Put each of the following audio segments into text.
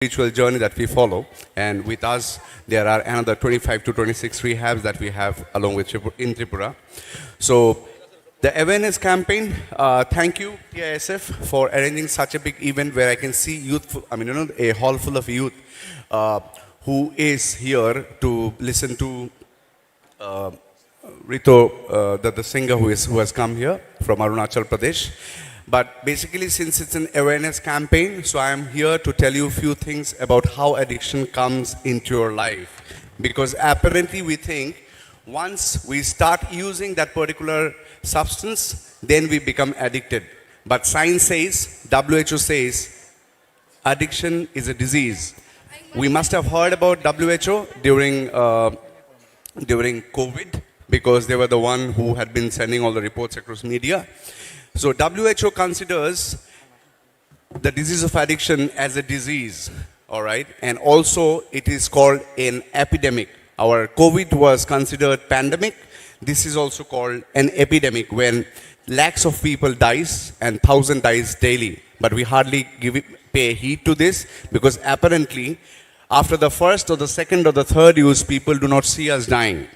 spiritual journey that we follow, and with us there are another 25 to 26 rehabs that we have along with in Tripura. So the awareness campaign, thank you TISF for arranging such a big event where I can see youth, a hall full of youth who is here to listen to Rito, the singer who has come here from Arunachal Pradesh. But basically, since it's an awareness campaign, so I am here to tell you a few things about how addiction comes into your life. Because apparently we think once we start using that particular substance, then we become addicted. But science says, WHO says, addiction is a disease. We must have heard about WHO during COVID, because they were the one who had been sending all the reports across media. So WHO considers the disease of addiction as a disease, all right? And also it is called an epidemic. Our COVID was considered pandemic. This is also called an epidemic when lakhs of people dies and thousands dies daily. But we hardly pay heed to this because apparently after the first or the second or the third use, people do not see us dying.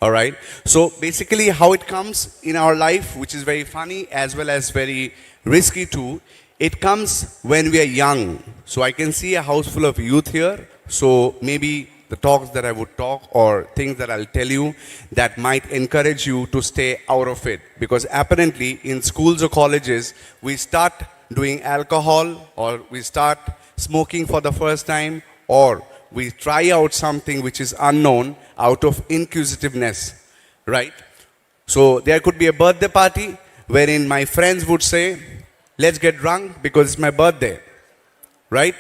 All right. So basically how it comes in our life, which is very funny as well as very risky too, it comes when we are young. So I can see a house full of youth here. So maybe the talks that I would talk or things that I'll tell you that might encourage you to stay out of it. Because apparently in schools or colleges, we start doing alcohol or we start smoking for the first time, or we try out something which is unknown out of inquisitiveness, right? So there could be a birthday party wherein my friends would say, let's get drunk because it's my birthday, right?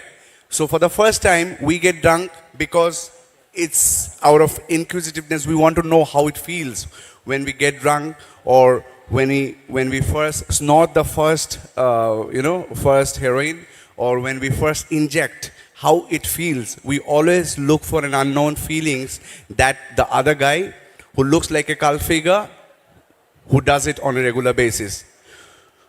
So for the first time, we get drunk because it's out of inquisitiveness. We want to know how it feels when we get drunk, or when we first snort the first heroin, or when we first inject, how it feels. We always look for an unknown feelings that the other guy who looks like a cult figure, who does it on a regular basis.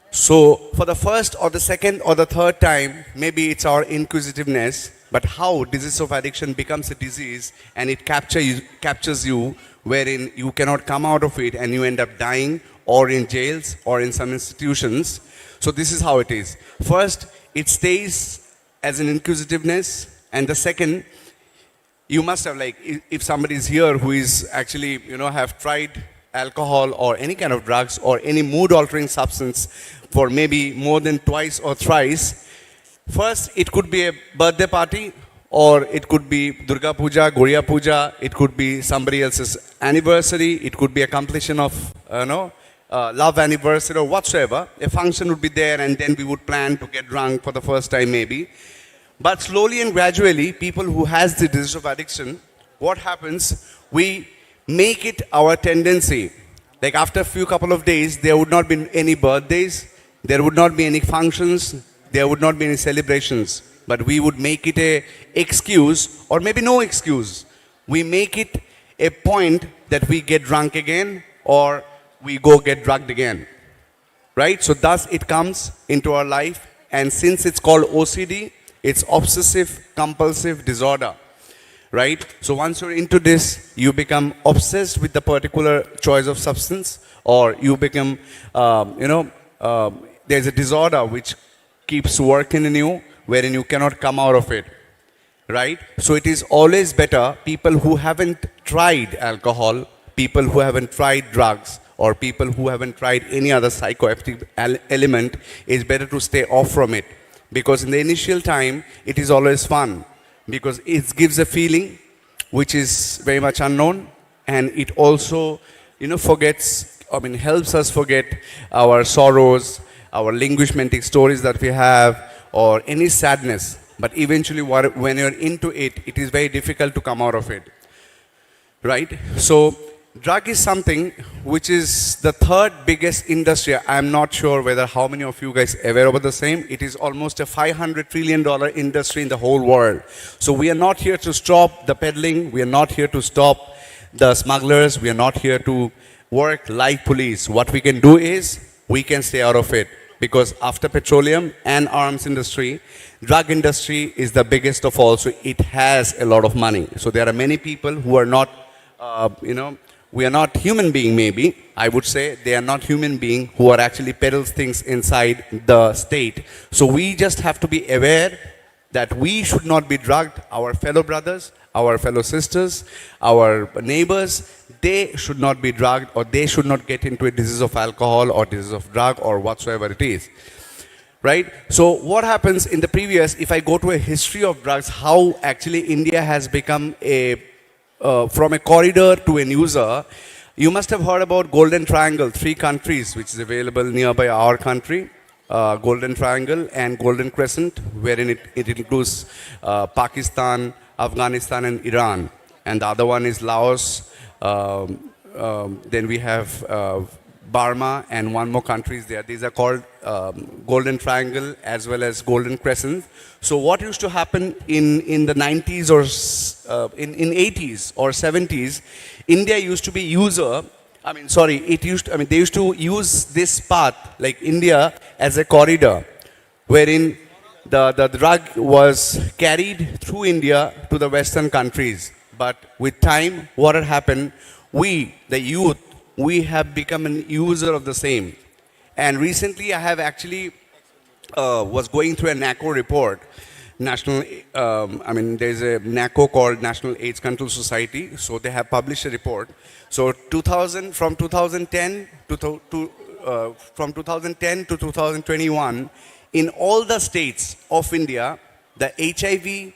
So for the first or the second or the third time, maybe it's our inquisitiveness, but how disease of addiction becomes a disease and it captures you wherein you cannot come out of it and you end up dying or in jails or in some institutions. So this is how it is. First, it stays as an inquisitiveness, and the second, you must have, like, if somebody is here who is actually, have tried alcohol or any kind of drugs or any mood altering substance for maybe more than twice or thrice. First, it could be a birthday party, or it could be Durga Puja, Guriya Puja, it could be somebody else's anniversary, it could be a completion of, love anniversary or whatsoever. A function would be there and then we would plan to get drunk for the first time maybe. But slowly and gradually, people who has the disease of addiction, what happens, we make it our tendency. Like after a few couple of days, there would not be any birthdays, there would not be any functions, there would not be any celebrations. But we would make it a excuse, or maybe no excuse. We make it a point that we get drunk again, or we go get drugged again, right? So thus it comes into our life, and since it's called OCD, it's obsessive compulsive disorder, right? So once you're into this, you become obsessed with the particular choice of substance, or you become, there's a disorder which keeps working in you, wherein you cannot come out of it, right? So it is always better, people who haven't tried alcohol, people who haven't tried drugs, or people who haven't tried any other psychoactive element, it's better to stay off from it. Because in the initial time, it is always fun. Because it gives a feeling which is very much unknown. And it also, helps us forget our sorrows, our linguistic stories that we have, or any sadness. But eventually, when you're into it, it is very difficult to come out of it. Right? So drug is something which is the third biggest industry. I'm not sure whether how many of you guys are aware about the same. It is almost a $500 trillion industry in the whole world. So we are not here to stop the peddling. We are not here to stop the smugglers. We are not here to work like police. What we can do is we can stay out of it. because after petroleum and arms industry, drug industry is the biggest of all, so it has a lot of money. So there are many people who are not, we are not human being maybe, I would say they are not human being who are actually peddles things inside the state. So we just have to be aware that we should not be drugged. Our fellow brothers, our fellow sisters, our neighbors, they should not be drugged, or they should not get into a disease of alcohol or disease of drug or whatsoever it is. Right? So what happens in the previous, if I go to a history of drugs, how actually India has become from a corridor to an user. You must have heard about Golden Triangle, 3 countries which is available nearby our country. Golden Triangle and Golden Crescent, wherein it includes Pakistan, Afghanistan and Iran. And the other one is Laos. Then we have Burma and one more country is there. These are called Golden Triangle as well as Golden Crescent. So what used to happen in the 90s or in 80s or 70s, India used to be they used to use this path, like India, as a corridor, wherein the drug was carried through India to the Western countries. But with time, what had happened, we, the youth, we have become an user of the same. And recently I have actually was going through a NACO report. There's a NACO called National AIDS Control Society. So they have published a report. So from 2010 to 2021, in all the states of India, the HIV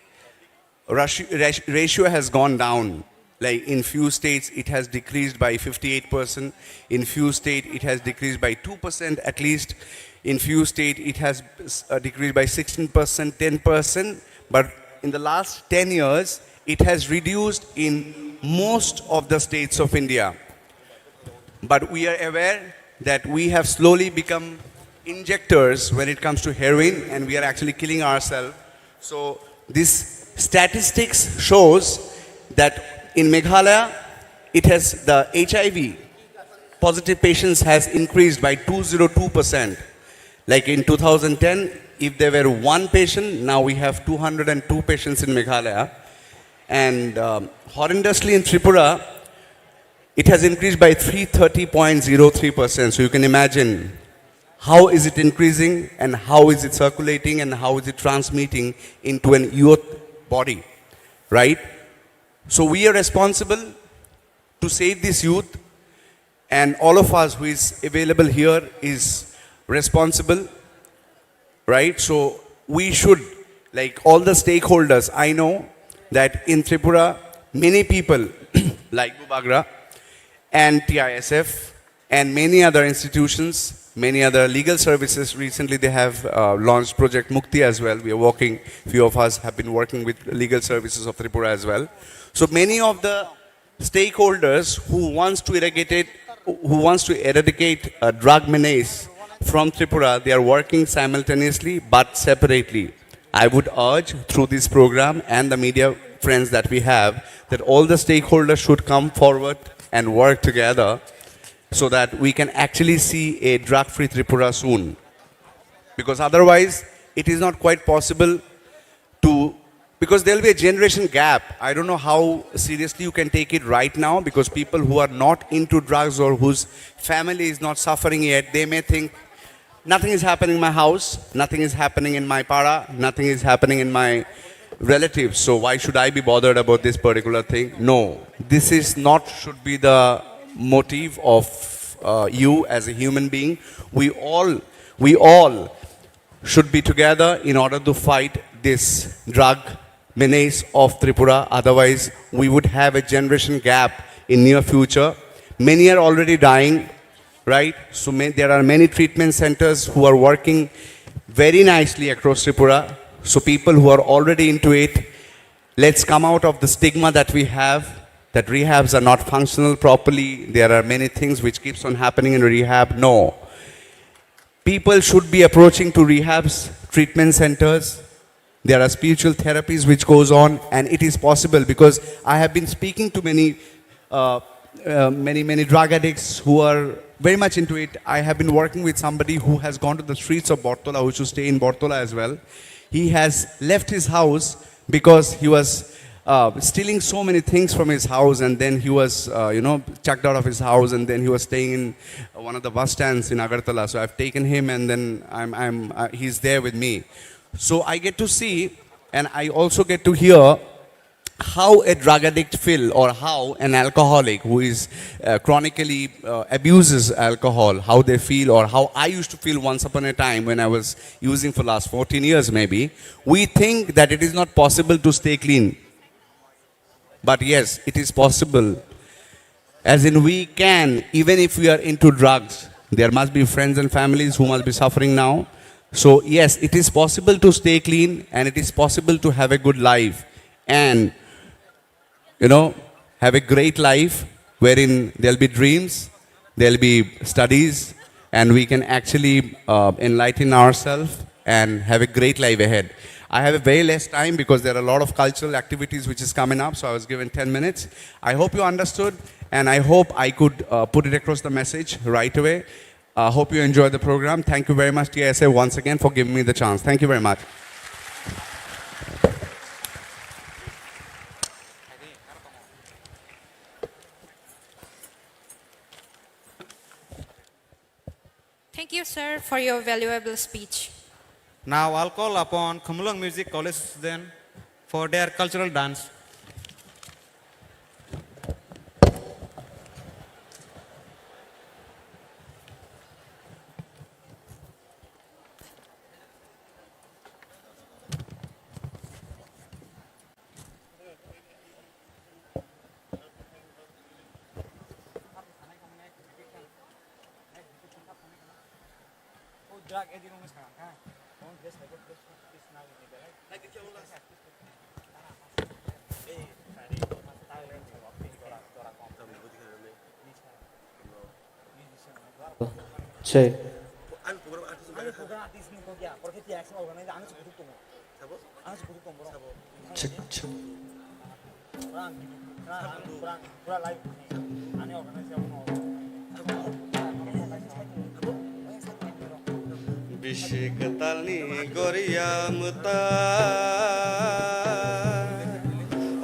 ratio has gone down. Like in few states, it has decreased by 58%. In few states, it has decreased by 2% at least. In few states, it has decreased by 16%, 10%. But in the last 10 years, it has reduced in most of the states of India. But we are aware that we have slowly become injectors when it comes to heroin, and we are actually killing ourselves. So this statistics shows that in Meghalaya, the HIV positive patients has increased by 202%. Like in 2010, if there were 1 patient, now we have 202 patients in Meghalaya. And horrendously in Tripura, it has increased by 330.03%. So you can imagine how is it increasing and how is it circulating and how is it transmitting into an youth body, right? So we are responsible to save this youth, and all of us who is available here is responsible, right? So we should, like all the stakeholders, I know that in Tripura, many people like Bubagra and TISF and many other institutions, many other legal services, recently they have launched Project Mukti as well. We are working, few of us have been working with legal services of Tripura as well. So many of the stakeholders who wants to eradicate drug menace from Tripura, they are working simultaneously but separately. I would urge through this program and the media friends that we have that all the stakeholders should come forward and work together so that we can actually see a drug-free Tripura soon. Because otherwise, it is not quite possible because there will be a generation gap. I don't know how seriously you can take it right now, because people who are not into drugs or whose family is not suffering yet, they may think, nothing is happening in my house, nothing is happening in my para, nothing is happening in my relatives, so why should I be bothered about this particular thing? No, this is not should be the motive of you as a human being. We all should be together in order to fight this drug menace of Tripura. Otherwise, we would have a generation gap in near future. Many are already dying, right? So there are many treatment centers who are working very nicely across Tripura. So people who are already into it, let's come out of the stigma that we have, that rehabs are not functional properly. There are many things which keeps on happening in rehab. No. People should be approaching to rehabs, treatment centers. There are spiritual therapies which goes on, and it is possible because I have been speaking to many drug addicts who are very much into it. I have been working with somebody who has gone to the streets of Bortola, who should stay in Bortola as well. He has left his house because he was stealing so many things from his house, and then he was, chucked out of his house, and then he was staying in one of the bus stands in Agartala. So I've taken him, and then he's there with me. So I get to see, and I also get to hear how a drug addict feel, or how an alcoholic who is chronically abuses alcohol, how they feel, or how I used to feel once upon a time when I was using for last 14 years maybe. We think that it is not possible to stay clean. But yes, it is possible. As in, we can, even if we are into drugs. There must be friends and families who must be suffering now. So yes, it is possible to stay clean, and it is possible to have a good life. And have a great life wherein there'll be dreams, there'll be studies, and we can actually enlighten ourselves and have a great life ahead. I have a very less time because there are a lot of cultural activities which is coming up, so I was given 10 minutes. I hope you understood, and I hope I could put it across the message right away. I hope you enjoyed the program. Thank you very much, TISF, once again for giving me the chance. Thank you very much. Thank you, sir, for your valuable speech. Now I'll call upon Khumlung Music College students for their cultural dance. Cek. Cek, cek. Bishik talni goriya muta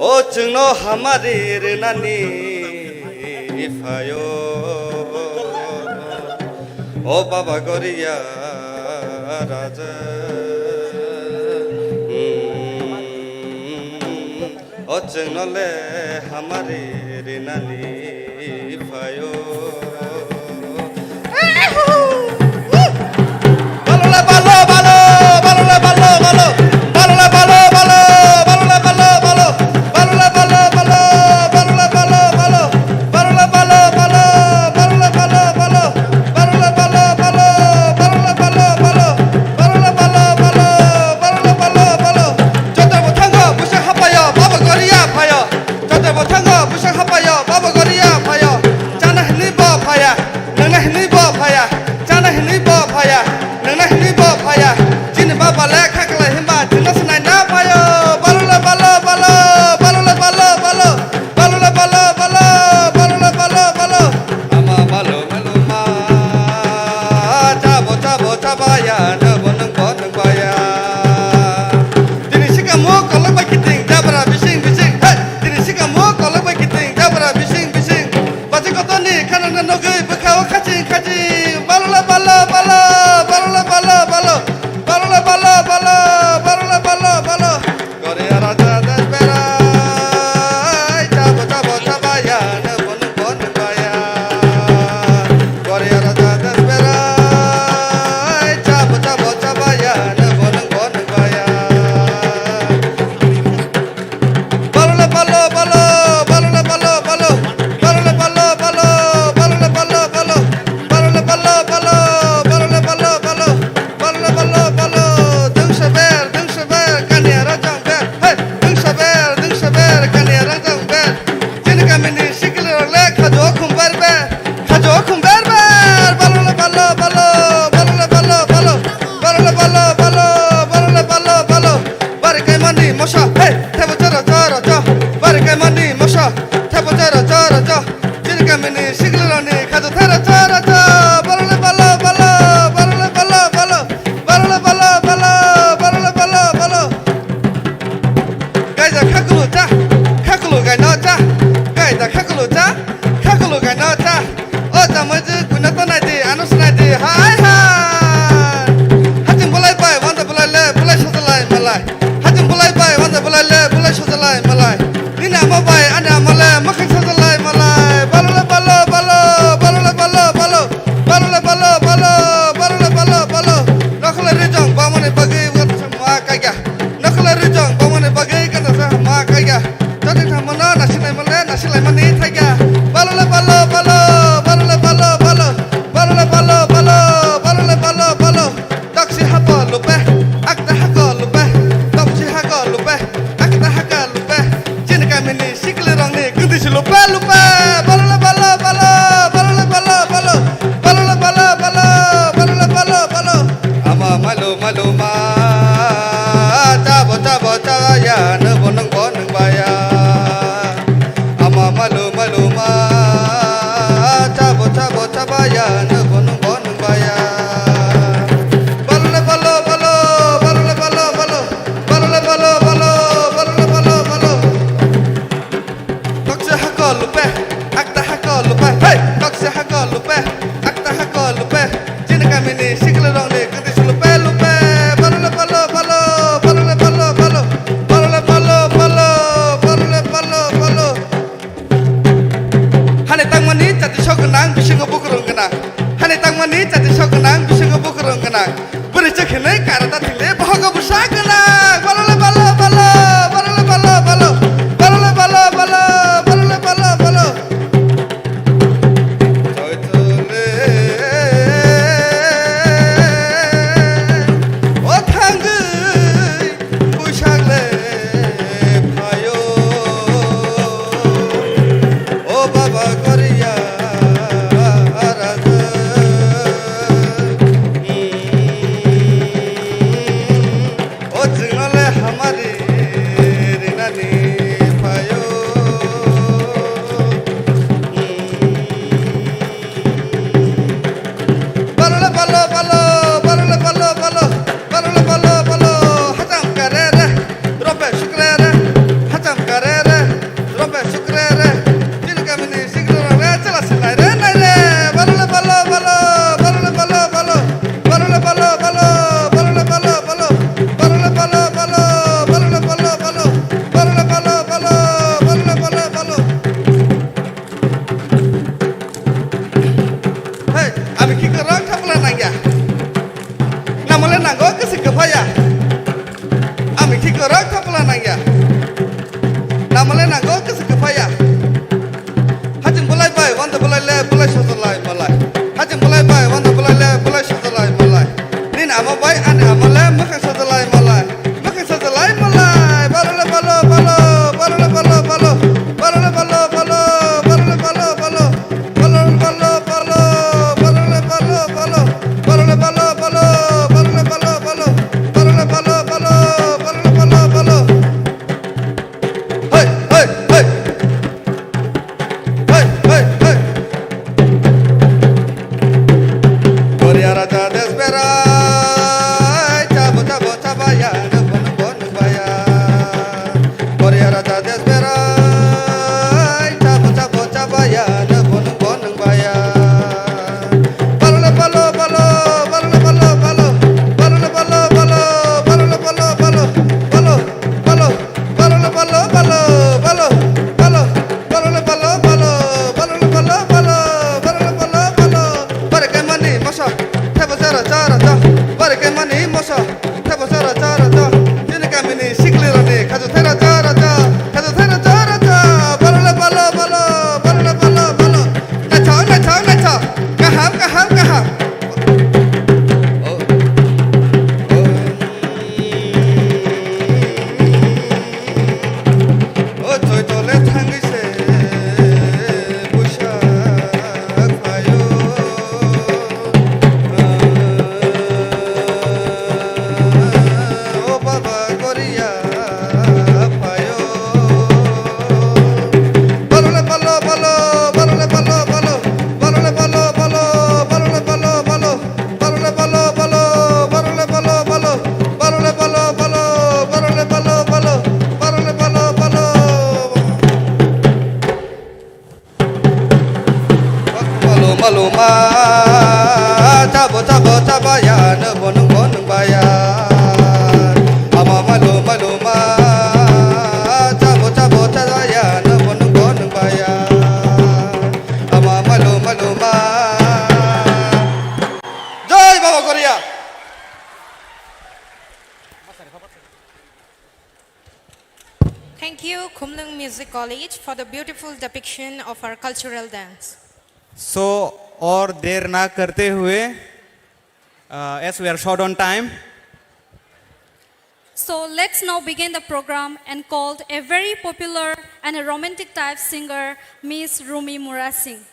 O chungno hamari rinani ifayo O baba goriya raja O chungno le hamari rinani ifayo khakulu cha khakulu gai no cha gai da khakulu cha khakulu gai no cha o jamaji kuna to nai di anus nai di hai hai hatim bulai bai wanda bulai le bulai shojalai malai hatim bulai bai wanda bulai le bulai shojalai malai nina ma bai ana male makai shojalai malai balole balo balo balole balo balo balole balo balo balole balo balo nakhle rijong bamone bagi wat sama kaya nakhle rijong bamone bagi kan sama kaya jadi thamana nasilai mani thaya balole balo balo balole balo balo balole balo balo balole balo balo taksi hapa lupe akta haka lupe taksi haka lupe akta haka lupe jin kamini sikle rong ni gudis lupe lupe balole balo balo balole balo balo balole balo balo balole balo balo ama malu malu ma chabo chabo chaya ne bonang baya ama malu malu ma chabo chabo chabaya ne bonang baya balole balo balo balole balo balo balole balo balo balole balo balo taksi haka lupe akta haka lupe hey taksi haka lupe akta haka lupe jin kamini sikle rong ni gudis lupe lupe balole balo balo balole balo balo balole balo balo balole balo balo hane tangmani jati shogunang bisingo bukurung kenang hane tangmani jati shogunang bisingo bukurung kenang beri cekhene karata thile bhoga busa kenang balole balo balo balole balo balo balole balo balo balole balo balo joy tole o thangai busagle phayo o baba goriya raja o jingle hamari rinani phayo balole balo balo balole balo balo balole balo balo hatam kare re robe shukre re hatam kare re robe shukre re jin kamini sikro re chala silai re nai re balole balo balo balole balo balo balole balo balo balole balo balo balole balo balo balole balo balo balole balo balo balole balo balo hey ami ki korang thapla nangya namole nango kesik kepaya ami ki korang thapla nangya namole nango kesik kepaya hajim bulai bai wanda bulai le bulai shojalai malai hajim bulai bai wanda bulai le bulai shojalai malai nin ama bai ane amale makai shojalai malai balole balo balo balole balo balo balole balo balo balole balo balo balole balo balo balole balo balo balole balo balo balole balo balo balole balo balo balole balo balo hey hey hey hey hey hey Korea raja desbera chabo chabo chabaya ne bon baya Korea raja desbera chabo chabo chabaya ne bon baya balole balo balo balole balo balo balole balo balo balole balo balo balo balo balole balo balo balo balo balole balo balo balole balo balo balole balo balo bare ke mani mosa thebo sara chara cha bare ke mani mosa thebo sara chara cha jin kamini sikle rane khaju thera chara cha khaju thera chara cha balole balo balo balole balo balo na cha kaham kaham kaham maluma Chabo chabo chabayan bonung bonung bayan Ama maluma Chabo chabo chabayan bonung bonung bayan Ama maluma Jai Baba Korea Thank you, Khumlung Music College, for the beautiful depiction of our cultural dance. So, और देर ना करते हुए, as we are short on time, So let's now begin the program and called a very popular and a romantic type singer, Miss Rumi Mura Singh.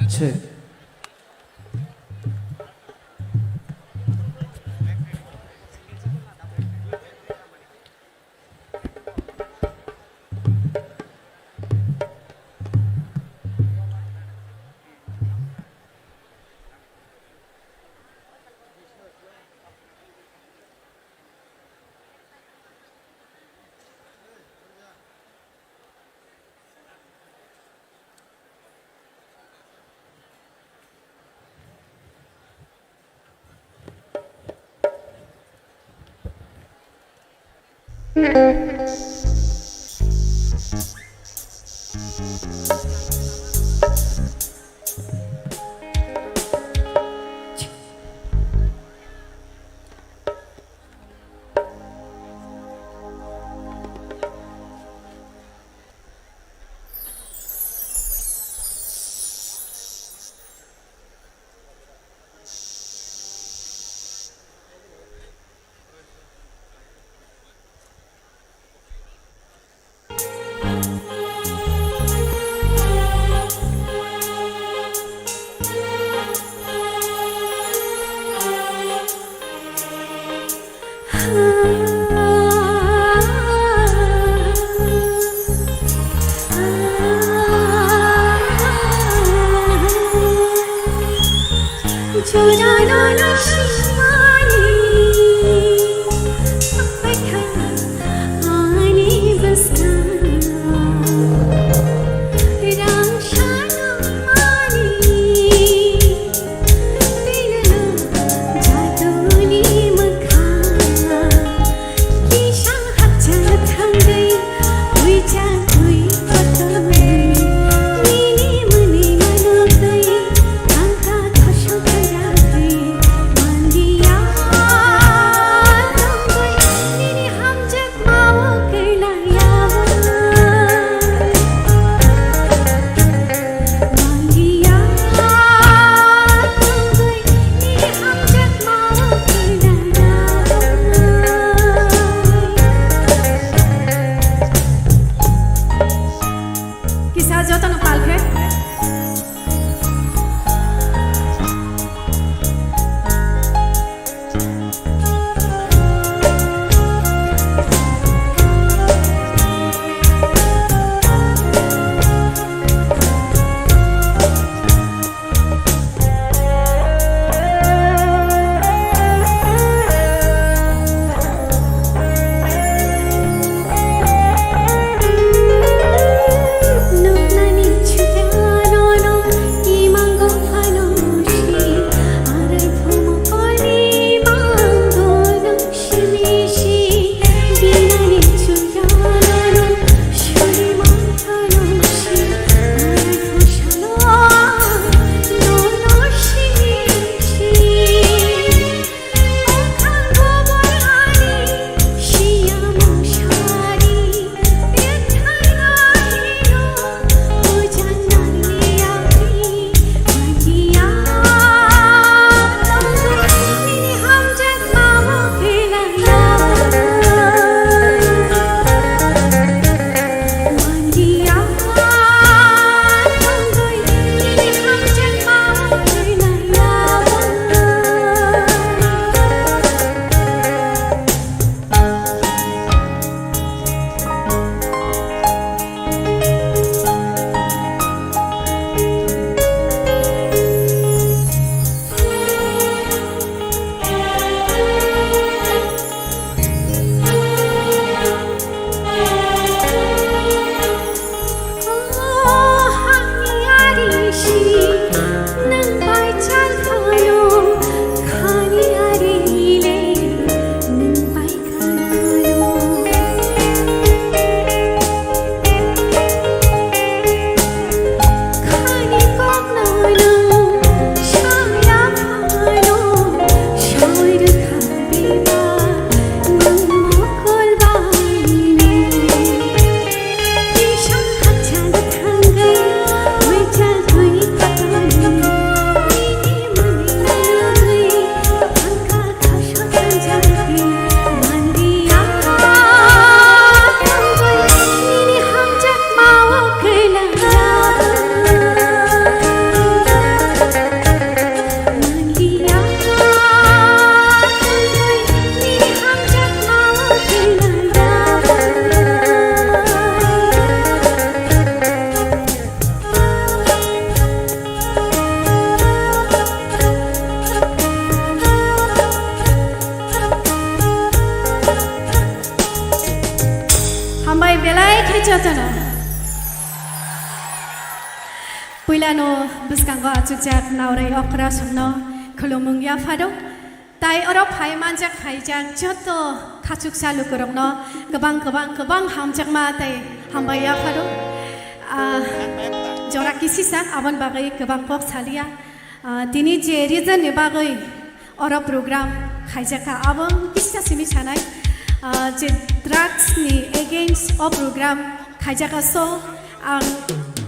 Check. Mandi jatana. Puilano buskangwa chujak naurai okra somno khulumung ya phado. Tai orok phai manjak phaijak joto khachuk salu korokno gobang hamjak ma tai hambaya phado. Jora kisisa abon bagai gobang pok salia. Dini je reason ni bagai ora program khaijaka abon kisah simi sanai. Je drugs ni against o program khaijaka so ang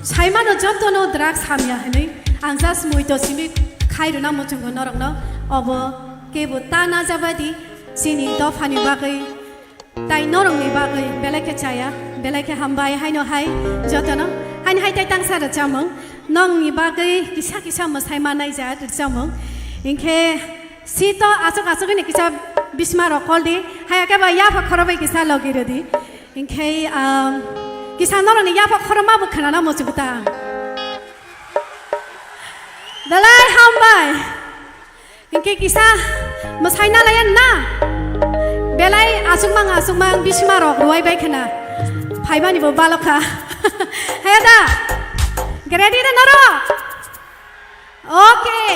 saimano joto no drugs hamya hani ang jas muito simi khairuna mochungo norokno obo kebo tana jabadi sini do phani bagai tai norong ni bagai belake chaya belake hambai haino hai joto no hain hai tai tang sara chamong nong ni bagai kisa masai manai ja chamong inke sito asok ni kisa bisma rokol di hai ka ba ya pha khorobai kisa logiro di inke kisa norong ni ya pha khoroma bu khana na mochuta dalai hambai inke kisa masai na layan na belai asuk mang bisma rok ruai bai khana phaiba ni bo balokha hayada ready na naro okay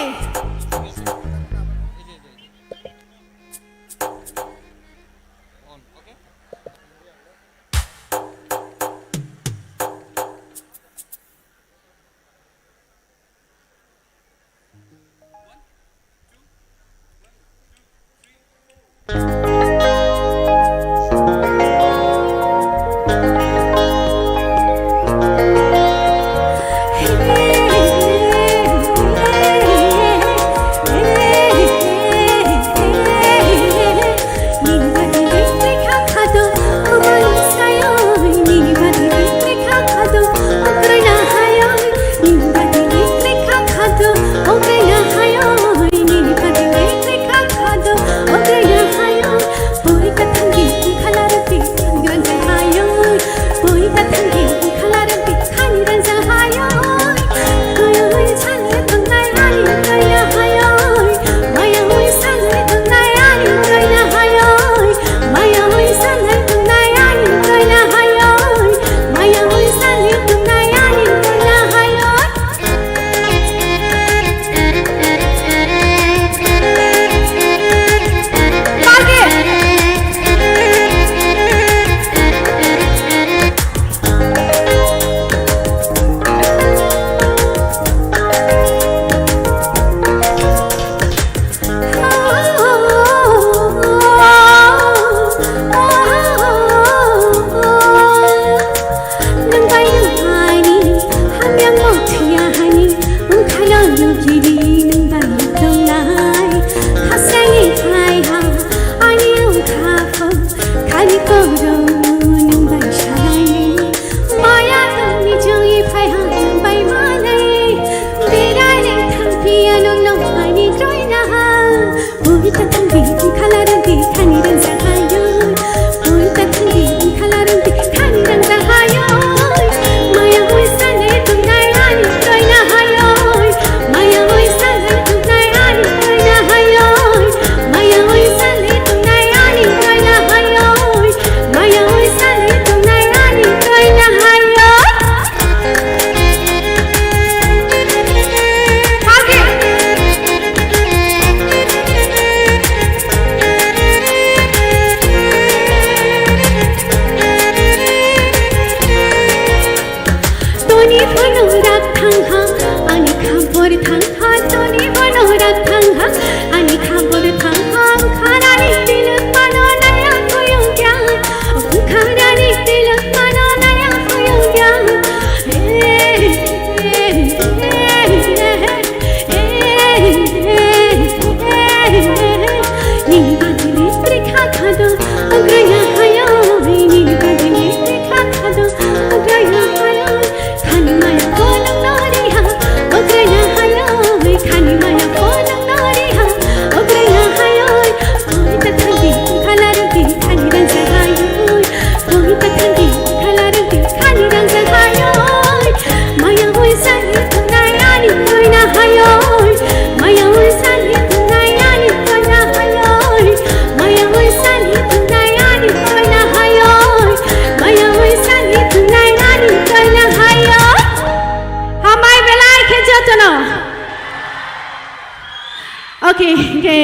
ke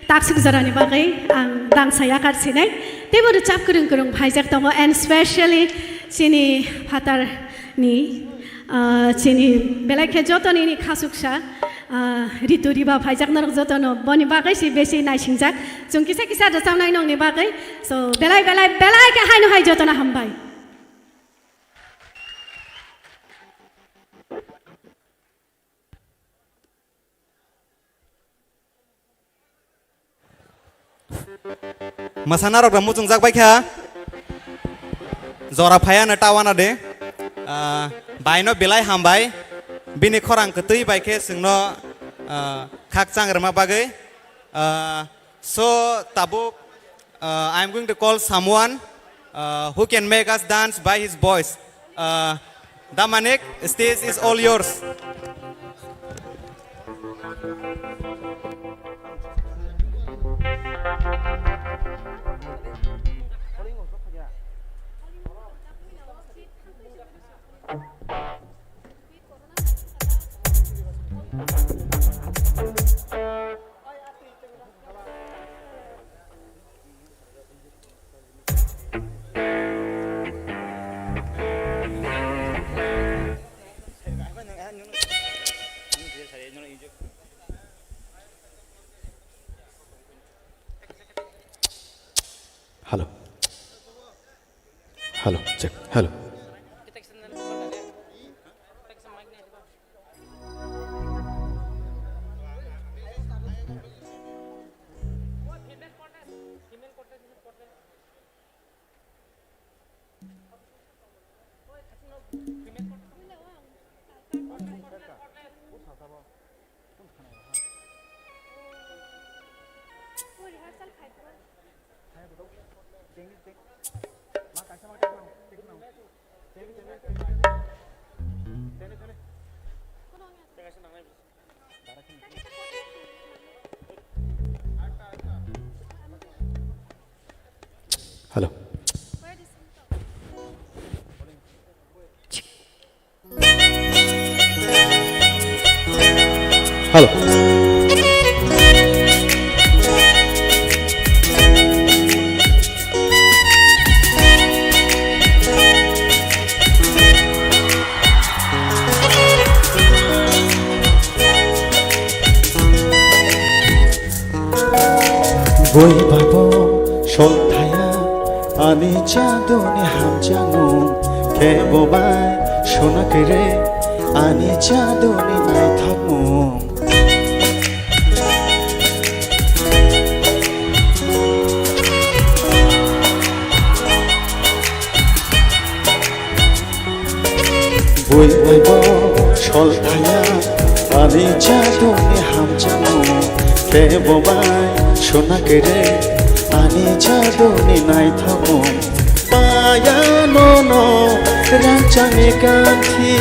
taksuk jarani bagai ang dang saya karsinai tebo chap kurung kurung bhaijak tongo and especially chini phatar ni chini belai khe jotoni ni khasuksa Rito Riba bhaijak narok jotono boni bagai si besi nai singjak chung kisa kisa jasamnai nong ni bagai so belai ke haino hai jotona hambai Masana rok ramu chung jak bai kha Zora phaya na tawana de baino belai hambai bini khorang ketui bai khe singno khak chang rama bagai so tabuk I am going to call someone who can make us dance by his voice. Damanik, stage is all yours. Hello. Hello. Check. Hello. Hello. Hello. Boy babo shol thaya ani chadoni hamjangu ke bobai shona kere ani chadoni nai thamu boy babo shol thaya ani chadoni hamjangu ke bobai shona kere ani chadoni nai thamu paya no ranchame kanthi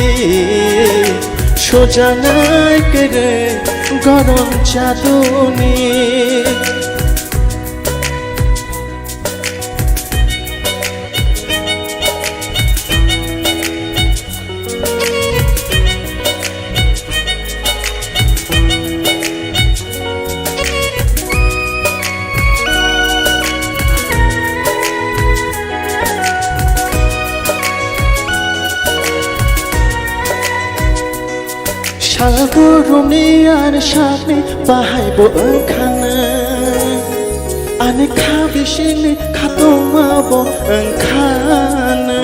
sojanai kere gorom chadoni Salguruni ane shakni bahai bo engkana ane kabishini katoma bo engkana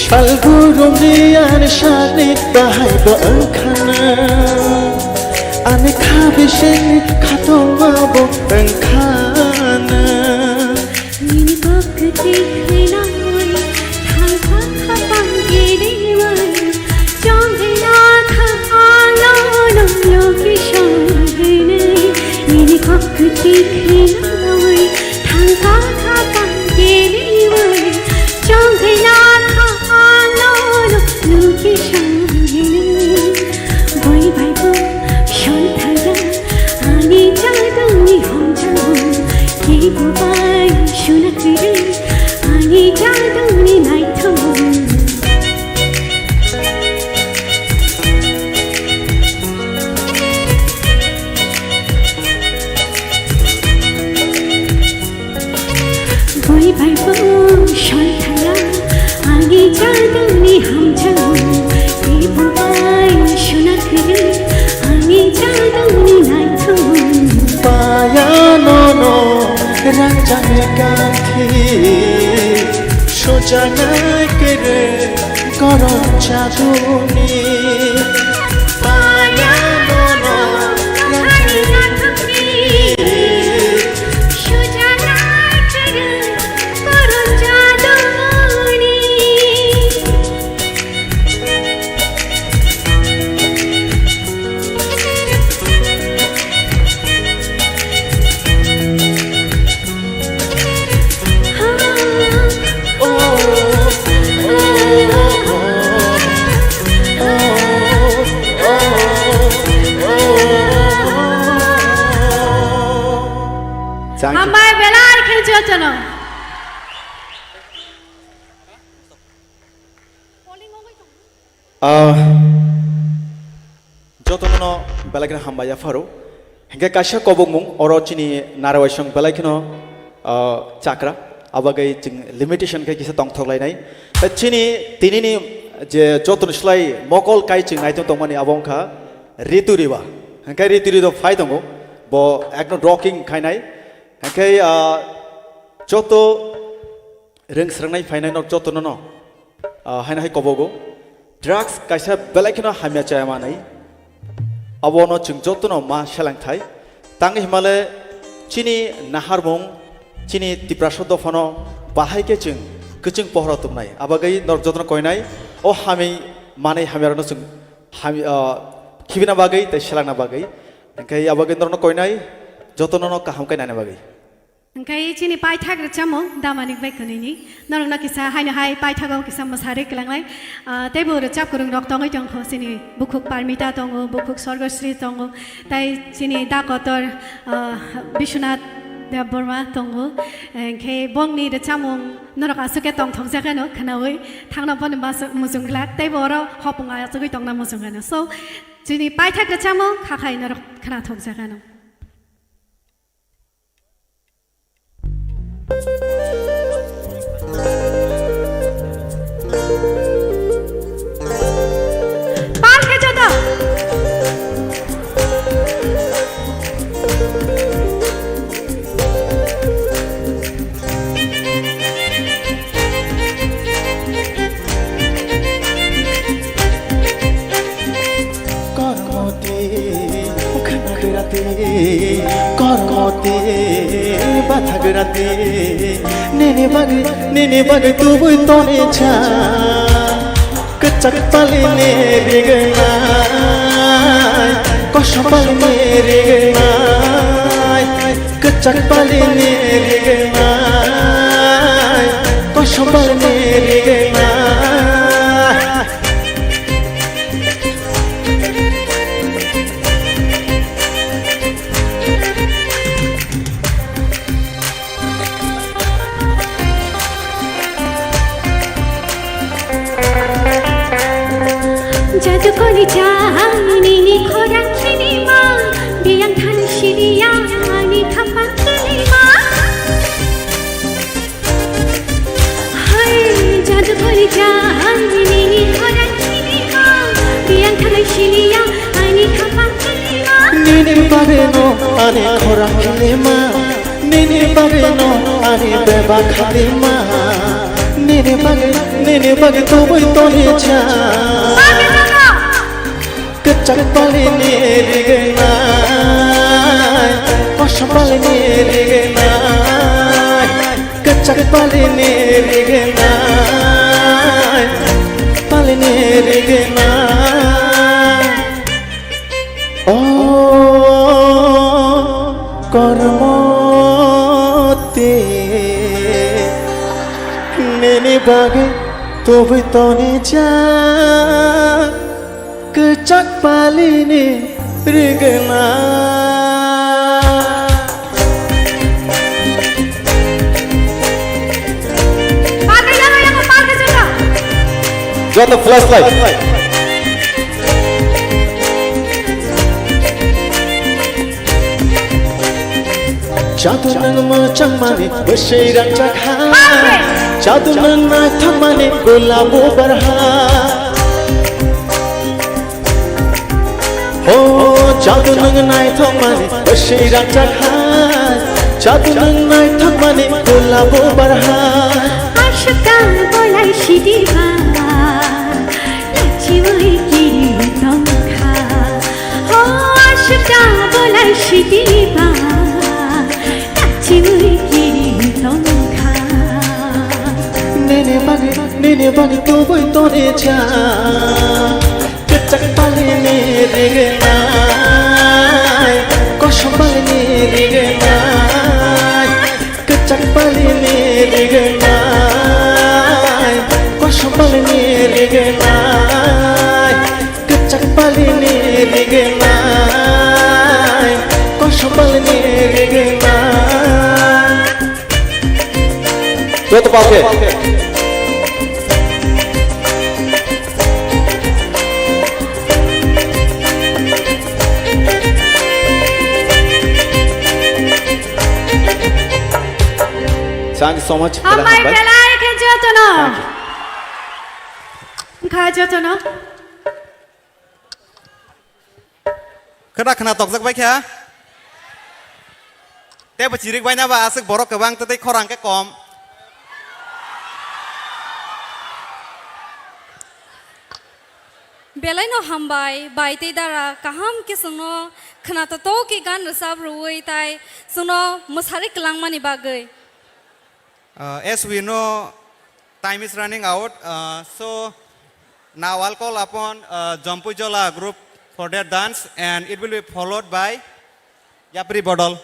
Salguruni ane shakni bahai bo engkana ane kabishini katoma bo engkana Nini bakti khinawai thangkha khapang giriwai chonghina khalo lo loki shonghine Nini bakti khinawai thangkha khapang giriwai chonghina khalo lo loki shonghine Boy bhai bo shol thaya ani chadoni hamjangu ke bobai shona kere ani জানাই কেরে গরম জাদুনি মায়া মনো রাখি রাখি সুজানা করে করুণ জাদুনি Amai belar khilcho chano. যতন বেলাইকিন হামবায়া Faro হেঁকে কাশা কবংমুং or চিনি নারাওয়াইসং বেলাইকিন চাকরা আবাগাই जों লিমিটেশন কে কিসা তং থগলাইনাই তা চিনি তিনিনি যে যতন স্লাই মকল কাই চিং নাইতং তংমানি আবংখা ঋতু রিবা হেঁকে ঋতু রিদো ফাই দङ ব একদম রকিং খাইনাই হেঁকে যত रोंस्रांनाय फाइनाय न जतन न हायनाय कबगो ड्राग्स कायसा बेलाइखिन हामिया चायामानै अबनो जों जतन मा सेलांथाय तांग हिमालय चिनि नाहारमुं चिनि तिप्रास दफानो बाहायके जों गोजों पहरा तुमनाय आबागै नर जतन कयनाय अ हामि मानै हामियारनो जों हामि खिबिना बागै तै सेलांना बागै ओंखाय आबागै नरनो कयनाय जतन न काहाम कायनानै बागै Angkai cini pai thak rachamo damanik bai kunini norong na kisa hai na hai pai thagau kisa masare kelanglai tebo rachap kurung rok tongai tongkho sini bukhuk parmita tongo bukhuk sorgosri tongo tai cini dakotor bishunat dev borma tongo angkai bongni rachamong norok asuke tong thongjakano khanawi thangna pon musungglak tebo ro hopunga asugui tongna musungano so cini pai thak rachamo khakai norok khana thongjakano Parke jada. করমতে খানাগরাতে করমতে বাথাগরাতে নেনে বাগে তুই তনে ছা কচক পালিনে রেগনাই কসপালিনে রেগনাই কচক পালিনে রেগনাই কসপালিনে রেগনাই Jadu koli chini khorang tripura biang than shiriya ani khapang tripura hai jadu koli chini khorang tripura biang than shiriya ani khapang tripura Nini bageno ane khorang tripura Nini bageno ane beba khalima Nini bage tuoi tone cha Kecak paline regenai Kosam paline regenai Kecak paline regenai Paline regenai Oh kormote Nene bage tuoi tone cha Kecak paline regena Parke jada yang parke jada. Got the flashlight. Jadu nang macang mane bersirang cakha Jadu nang naik mane gulabu barha Oh, jadu nang naik mane bersirang cakha Jadu nang naik mane gulabu barha Ashoka बोलाई सिदिबा नाचिवै गिरितंखा हो अशोका बोलाई सिदिबा नाचिवै गिरितंखा Nene bagi tu boy tone cha Kecak pali ne rege nai Kosong pali ne rege nai Kecak pali ne rege nai Kosong pali ne rege nai Kecak pali ne rege nai Kosong pali ne rege nai Tuh pakai. Thank you so much. Hambai belai ke jotono. Kha jotono. Kena kena tok jak baik ya. Te bercirik banyak ba asik borok ke bang tetek khorang ke kom. Belai no hambai bai te dara kaham ke suno kena to ki gan resab ruwei tai suno musari kelang mani bagai. As we know, time is running out. So now I'll call upon Jampujola group for their dance, and it will be followed by Yapri Bodol.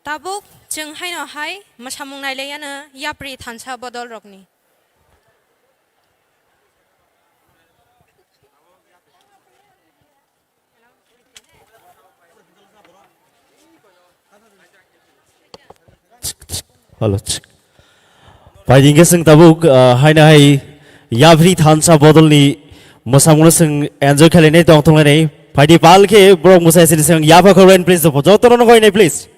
Tabuk jeng hai no hai masamung nai leyana yapri thansa bodol rokni. Hello. Paiding geseng tabuk hai na hai yapri thansa bodol ni mosamung seng enjoy khaline tong tong nei paidi pal ke borok musai sin seng yapa koren please do jotono no koine please.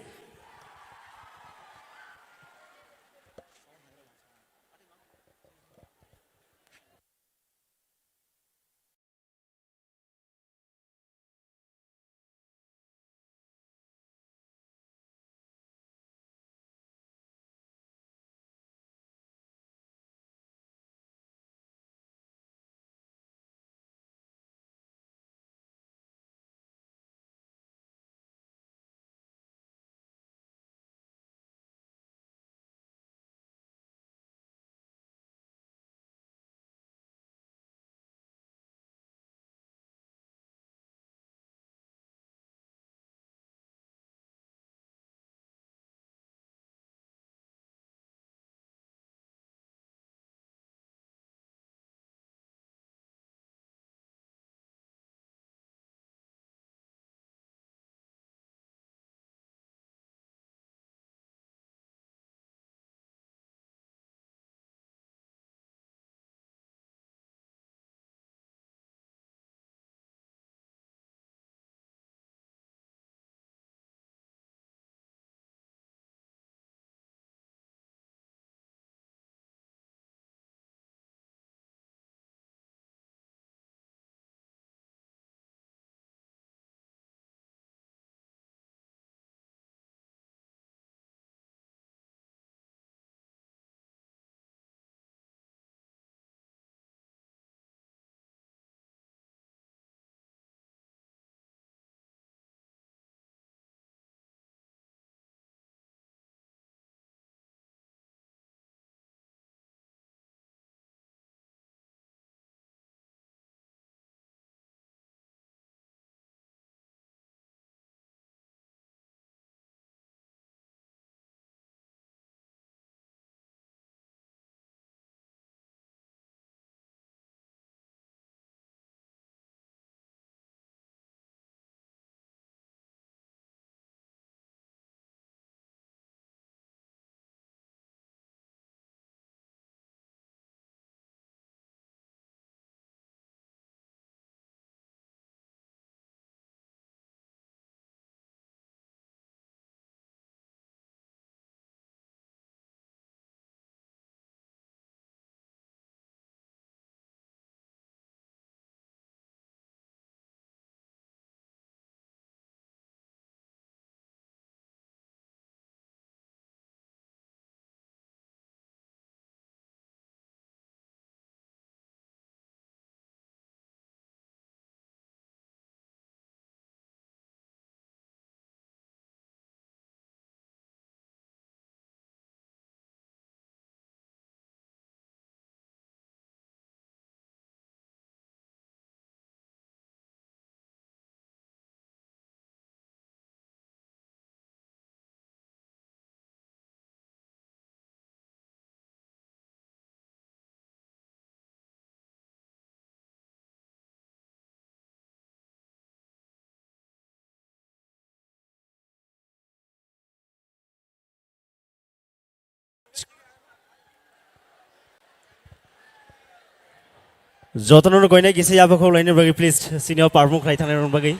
Jotono no koine kisi yapa ko line bagi please senior parmuk khai thane ron bagi.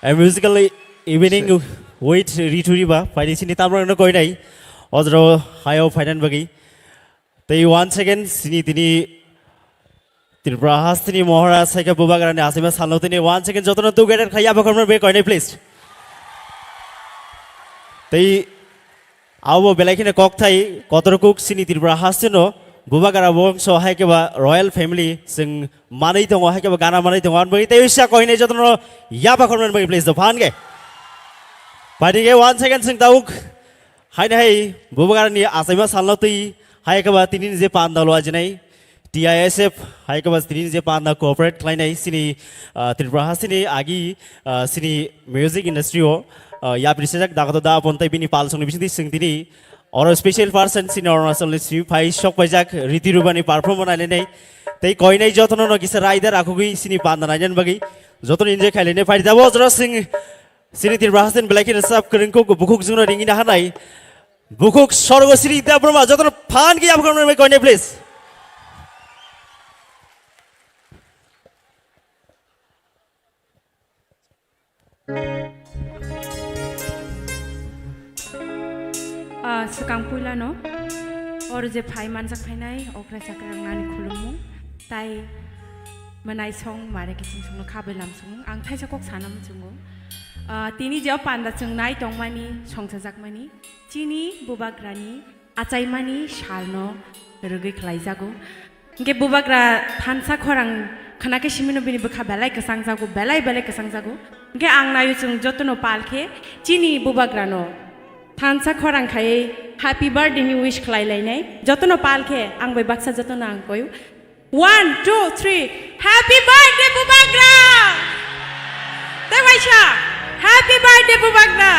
A musical evening with Rito Riba paidi sini tamro no koine odro hayo finan bagi. They once again sini tini Tripura hastini mohara saika bubagarane asima salotini once again jotono together khai yapa ko be koine please. They abo belakine kok thai kotorkuk sini Tripura hastino Bubagara bongso hai ke ba royal family sing manai tongo hai ke ba gana manai tongo anbagi te usya koine jotono yapa konmen bagi please the fan ge padi ge 1 second sing tauk hai nai bubagara ni asaima salno tui hai ke ba tinin je pan dalo ajnai TISF hai ke ba tinin je pan da corporate klai nai sini Tripura sini agi sini music industry o ya prisajak dagat da pontai bini pal songni bising sing tini oro special person sin Arunachal si phai shok pajak riti rubani perform banai nei tei koi nei jotono no kisa rider akugui sini pandana jan bagi jotono enjoy khaile nei phai dabo jra sing sini Tripura hasten belaki sab kringko bukuk jungno ringi na hanai bukuk sorgo sri debroma jotono fan ki apkon mai koi nei please Sukang pula no, or je phai manjak phai nai, okra sakra ngani khulumu, tai manai song mare kising sung no kabelam sung, ang thai sakok sanam sungu. Tini jauh panda sung nai tong mani, song sajak mani, Chini bubagrani, acai mani shalno, rugi kelai jago. Nge bubagra Chini Khorang Kanake shimino bini bukha belai kesang jago, belai kesang jago. Nge ang nayu sung jotono palke, Chini bubagrano. Chini Khorang khai happy birthday ni wish khlai lainai jotono palke ang bai baksa jotono ang koyu 1 2 3 happy birthday bubagra tai waisha happy birthday bubagra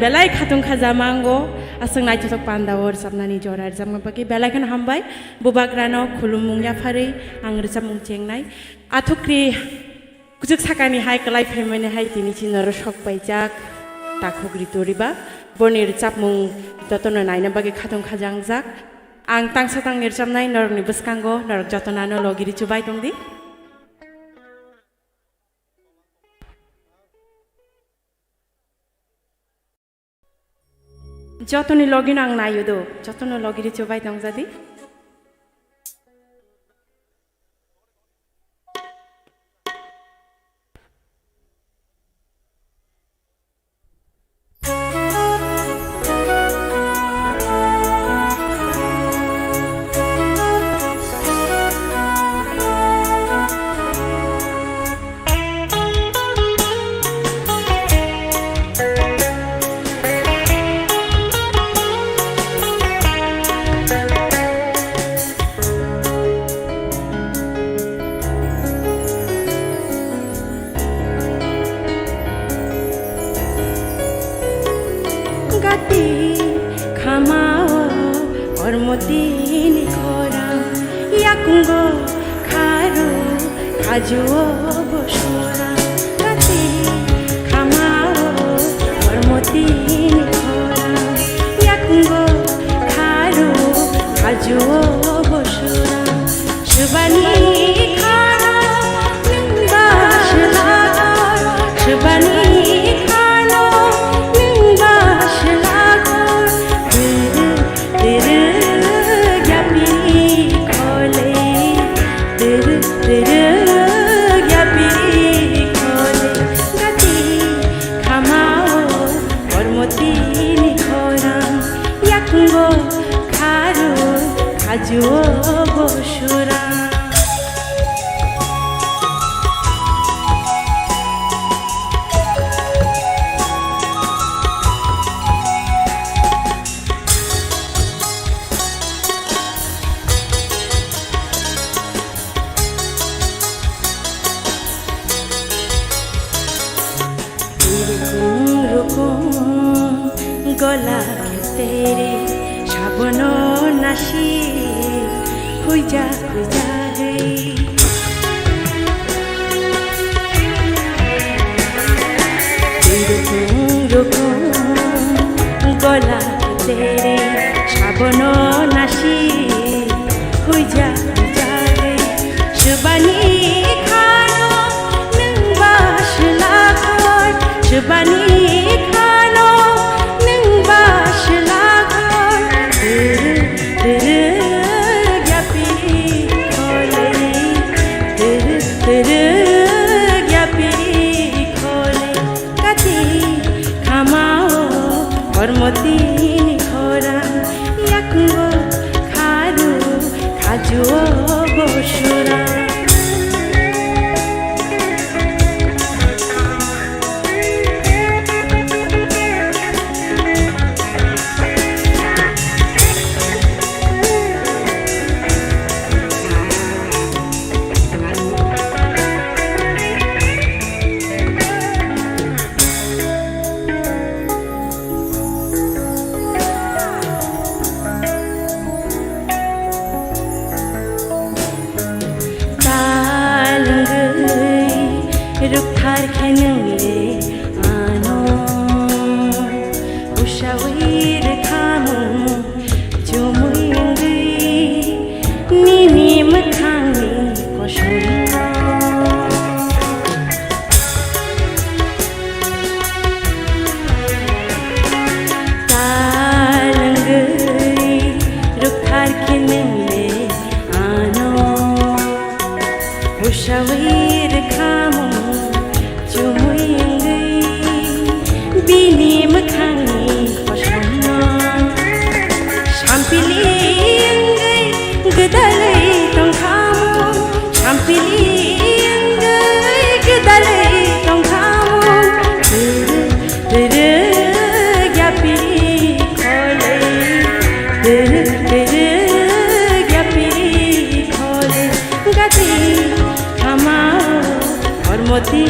belai khatung khaja mango asung nai jotok panda or sabnani jorar jamma bagi belai kan hambai bubagra no khulumung ya phari ang rijamung chengnai athukri kujuk sakani hai kalai family hai tini chinaro shok paijak takuk Rito Riba bonir cap mung jotono naina bagi khatung khajang jak ang tangsa tang nirjam nai nor ni buskango nor jotona no logiri chubai tongdi jotoni login ang nayudo jotono logiri chubai tongjadi Chini Khorang yakungo kharu khajuo boshora gati khamao Chini Khorang yakungo kharu khajuo boshora shubani khano nimba shla shubani khano nimba shla Chini Khorang yakungo kharu khajuo boshura गला तेरे शाबनो नशी हुई जा गई रुको गला तेरे शाबनो नशी हुई जा गई शुबानी खानो नंबाश लाखोर शुबानी Chini Khorang yakungo kharu khajuo kinimle ano Ushawir kamu Jumuingi Bini mekhangi Koshana Champilingi Gedalai tong kamu Champilingi Gedalai tong kamu Tere Gyapi khole Tere Gyapi khole Gati Kamao Ormoti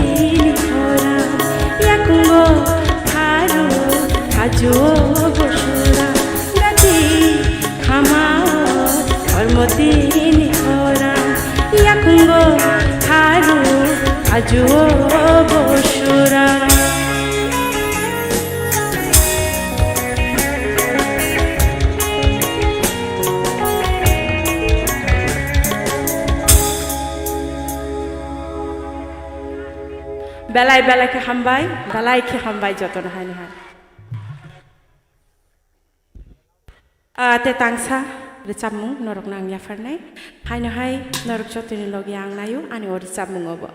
Khora Yakungo Haru Hajo Boshura Gati Kamao Ormoti Khora Yakungo Haru Hajo Boshura Belai ke hambai joton hani han. Te tangsa recapmung norok nang ya farnai. Hai na hai norok jotoni logi ang nayu ani ori capmung obo.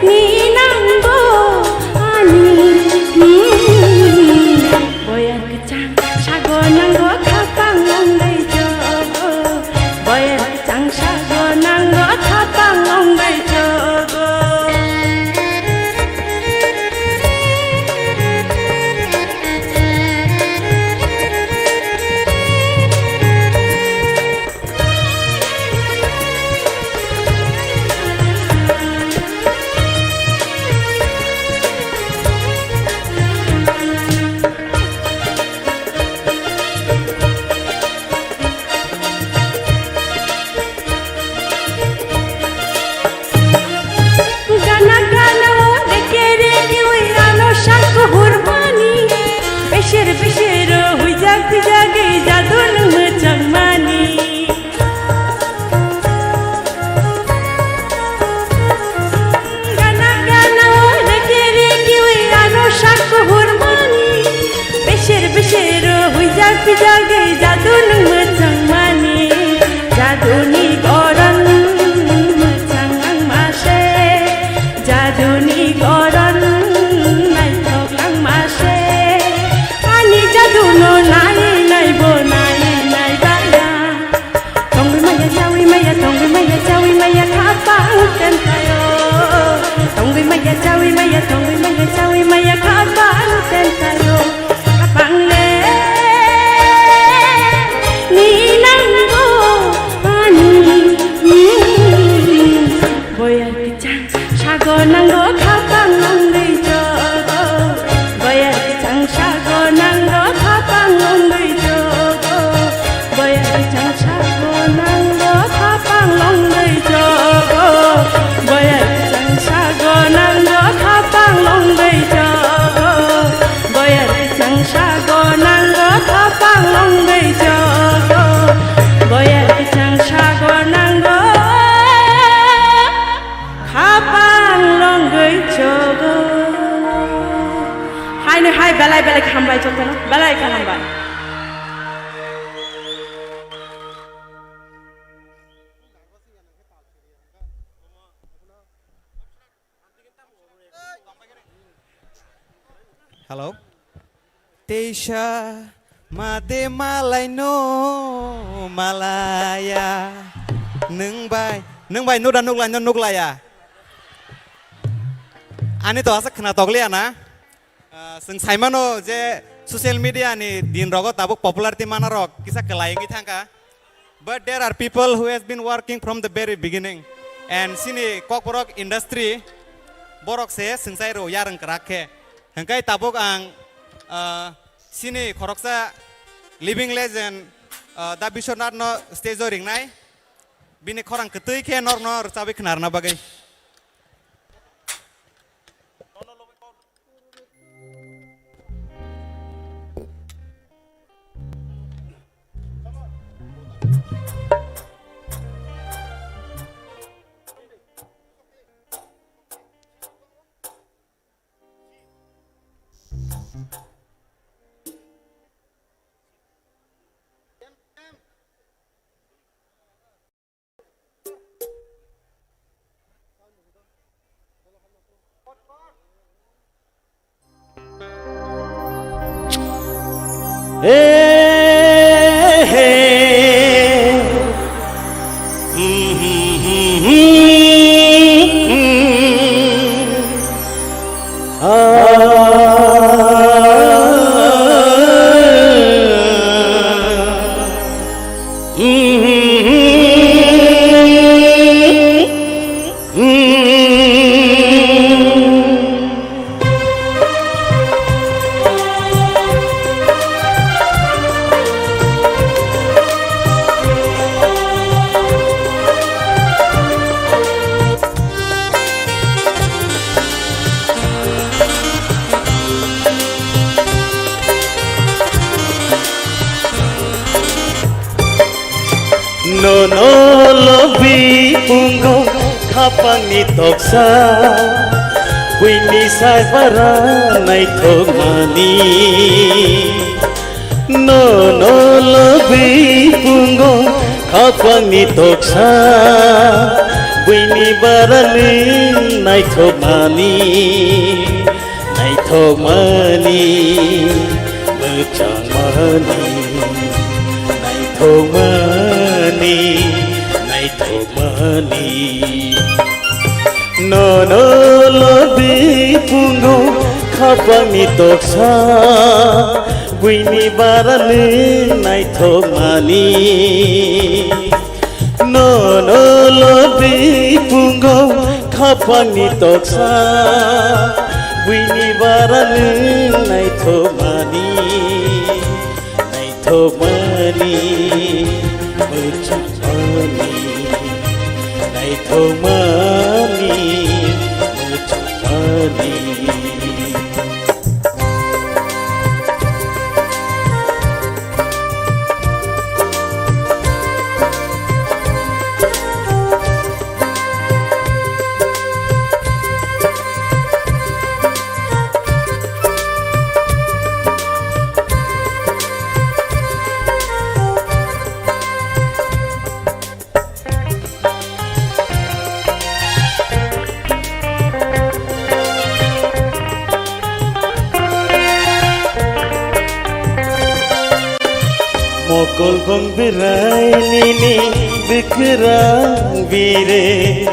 Ni nang पिजागै जादु नों मोजां मानि जादुनि गरन मोजां आं मासे जादुनि गरन नायथ'लां मासे आंनि जादु न' नायबो नायबाया tongwi maya jawi maya tongwi maya jawi maya kapang tentayo tongwi maya jawi maya tongwi maya jawi maya kapang tentayo kapang le ni nanggo ani boyar kicang sago nanggo kapang nanggai jogo boyar kicang sago nanggo kapang nanggai jogo boyar kicang sago nanggo kapang nanggai jogo boyar kicang sago nanggo kapang nanggai jogo boyar kicang sago nanggo kapang nanggai jogo boyar kicang sago nanggo kapang nanggai jogo hai no hai belai belai khambai jogo no belai khambai Hello. Teisha made malai no malaya nung bai nuda nuglaya ani to asa khna toglia na sing saimano je social media ni din rogo tabuk popularity mana rok kisa kelayangi thangka but there are people who has been working from the very beginning and sini kokborok industry borok se singsai ro yarang krakhe hangkai tabuk ang sini khoroksa living legend da bishonat no stage ring nai bini khorang ketui khe nor chabi khnar na bagai No lobi ungo kapangni toksa Wini sai para nai thogmani No lobi ungo kapangni toksa Wini barani nai thogmani Mechangmani nai thogmani No lobi pungo kapangni toksa Wini barani nai thogmani No lobi pungo kapangni toksa Wini barani nai thogmani Mechangmani nai thogmani mechangmani Mokol bang birai nini bikrang bire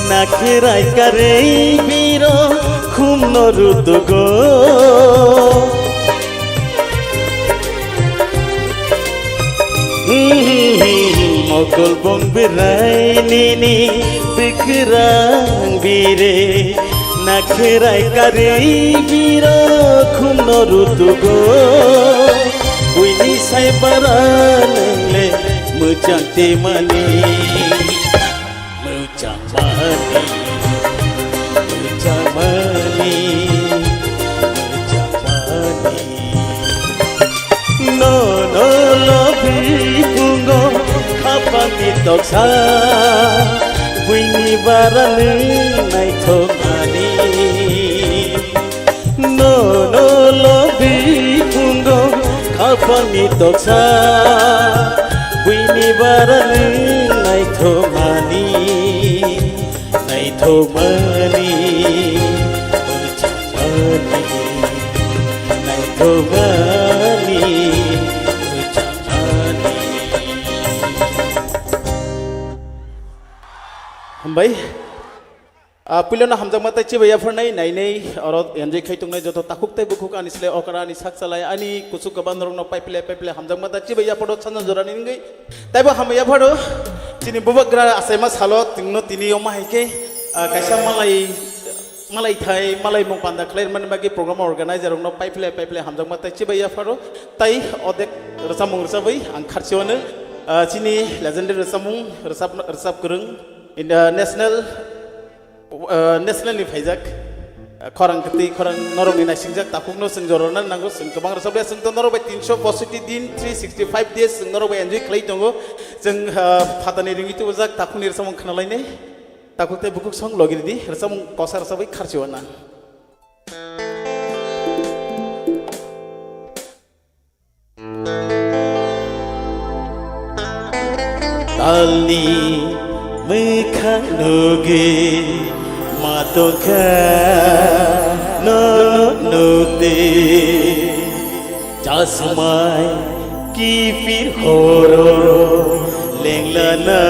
nakhirai karei biro khum norudugo Mokol bang birai nini bikrang bire nakhirai karei biro khum norudugo Wini sai barangle mucang temani mucang mani mucang mani mucang mani no no lobi pungo kapani toksa wini barangle nai thomani no no lobi pungo Kapani toksa Wini barani nai thomani Uchamani nai thomani Uchamani Hambai Pilona hamjang mata cibai ya fernai nai nei orot enjoy khaitung nai joto takuk tai bukuk ani sile okara ani saksalai ani kusuk kaban rong no pipeline hamjang mata cibai ya podot sana jorani ngai taibo hamya phado chini bubagra asema salot tingno tini oma haike kaisa malai thai malai mong panda khlair man bagi program organizer rong no pipeline hamjang mata cibai ya phado tai odek rasamung rasabai ang kharchione chini legendary rasamung rasap kurung in the national faizak khorang kati khorang norong ina singjak takungno singjorona nango sing kabang rasabe sing to norobe 365 din 365 days sing norobe enjoy khlai tongo sing phatani ringi tu jak takunir samong khnalai ne takukte bukuk song logiri di rasamong kosar sabai kharchiwana talni mekhanuge Matoka no te Jasmai kifir horo lenglana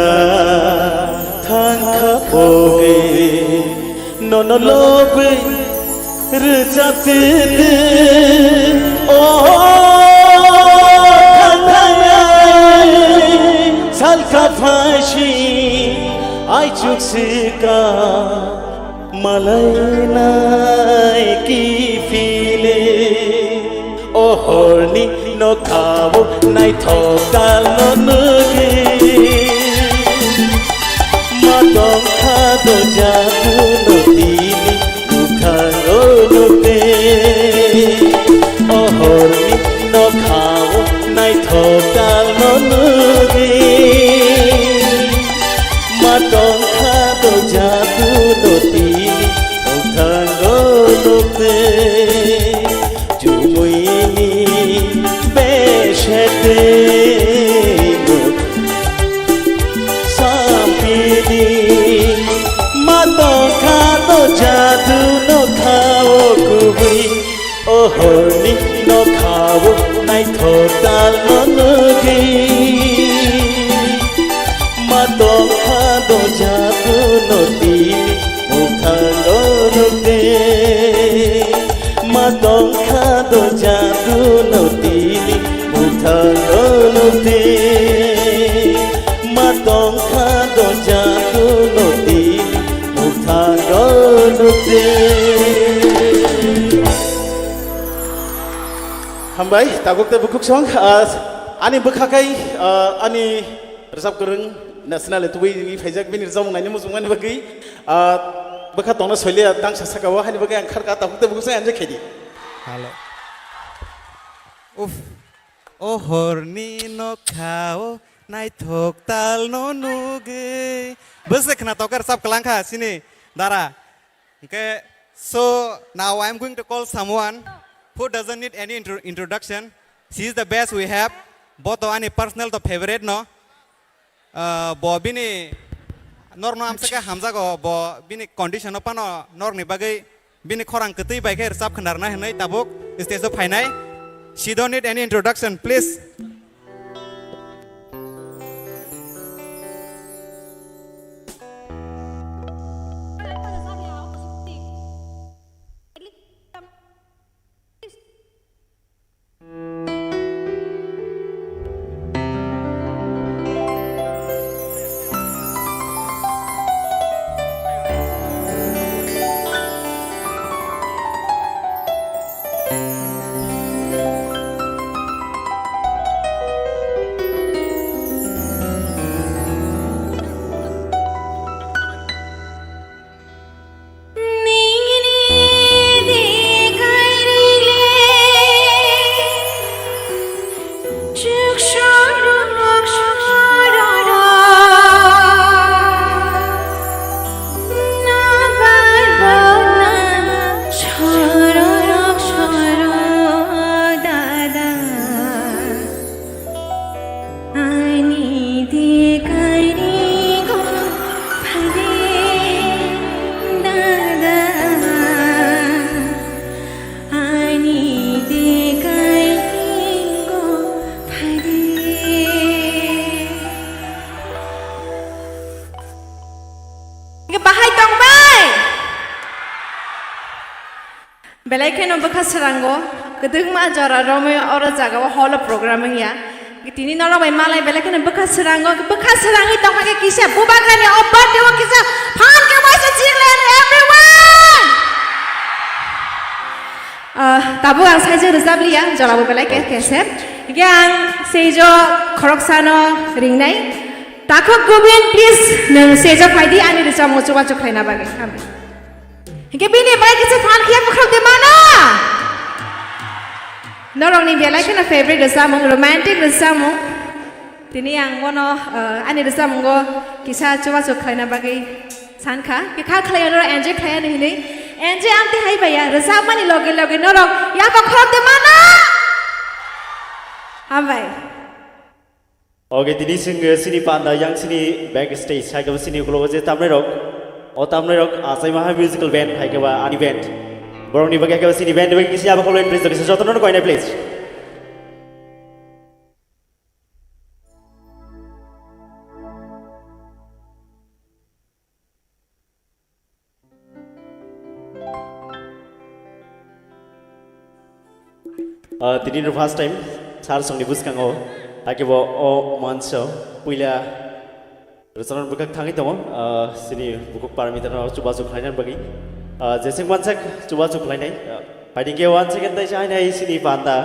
thangkha boge no lobe rjate oh salka phashi ai chuksika Malay nai ki file Oh horny no kabo nai thokal no nuge Matong khado jatu no tini ukhano nute Oh horny no kabo nai thokal no nuge Matong khado jatu no tini Jumuini beshete sampidi matoka to jadu no khao kubi ohoni no khao nai thotal no nugi matoka to jadu no tini mukhalo no te Matong khado jadu no tini mukhalo no te Matong khado jadu no tini mukhalo no te Hambai takuk te bukuk song ani bukhakai ani resap kurung national tuwi faizak bin rizam nai musungman bagi Baka tona solia tang sasakawa hani bagai angkar kata kita buku saya anje kedi. Halo. Oh horny no khao nai thok tal no nuge. Bus kena tokar sab kelangka sini Dara. Okay, so now I'm going to call someone who doesn't need any introduction. She is the best we have. Both any personal to favorite no. Bobby ni nor no amsaka hamza go bo bini condition apa no nor ni bagai bini khorang ketui bagai resap khenarna henai tabuk stage of phainai she don't need any introduction please serango kedeng ma jara rome ora jaga wa hall programming ya tini nolo bai malai bela kena bekas serangi tong kake kisah bubagani obat dewa kisah pan ke wasa jinglen everyone tabu ang saja rezabli ya jala bela ke keset yang sejo khoroksano ringnai takok gobin please nang sejo faidi ani rezam mo coba coba bagi kami hingga bini baik kisah pan kia pekrak di mana Norong ni biarlah kena favorite resamung romantic resamung. Tini yang wono ani resamung go kisah coba kalian bagi sanka. Kita kalian orang enjoy kalian ini. Enjoy anti hai bayar resaman ni logi norong. Ya kau kerap di mana? Hambai. Oke, tini sini panda yang sini backstage. Hai kau sini kalau wajah tamre rok. Asai maha musical band hai kau ani band. Borong ni bagi kau sini band bagi kisi apa kalau please dari sesuatu nono kau ini please. Tini no first time sar song ni buskan o ake bo o manso puila restoran bukak thangi tomo sini bukuk parameter no coba khlainan bagi jesing mansak coba khlainai paiding ke 1 second dai chai nai sini panda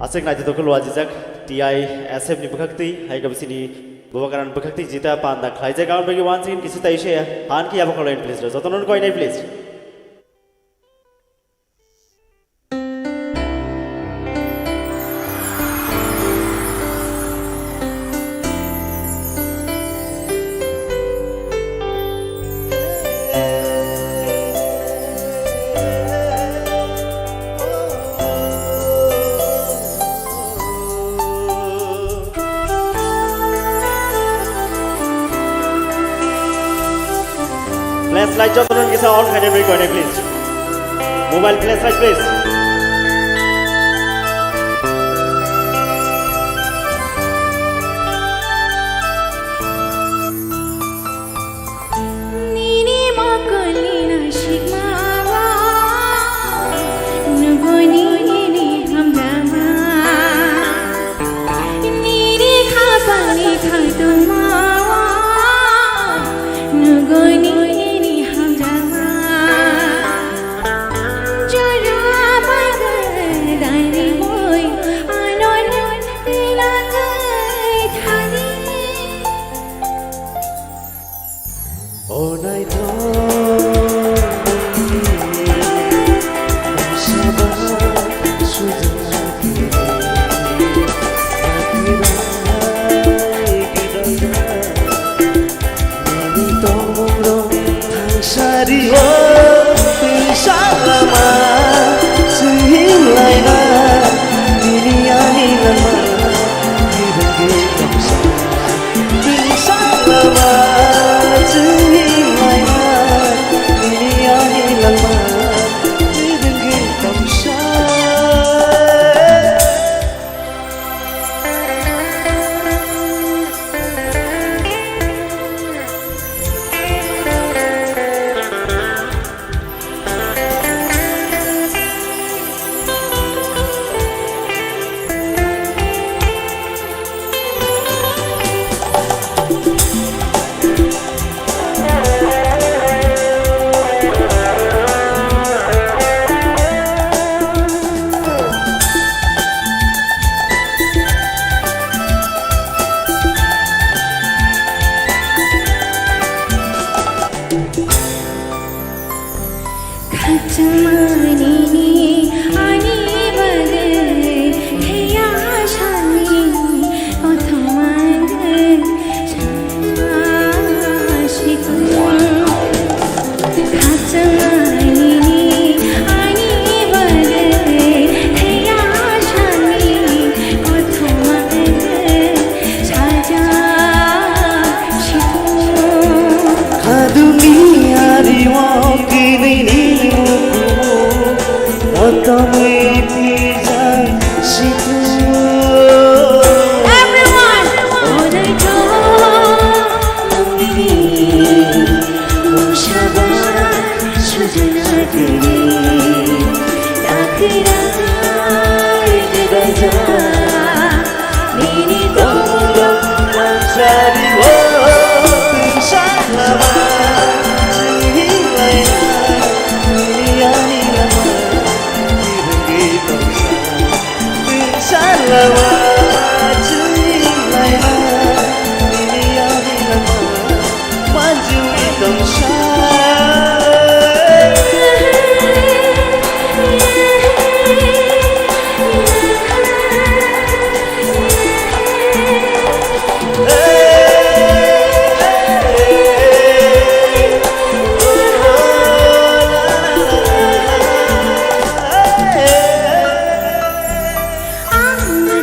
asek nai to kolwa jijak TISF ni bukak ti hai gab sini bubakaran bukak ti jita panda khlaijak gaun bagi 1 second kisu tai she han ki aba kolain please jotonon koi nai please Flashlight jotonon kisa on khaine beri koine please. Mobile flashlight please. Nini makali na shikmawa nugoni nini hamdama nini khapani thaituma nugoni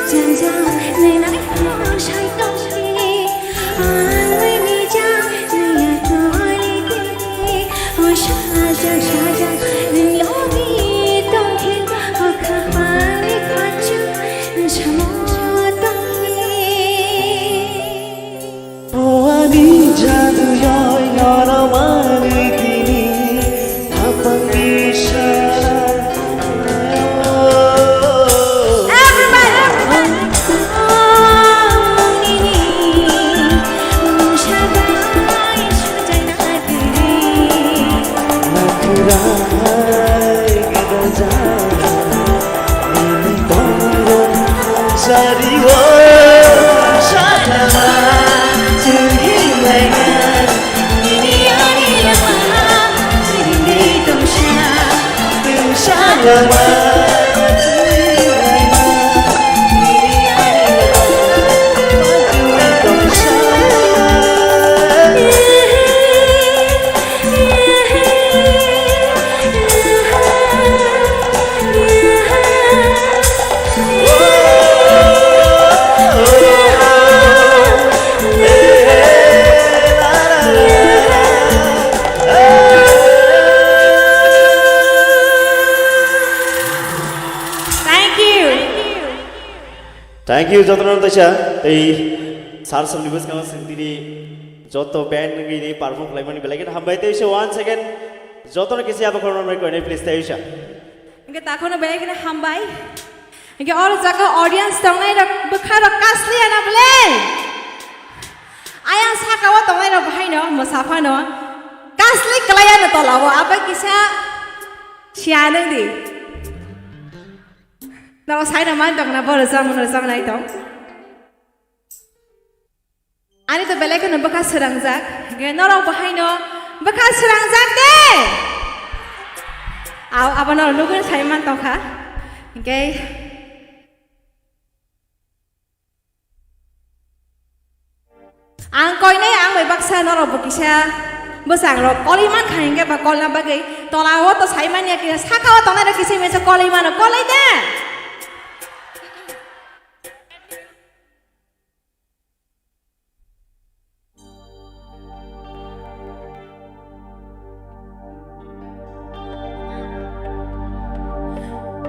자자 내 나이 샤이 똥기 아왜 니자 내야 돌리기 오 샤자 샤자 내 여기 똥기 오 가만히 가주 샤모 똥기 오 아니 자두여 여러 마리 기니 다방기 샤라 Thank you Jotron Tasha. The Sars of Libus Kansini Joto band in Parfum Lemon Belagan Hambai once again. Joton Kisiaba Corona, please Tasha. Get Takona bag in a hambai. You get all the audience don't let a Bukara Castle and a blade. I asked Hakawa to let a Hino, Mosafano. Castle Kalayana Tolawa, Abakisa Shianadi. Now, side of my dog, Nabor, someone or some night. I need the Belagan and Bakas Rangzak. You're not over Hino, Bakas Rangzak there. I'll have another look at Simon Toka. Okay. Ang koine ang may baksa no robokisha busang ro koliman khaenge ba kolna bagai tolawo to Simon ya kina sakawa to na kisi me koliman kolai de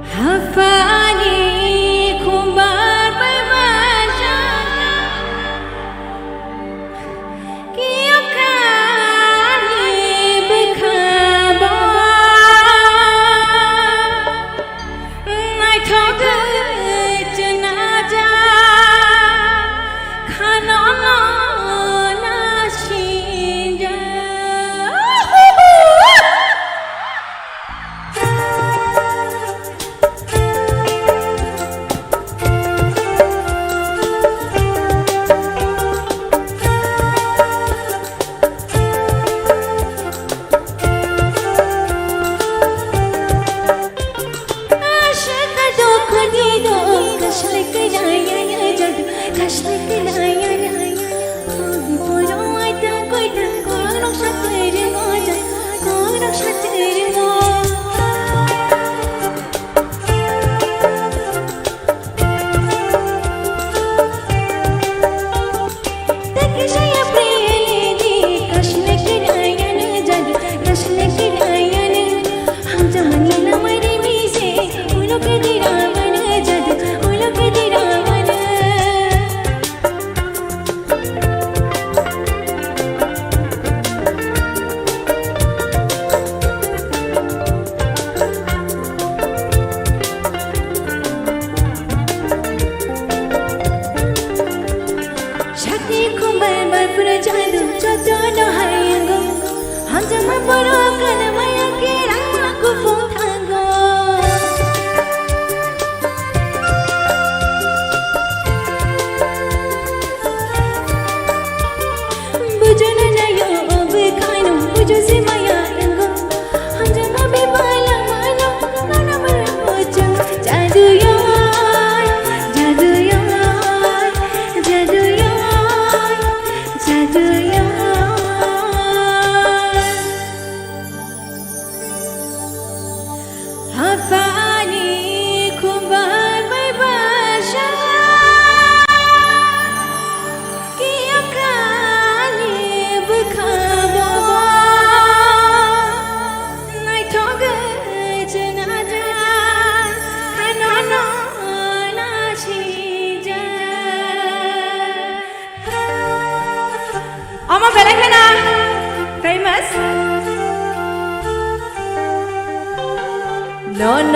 Hafani kumbar bermaja Kiyokani berkabar Nai toke jenazah Kanona nashinja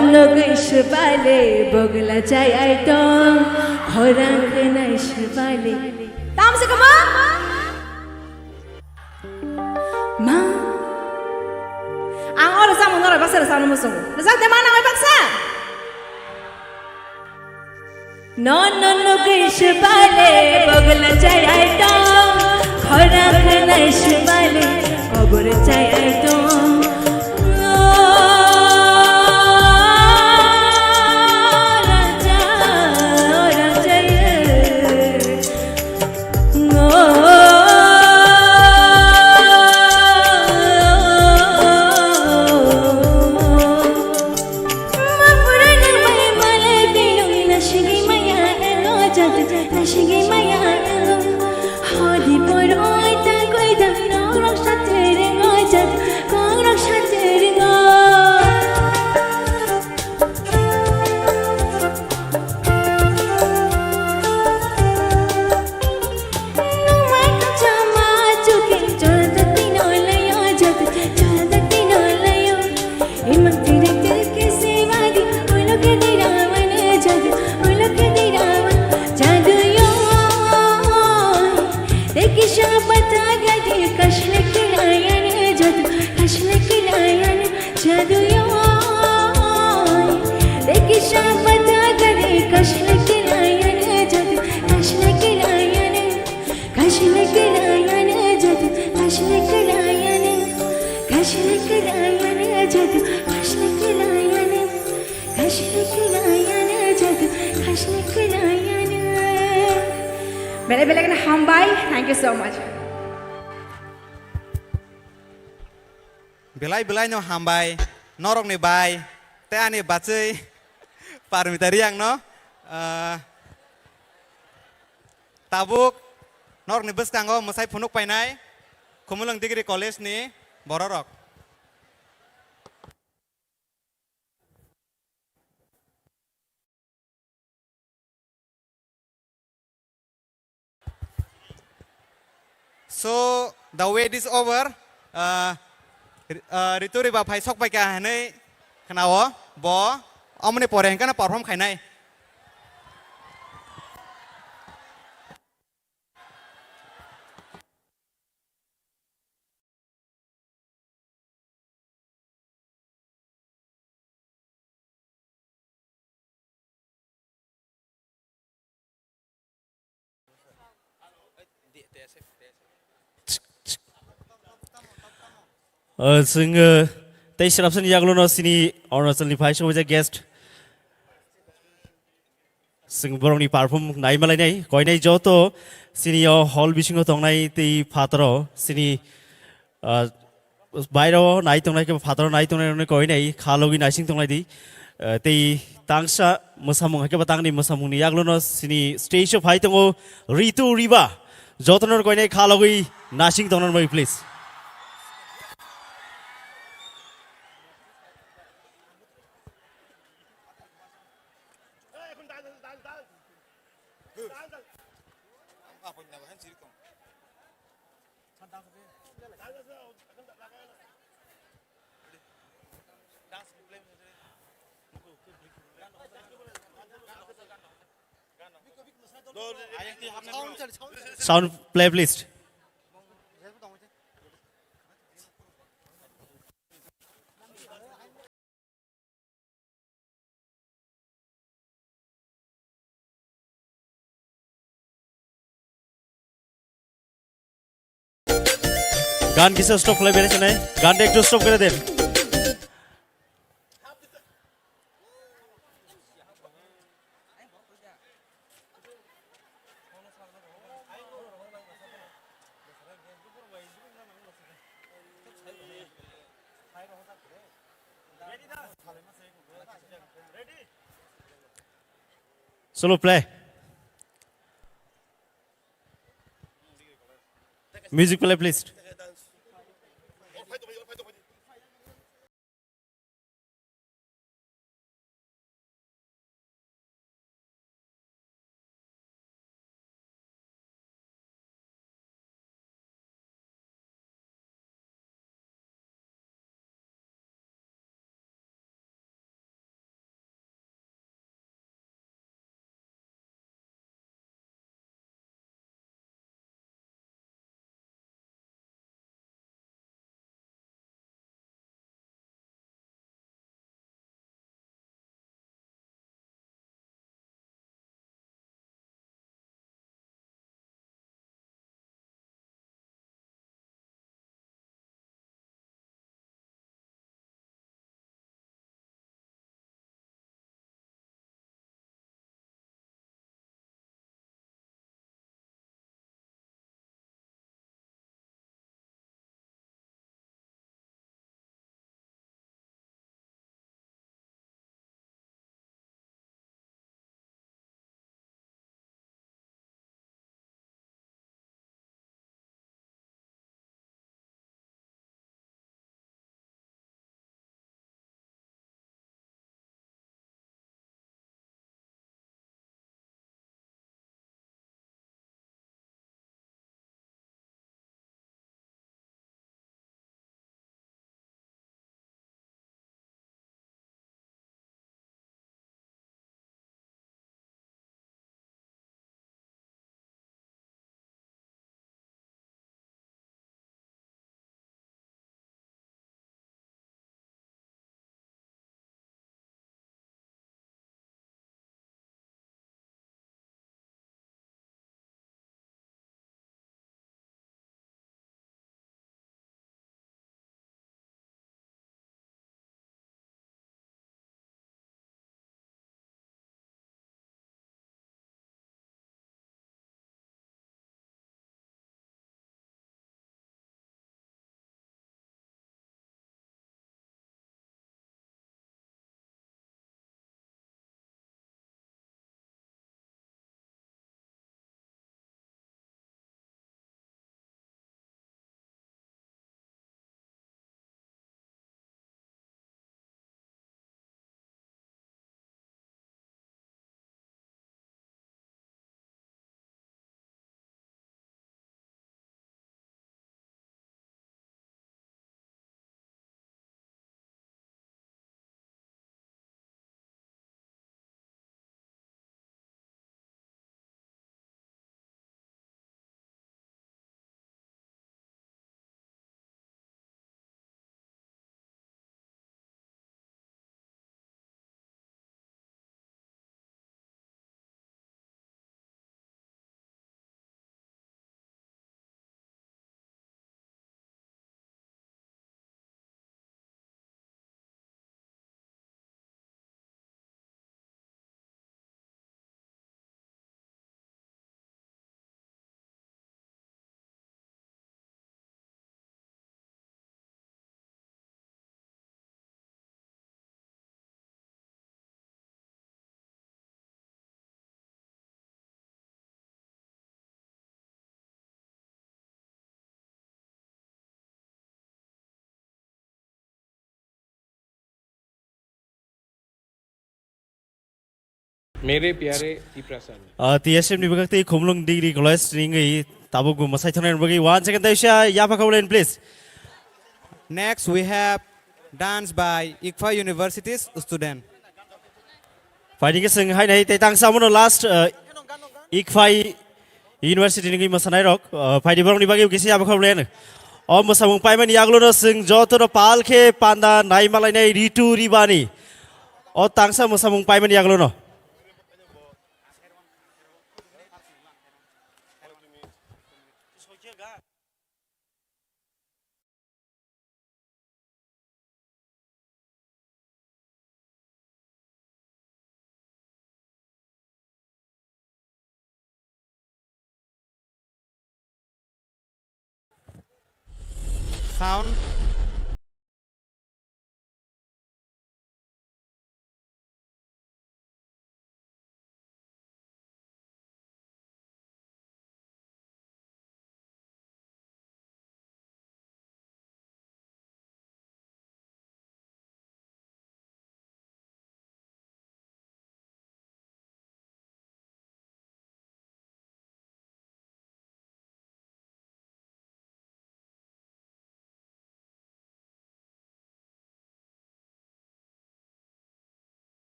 no Gishbale, Bogla Jayaiton, Horang Naishbale. Tamsakama? Ma. Ang oras ang mga baksa sa ano mo sungo. Nasaan naman ang baksa? No Gishbale, Bogla Jayaiton, Horang Naishbale, Bogla Jayaiton. Bele-bele na hambay. Thank you so much. Belai no hambai, norong ni bai, te ani bacai, parmitari yang no, tabuk, norong ni bus kanggo musai punuk painai, kumulang degree college ni bororok. So the wait is over. Rito Riba phai sok pai ka hanai kanawo bo amne pore hengkana perform khainai. जोङो तेइसराबसोनि याग्ल'नसिनि अरुणाचलनिफ्राय सौजा guest जों बरंनि perform नायमालायनाय गयनाय जत सिनियाव हल बिसिङाव दंनाय दै फादराव सिनि बायराव नायतंनाय के फादराव नायतंनाय गयनाय खालगि नायसिं दंनाय दै दै तांसा मोसामुं के तांनि मोसामुंनि याग्ल'न सिनि स्टेज फाइ दङ रितु रिबा जतनर गयनाय खालगि नासिं दंनाय मै प्लिज Sound play please. गान किसे स्टॉप play बेरे चने गान एक स्टॉप करे then Solo play. Music play please. मेरे प्यारे टिप्रसन TISF ni bagak ti khumlung degree college ringi tabuk gu masai thonen bagi once again taisha yapa kaulen please. Next, we have dance by ICFA University's student. Fighting ke sing hai nahi te tang samuno last ICFA University ni masanai rok fighting borong ni bagi kisi yapa kaulen. O masamung paiman yaglo no sing joto no palke panda nai malai nai Rito Riba ni. O tangsa masamung paiman yaglo no. Sound.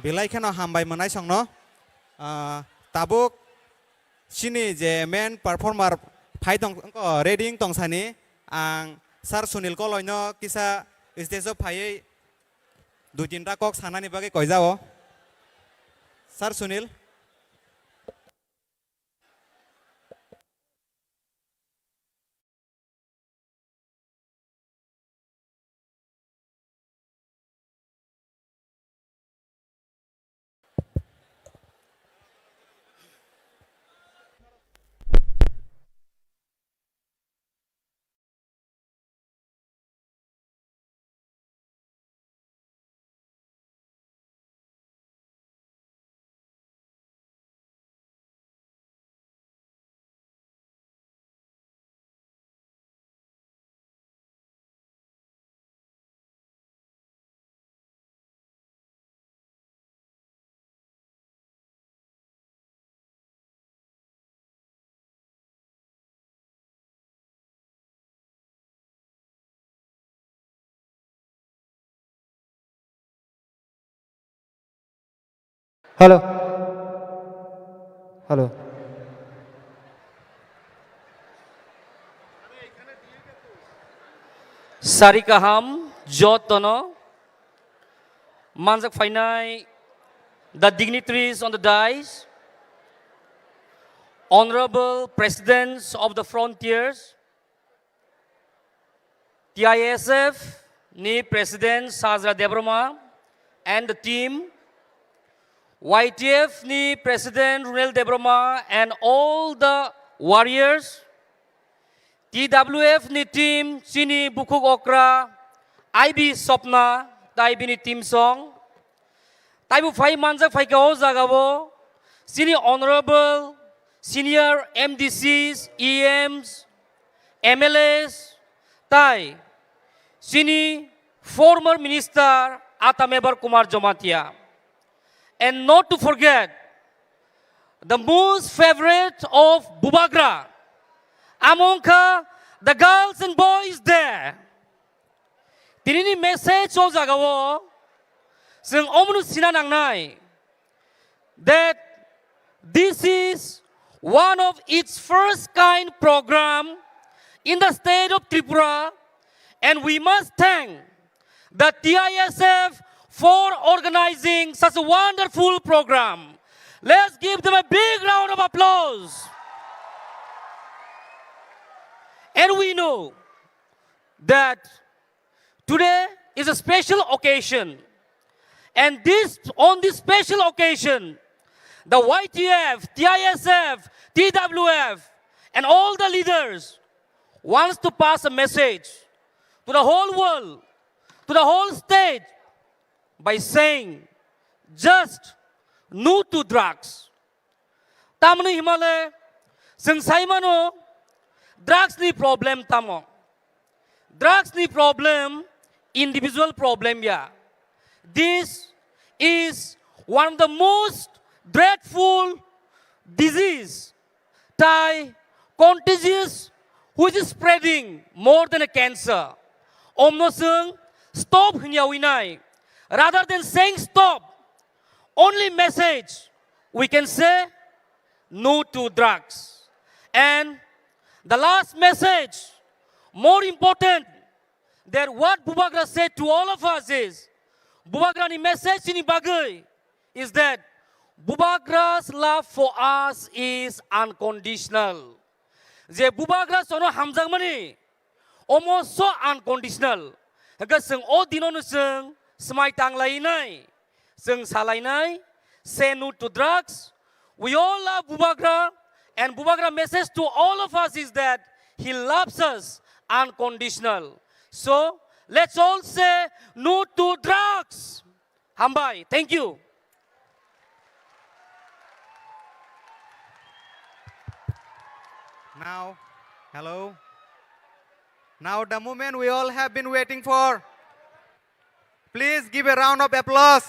Bilai keno hambai manai song no. Tabuk sini je main performer phai tong reading tong sani ang Sar Sunil ko loino kisa stage phai du tinta kok sanani bage koi jao. Sar Sunil. Hello. Hello. Sarikaham, Jotono, Manzak Fainai, the dignitaries on the dais, honorable presidents of the frontiers, TISF, ni President Sazra Debroma, and the team, YTF, ni President Runel Debroma, and all the warriors, TWF ni team Chini Bukuk Okra, IB Sopna, IB ni team song. Taibu Fai Manjak Fai Kao Zagavo, Senior Honorable, Senior MDCs, EMs, MLAs, Tai, Sini former Minister Atamebar Kumar Jomatia. And not to forget, the most favorite of Bubagra, among the girls and boys there. Tinini message of Zagawo, Sing Omnu Sinanangnai, that this is one of its first kind program in the state of Tripura, and we must thank the TISF for organizing such a wonderful program. Let's give them a big round of applause. And we know that today is a special occasion. And on this special occasion, the YTF, TISF, TWF, and all the leaders wants to pass a message to the whole world, to the whole state, by saying, just no to drugs. Tamno Himale, Sing Saimano, drugs ni problem tamo. Drugs ni problem, individual problem ya. This is one of the most dreadful disease, contagious, which is spreading more than a cancer. Omnosung, stop hinyawinai. Rather than saying stop, only message we can say no to drugs. And the last message, more important than what Bubagra said to all of us is, Bubagra's message in Bagay is that Bubagra's love for us is unconditional. Je Bubagra sono hamjang mani, almost so unconditional. Haga seng o dino seng smai tang lainai, seng salainai, say no to drugs. We all love Bubagra, and Bubagra's message to all of us is that he loves us unconditional. So let's all say no to drugs. Hambai, thank you. Now, hello. Now the moment we all have been waiting for. Please give a round of applause.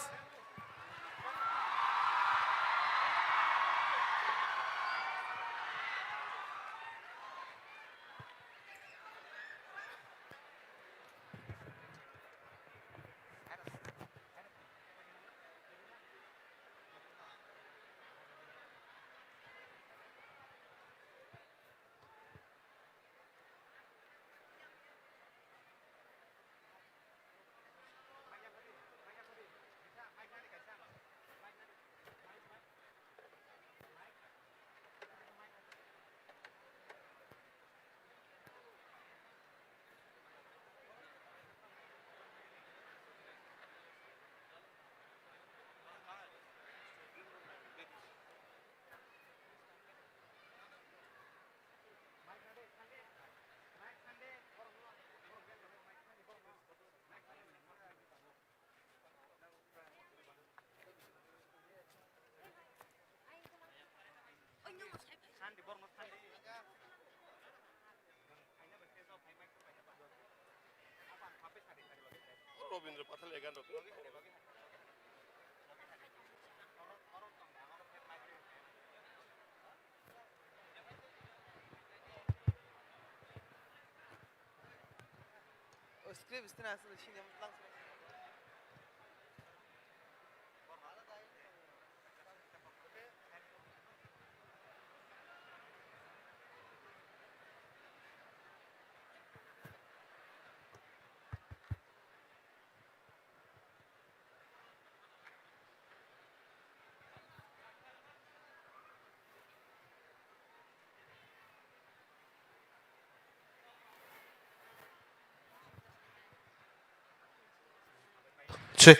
check.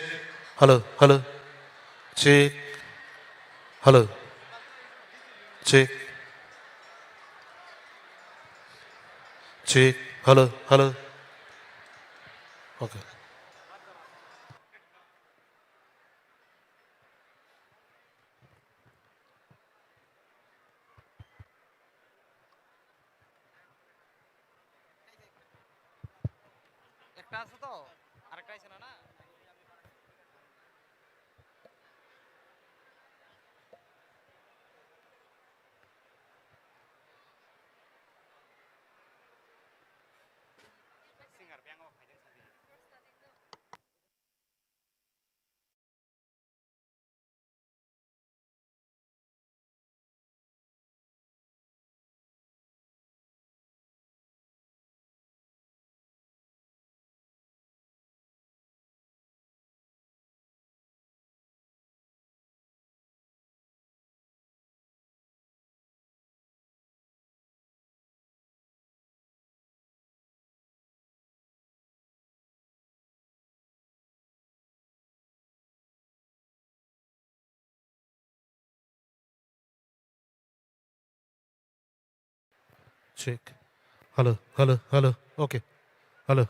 Hello, hello. Check. Hello. Check. Check. Hello, hello. Okay. একটা আছে তো আরেকটা আছে না না Check. Hello, hello, hello. Okay. Hello.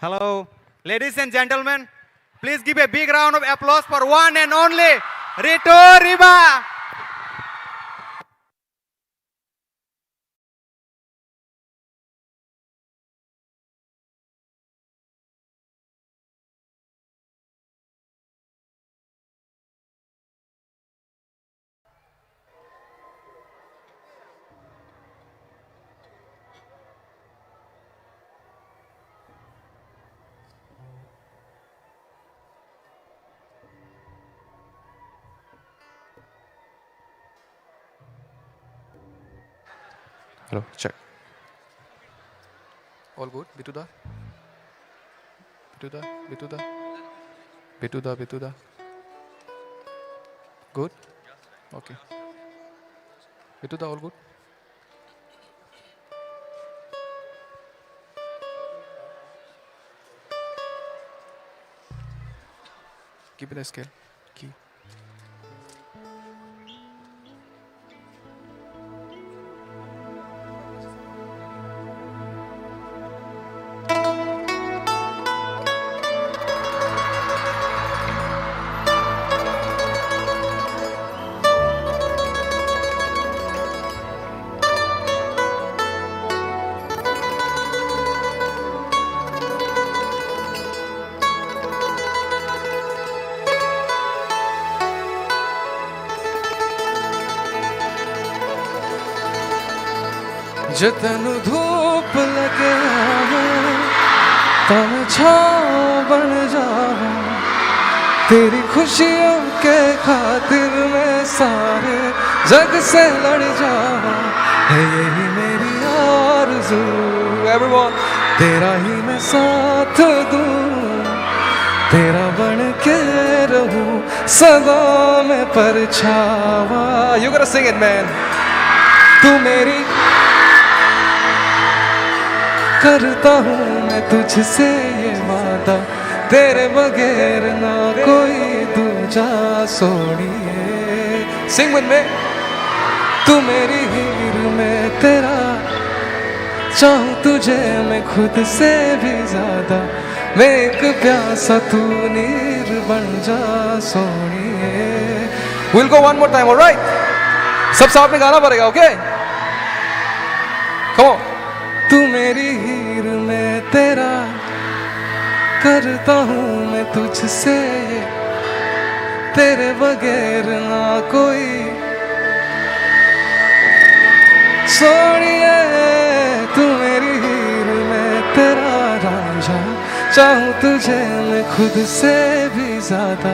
Hello, ladies and gentlemen, please give a big round of applause for one and only Rito Riba. Hello, check. All good? Bituda? Bituda? Bituda? Bituda? Bituda? Good? Okay. Bituda, all good? Give it a scale. Key. जतन धूप लगे तन छाँव बन जाऊं तेरी खुशियों के खातिर मैं सारे जग से लड़ जाऊं है यही मेरी आरज़ू everyone तेरा ही मैं साथ दूं तेरा बन के रहूं सदा में परछावा you gotta sing it man तू मेरी करता हूँ मैं तुझसे ये वादा तेरे बगैर ना कोई दूजा सोनिए सिंग विद मी तू मेरी हीर में तेरा चाहूँ तुझे मैं खुद से भी ज्यादा मैं एक प्यासा तू नीर बन जा सोनिए We'll go one more time, alright? सब साथ में गाना पड़ेगा, okay? Come on. तू मेरी हीर में तेरा करता हूँ मैं तुझसे तेरे बगैर ना कोई सोनिए तू मेरी हीर में तेरा रांझा चाहूँ तुझे मैं खुद से भी ज्यादा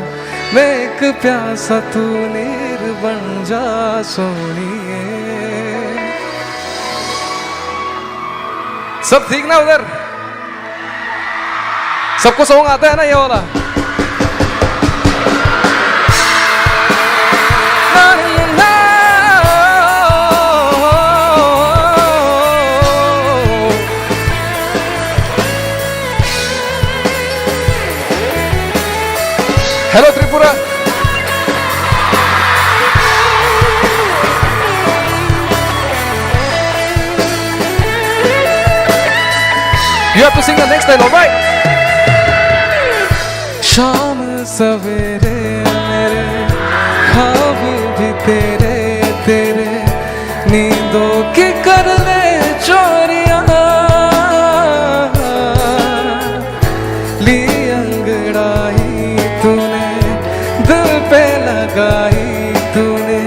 मैं एक प्यासा तू नीर बन जा सोनिए सब ठीक ना उधर सबको सॉन्ग आता है ना ये वाला hello Tripura You have to sing the next line, alright? शाम सवेरे मेरे ख्वाब भी तेरे तेरे नींदों की कर ले चोरियां ली अंगड़ाई तूने दिल पे लगाई तूने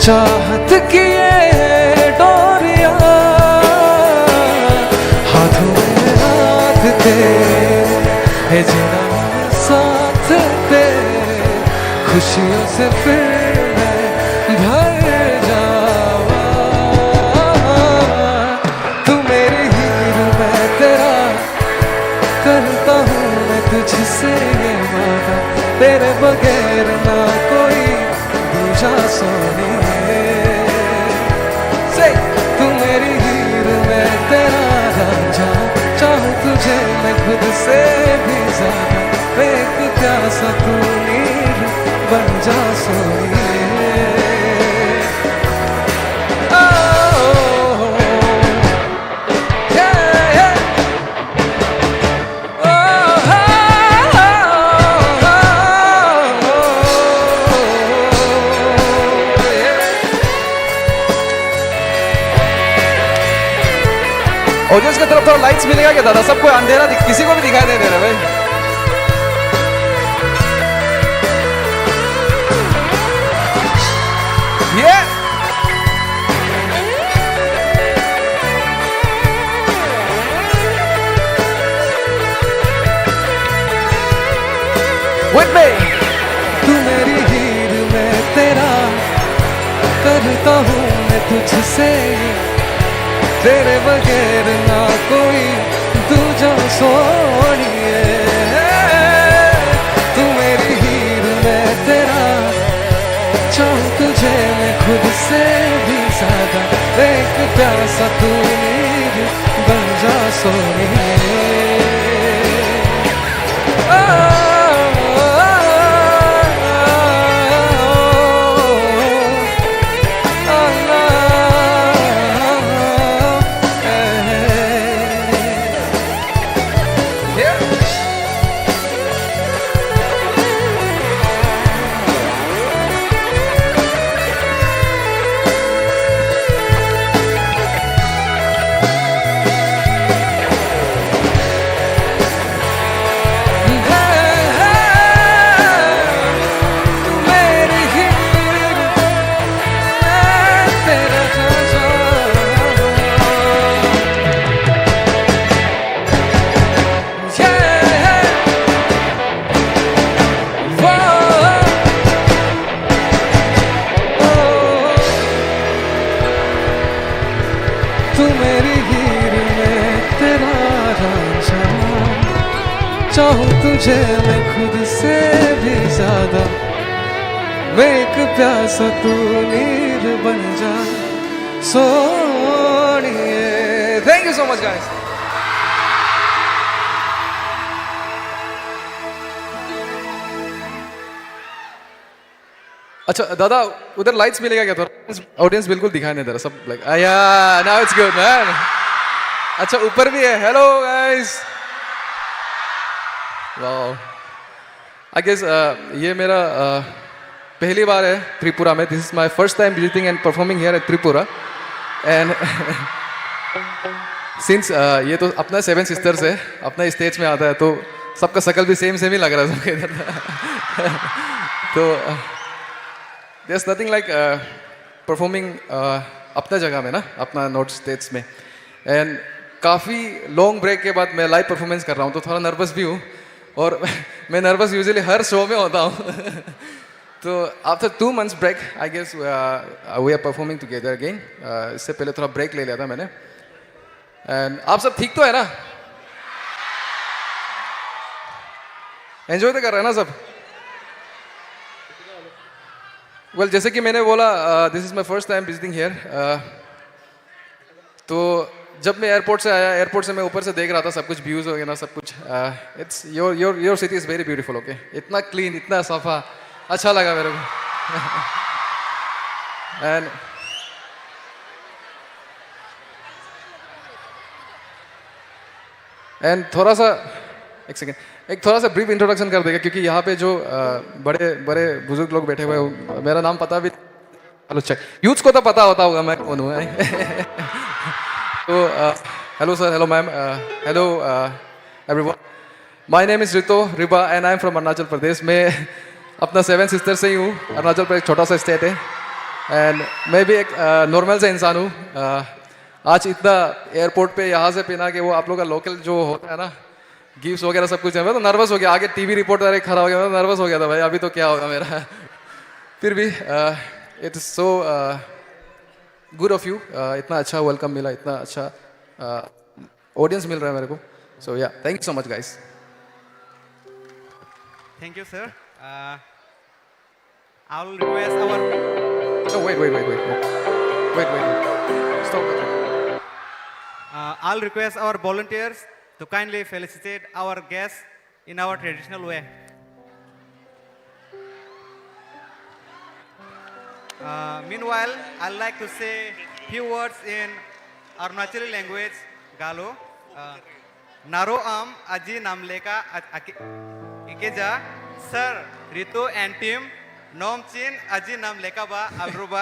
चाहत की ये डोरियां हाथों में हाथ तेरे है जीना साथ तेरे खुशियों से फिर मैं भर जावा तू मेरी हीर मैं तेरा करता हूँ मैं तुझसे ये वादा तेरे बगैर ना कोई दूजा सोनिए तू मेरी हीर मैं तेरा रांझा चाहूँ तुझे मैं खुद से भी ज्यादा एक प्यासा तू नीर बन जा सोनिए ऑडियंस की तरफ थोड़ा लाइट्स मिलेगा क्या दादा? सबको अंधेरा किसी को भी दिखाई नहीं दे रहा भाई. Yeah. With me. तू मेरी हीर मैं तेरा करता हूँ मैं तुझसे तेरे बगैर ना कोई दूजा सोनिए तू मेरी हीर मैं तेरा चाहूँ तुझे मैं खुद से भी ज्यादा एक प्यासा तू नीर बन जा सोनिए चाहूँ तुझे मैं खुद से भी ज्यादा मैं एक प्यासा तू नीर बन जा सोनिए. Thank you so much guys. अच्छा दादा उधर लाइट्स मिलेगा क्या थोड़ा? ऑडियंस बिल्कुल दिखाई नहीं दे रहा सब लाइक या नाउ इट्स गुड मैन. अच्छा ऊपर भी है. Hello guys. Wow. I guess ये मेरा पहली बार है त्रिपुरा में. This is my first time visiting and performing here at Tripura and since ये तो अपना 7 सिस्टर्स है अपना स्टेज में आता है तो सबका शकल भी सेम सेम ही लग रहा है सबके इधर. तो there's nothing like performing अपना जगह में ना अपना नॉर्थ स्टेट्स में. एंड काफ़ी लॉन्ग ब्रेक के बाद मैं लाइव परफॉर्मेंस कर रहा हूँ तो थोड़ा नर्वस भी हूँ और मैं नर्वस यूजुअली हर शो में होता हूँ. तो after 2 months break I guess we are performing together again. इससे पहले थोड़ा ब्रेक ले लिया था मैंने. एंड आप सब ठीक तो है ना? एंजॉय तो कर रहे हैं ना सब? वेल जैसे कि मैंने बोला this is my first time visiting here. तो जब मैं एयरपोर्ट से आया एयरपोर्ट से मैं ऊपर से देख रहा था सब कुछ व्यूज़ वगैरह सब कुछ. It's your city is very beautiful. Okay इतना क्लीन इतना सफ़ा अच्छा लगा मेरे को. एंड थोड़ा सा एक सेकेंड एक थोड़ा सा ब्रीफ इंट्रोडक्शन कर देगा क्योंकि यहाँ पे जो बड़े बड़े बुजुर्ग लोग बैठे हुए हैं मेरा नाम पता भी. हेलो चेक यूथ्स को तो पता होता होगा मैं कौन हूँ. तो hello sir hello ma'am hello everyone. My name is Rito Riba and I am from Arunachal Pradesh. मैं अपना 7 सिस्टर से ही हूँ. अरुणाचल प्रदेश छोटा सा स्टेट है एंड मैं भी एक नॉर्मल सा इंसान हूँ. आज इतना एयरपोर्ट पे यहाँ से पहना के वो आप लोग का लोकल जो होता है ना गिफ्ट्स वगैरह सब कुछ है. मैं तो नर्वस हो गया. आगे टीवी रिपोर्टर खड़ा हो गया. मैं तो नर्वस हो गया था भाई अभी तो क्या होगा मेरा. फिर भी it is so good of you. इतना अच्छा वेलकम मिला इतना अच्छा ऑडियंस मिल रहा है मेरे को. सो या thank you so much guys. Thank you sir. I will request our. No, wait. Stop. I'll request our volunteers to kindly felicitate our guests in our traditional way. Meanwhile, I'd like to say few words in Arunachali language, Galo. Naro am aji namleka ikeja sir Rito and team nom chin aji namleka ba abruba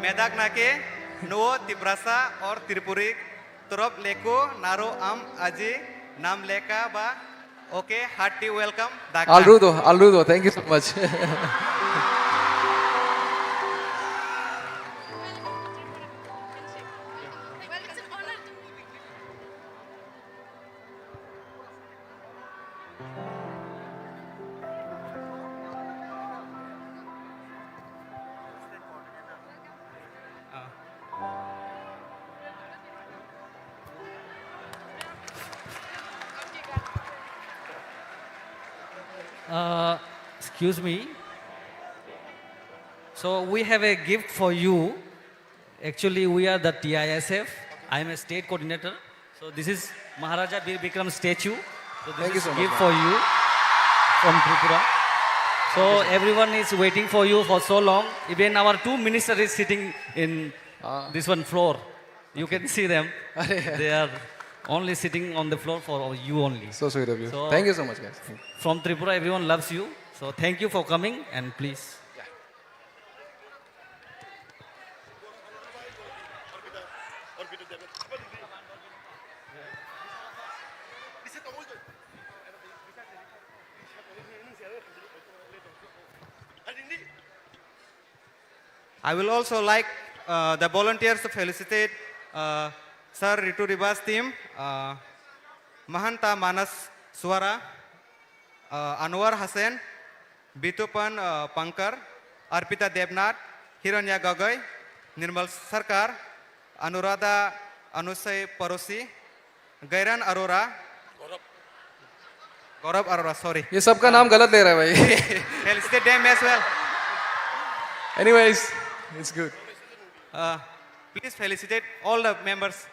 medak nake no tibrasa or tiripuri Turop Leko, Naro Am Aji, Nam Leka Ba, okay, hearty welcome. I'll do though. Thank you so much. Excuse me. So we have a gift for you. Actually, we are the TISF. I am a state coordinator. So this is Maharaja Bir Bikram statue. So this Thank you is so a much, gift man. for you from Tripura. So everyone is waiting for you for so long. Even our two ministers is sitting in this one floor. You can see them. They are only sitting on the floor for you only. So sweet of you. So Thank you so much, guys. from Tripura, everyone loves you. So thank you for coming and please. I will also like the volunteers to felicitate Sir Rito Riba's team, Mahanta Manas Swara, Anwar Hassan, Bitupan Pankar, Arpita Devnath, Hiranya Gagoi, Nirmal Sarkar, Anuradha Anusay Parosi, Gairan Arora, Gaurav Arora, sorry. ये सबका नाम गलत ले रहा है भाई. Felicitate them as well. Anyways, it's good. Please felicitate all the members.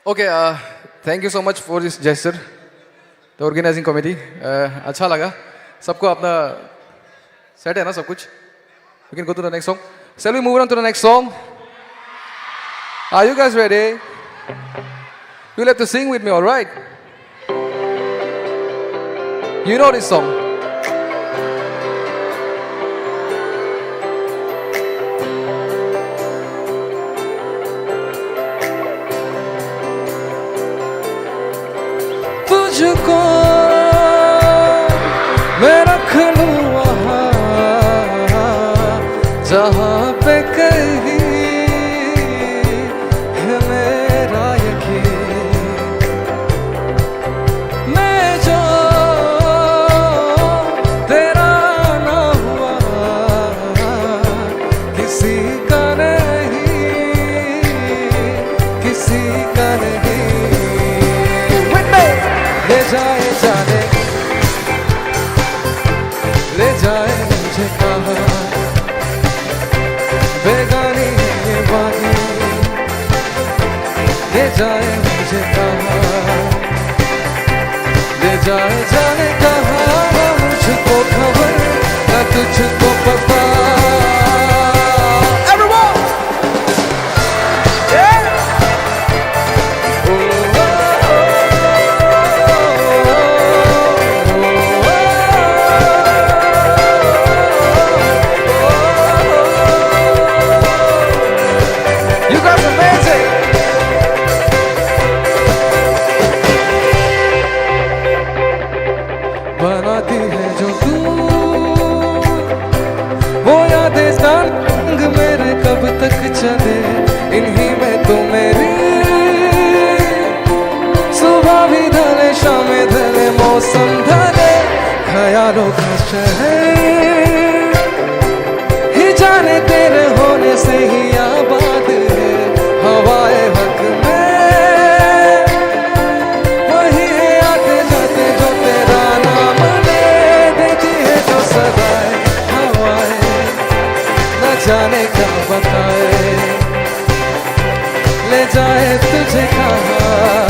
Okay, thank you so much for this gesture, the organizing committee. अच्छा लगा. सबको अपना set है ना सब कुछ. We can go to the next song. Shall we move on to the next song? Are you guys ready? You'll have to sing with me, all right? You know this song. तुझको मैं रख लूं वहाँ जहाँ पे कहीं है मेरा यकीन मैं जो तेरा ना हुआ किसी का नहीं किसी का नहीं ले जाए जाने ले जाए मुझे कहाँ बेगानी है ये वादी ले जाए मुझे कहाँ ले जाए जाने कहाँ ना मुझको खबर ना तुझको पता Everyone! Yeah! You guys are amazing. बनाती है जो तू वो यादें संग मेरे कब तक चले इन्हीं में तो मेरी सुबह भी ढले शाम ढले मौसम ढले ख्यालों का शहर ही जाने तेरे होने से ही आबाद है हवाए हक में वही है आते जाते जो तेरा नाम ले देती है जो सदाए हवाए न जाने क्या बताए ले जाए तुझे कहाँ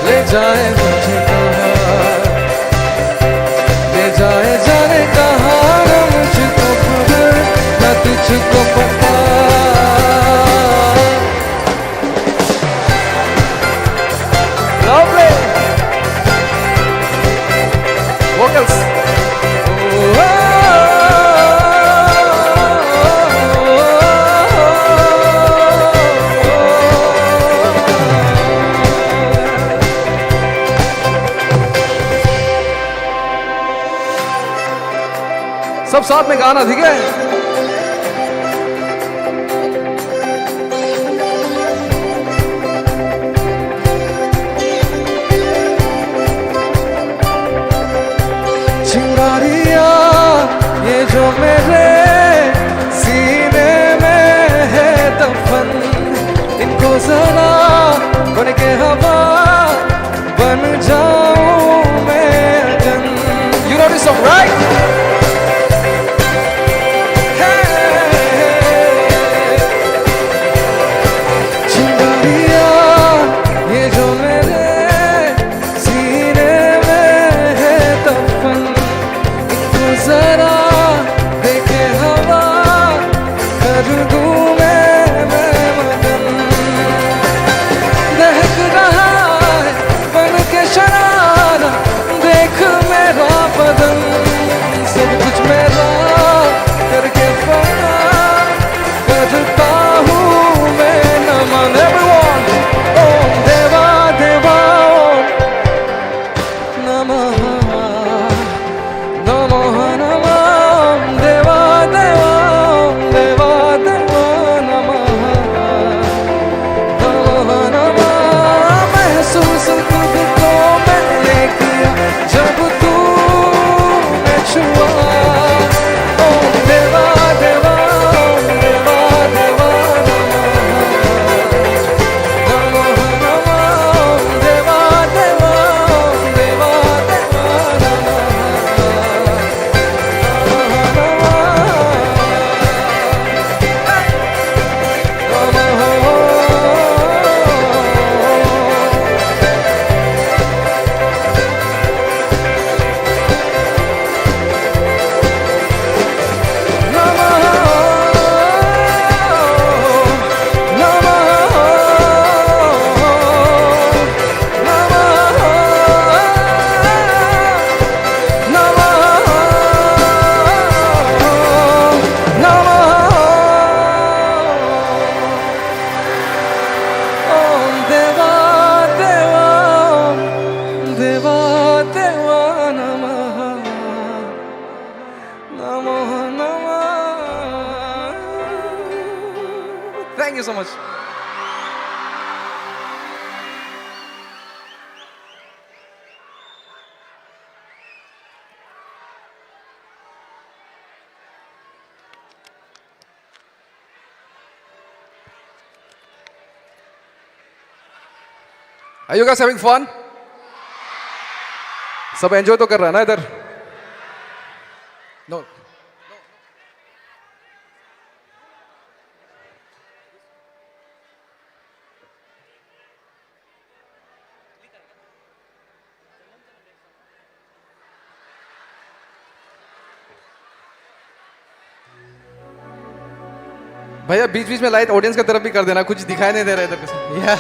ले जाए मुझे कहाँ ले जाए जाने कहाँ न मुझको खबर न तुझको पता Lovely vocals सब साथ में गाना, ठीक है? चिंगारियां ये जो मेरे सीने में है दफन, इनको जरा बन के हवा बन जाऊं मैं अगन. You know this song, right? Thank you so much. Are you guys having fun? सब एंजॉय तो कर रहा है ना इधर? No. भैया बीच बीच में लाइट ऑडियंस की तरफ भी कर देना, कुछ दिखाई नहीं दे रहा इधर कैसे. या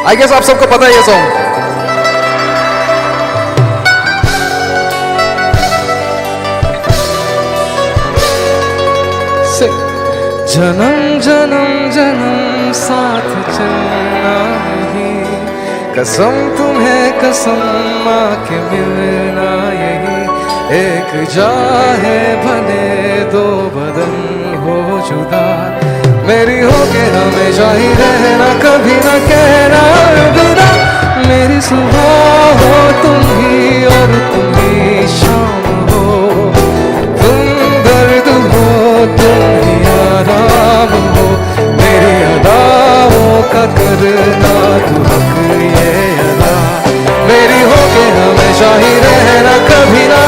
आई गेस आप सबको पता है ये सॉन्ग. जन्म जन्म जन्म साथ चलना ही, कसम तुम्हें कसम माँ के मिलना यही. एक जा है भले दो बदन हो जुदा, मेरी हो के हमेशा ही रहना, कभी ना कहना अलविदा. मेरी सुबह हो तुम ही और तुम ही शाम हो, तुम दर्द हो तुम ही आराम हो. मेरी अदाओं का करना तू हक ये अदा, मेरी हो के हमेशा ही रहना, कभी ना.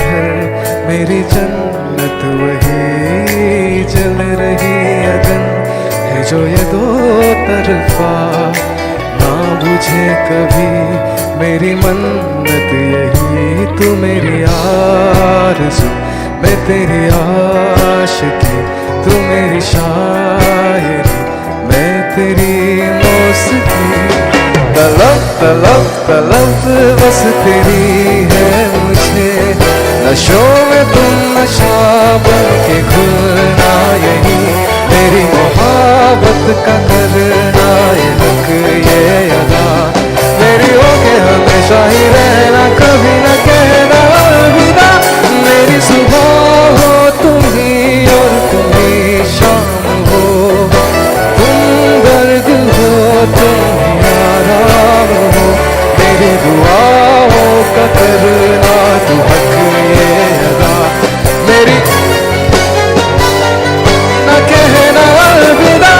घर मेरी जन्नत वही जल रही अगन है जो ये दो तरफा ना बुझे कभी मेरी मन्नत यही तू मेरी आरज़ू मैं तेरी आशिकी तू मेरी शायरी मैं तेरी मौसीकी तलब तलब तलब बस तेरी है मुझे नशों में तुम नशा बन के घुलना यही मेरी मोहब्बत का करना ये हक ये अदा मेरी हो के हमेशा ही रहना कभी न कहना अलविदा मेरी सुबह हो तुम ही और तुम ही शाम हो तुम दर्द हो तुम ही आराम हो मेरी दुआओं का करना तू हक ये अदा मेरी न कहना अलविदा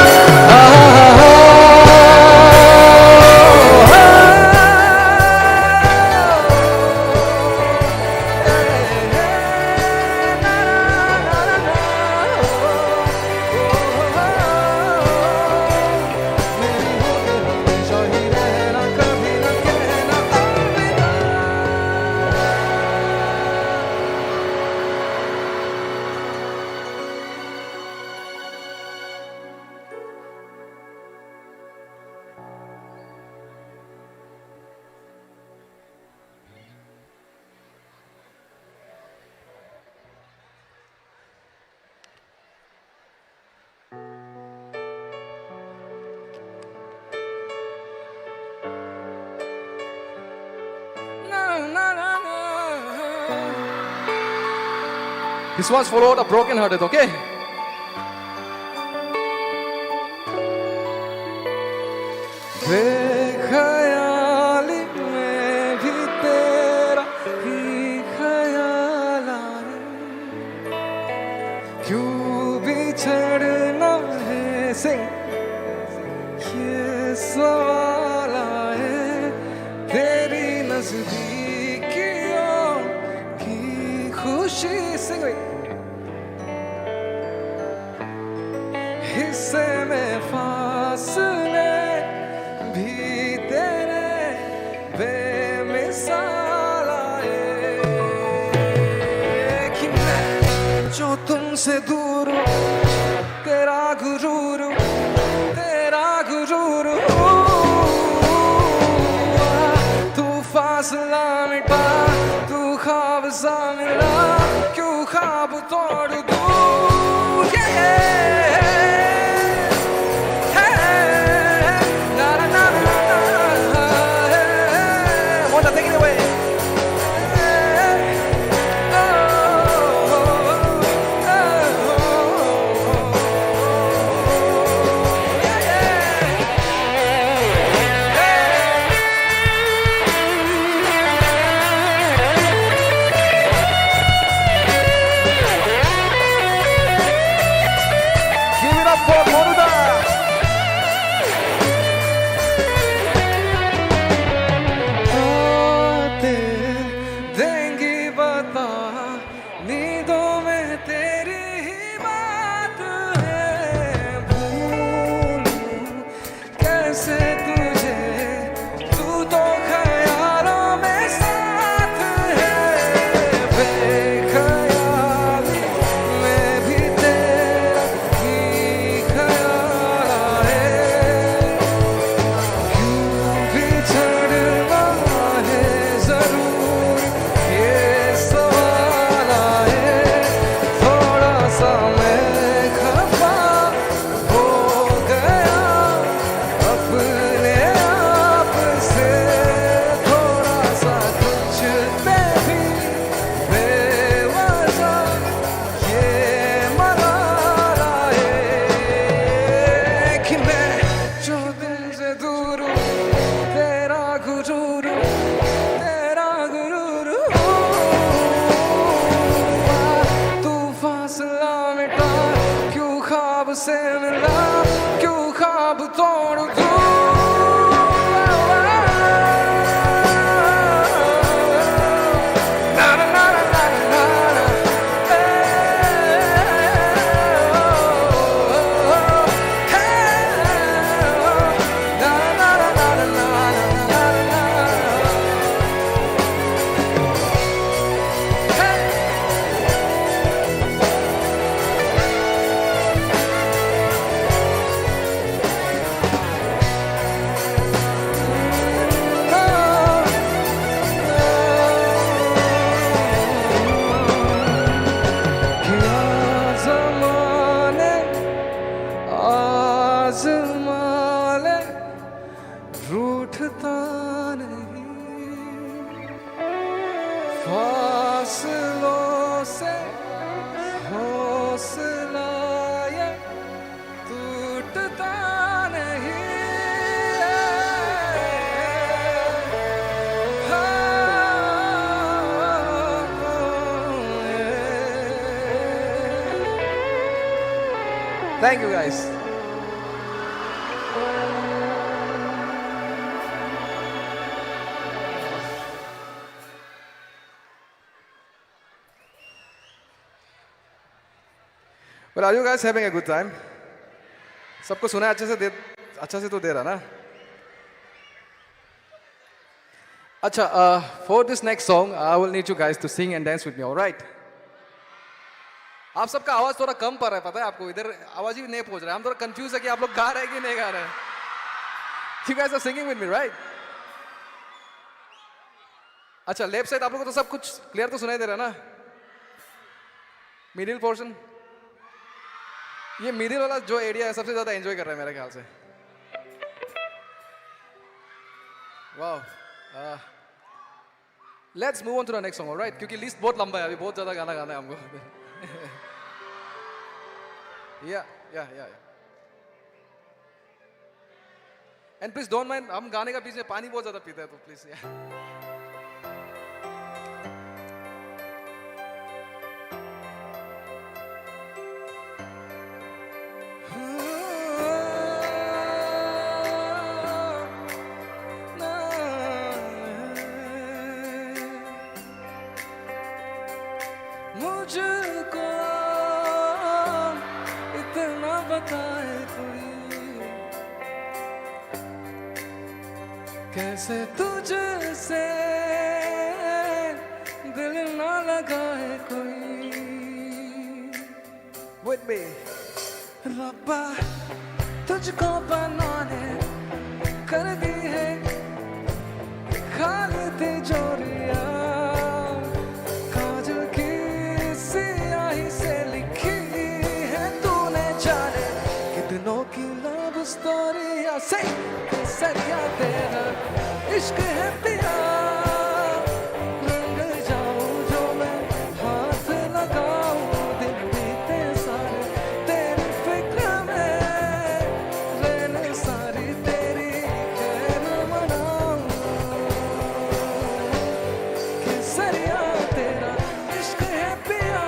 This was for the broken hearted, okay? बेख्याली में भी तेरा ही ख्याल आए क्यों बिछड़ना है सिंह ये सवाल आए तेरी नजदीकियों की खुशी सिंह हिस्से में फासले भी तेरे बेमिसाल आए कि मैं जो तुमसे दूर हूँ तेरा गुरूर हूँ तू फासला मिटा तू ख्वाब सा मिला क्यों ख्वाब तोड़ दूँ से मिला क्यों ख्वाब तोड़ दूं ना ना ना ना ना Thank you guys. Well, are you guys having a good time? सबको सुना है अच्छा से तो दे रहा ना? अच्छा, for this next song, I will need you guys to sing and dance with me, all right? आप सबका आवाज थोड़ा कम पड़ रहा है, पता है आपको? इधर आवाज ही नहीं पहुंच रहा है. हम थोड़ा कंफ्यूज है कि आप लोग गा रहे हैं कि नहीं गा रहे हैं. You guys are singing with me, right? अच्छा, लेफ्ट साइड आप लोगों को तो सब कुछ क्लियर तो सुनाई दे रहा है ना? मिडिल पोर्शन, ये मिडिल वाला जो एरिया है सबसे ज्यादा एंजॉय कर रहा है मेरे ख्याल से. Wow. Let's move on to the next song, alright? क्योंकि लिस्ट बहुत लंबा है, अभी बहुत ज्यादा गाना गाना है हमको. या. एंड प्लीज डोंट माइंड, हम गाने का बीच में पानी बहुत ज्यादा पीते हैं, तो प्लीज. मुझको इतना बताए कोई, कैसे तुझसे दिल ना लगाए कोई. With me. रब्बा तुझको बनाने कर दी है खाली तिजोरियां, काजल की स्याही से लिखी है तूने जाने कितनों की लव स्टोरियां. से सरिया तेरा इश्क है पिया, रंग जाऊं जो मैं हाथ लगाऊं, दिन बीते सारे तेरी फिक्र में, रहने सारी तेरी खैर मनाऊं. कि सरिया तेरा इश्क है पिया,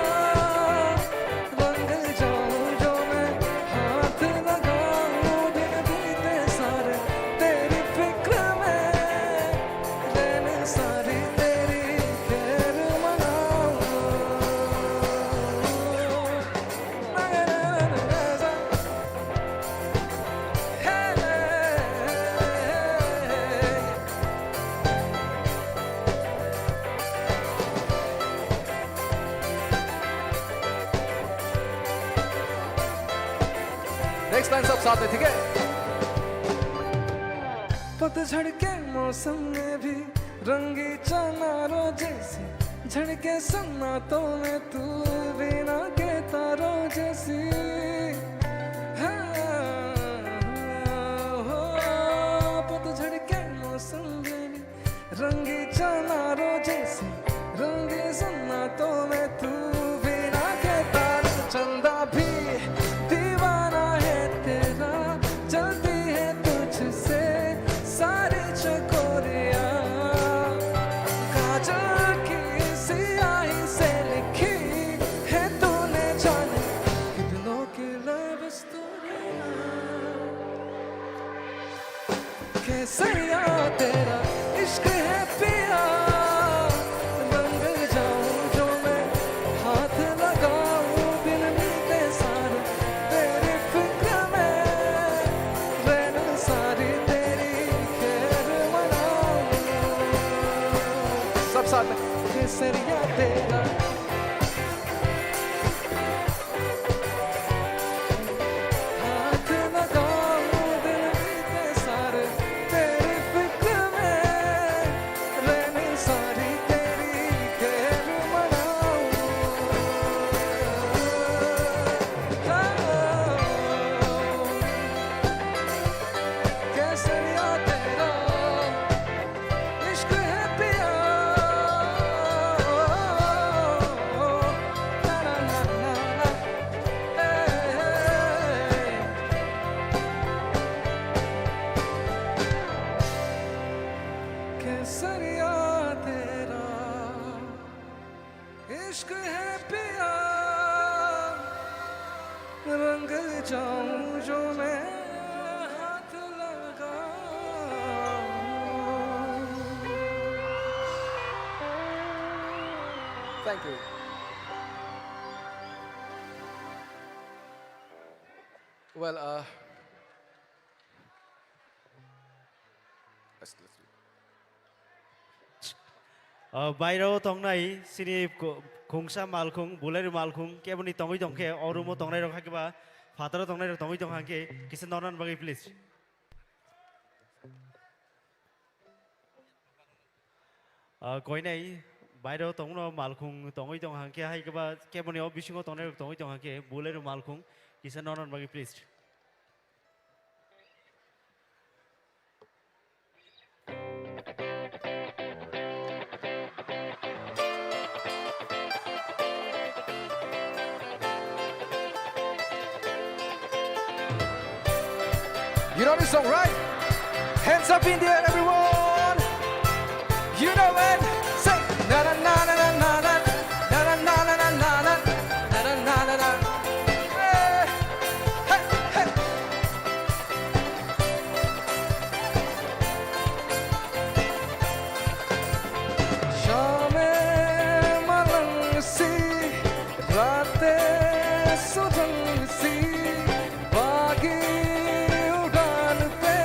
रंग जाऊं जो मैं हाथ लगाऊं, दिन बीते सारे तेरी फिक्र में, रहने सारी तेरी खैर मनाऊं. नेक्स्ट लाइन सब साथ में, ठीक है? पतझड़ के मौसम में भी रंगी चनारों जैसी, झड़के सन्नाटों में तू बिना के तारों जैसी. हाँ, हो, पतझड़ के मौसम में भी रंगी चनारों जैसी, रंगी सन्नाटों में तू बिना के तारों. चंदा भी दीवाना है तेरा, जलती है तुझसे सारी चकोरियां, काजल की स्याही से लिखी है तूने जाने कितनों की लव स्टोरियां. कैसरिया तेरा इश्क है पिया, रंग जाऊं जो मैं हाथ लगाऊं, दिन बीते सारे तेरी फिक्र में, रहने सारी तेरी खैर मनाऊं. सब साथ में. केसरिया तेरा हाथ लगाऊं, दिन बीते सारे तेरी फिक्र में, रहने सारी तेरी खैर मनाऊं. केसरिया तेरा इश्क है पिया, ना ना ना ना ना, केसरिया तेरा इश्क है पिया, रंग जाऊं जो मैं हाथ लगाऊं। Thank you. Well, let's do it. बायराव तंगनाय सिनि खुंसा मालखुं बुलेर मालखुं केबनि तंगै तंखे औरुमो तंगनाय रखा केबा फातार तंगनाय रख तंगै तंखांके किसे नरन बगै प्लीज कोइनाय बायराव तंगनो मालखुं तंगै तंखांके हाय केबा केबनि अ बिसिङो तंगनाय रख तंगै तंखांके बुलेर मालखुं किसे नरन बगै please You know this song, right? Hands up in the air, everyone. You know it. Say na na na na na na na na na na na na na na na na na na. Hey, hey, hey. शामें मलंग सी रातें सुधंग सी बागी उड़ान पे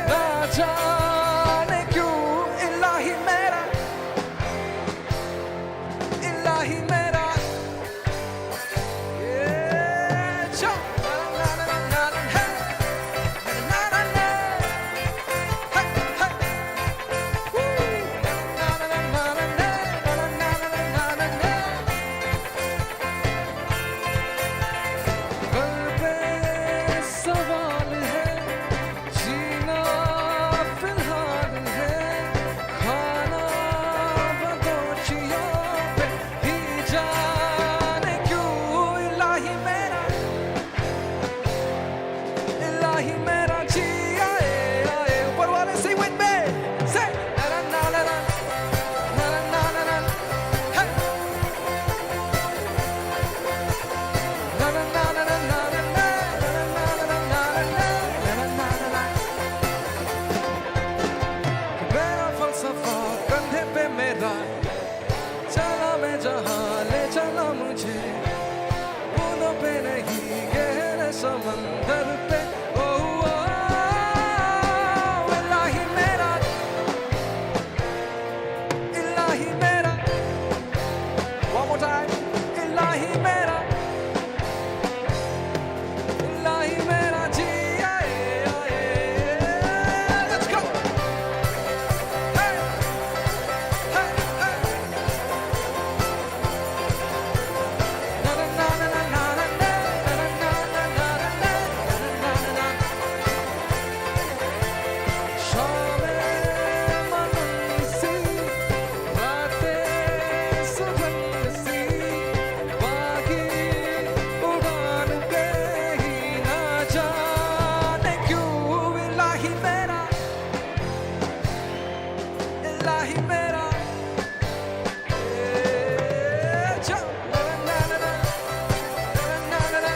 ना जाने क्यों इलाही मेरा ये जा ना ना ना ना ना hey ना ना ना hey hey woo na na na na na na na na na na na दिल पे सवाल है जीना फिलहाल है खाना बदोचियों पे ही जाने क्यों इलाही मेरा जी आए आए ऊपर वाले say with me say na na na na na na na na na hey na na na na na na na na मेरा फलसफा कंधे पे मेरा चला मैं जहाँ ले चला मुझे बूंदों पे नहीं गहरे समंदर पे ओ इलाही मेरा one more time इलाही मेरा जी आए आए let's go hey hey hey na na na na na na na na na na na na na शामें मलंग सी रातें सुगंध सी बागी उड़ान पे ही ना जाने क्यों इलाही मेरा जा ना ना ना ना ना ना ना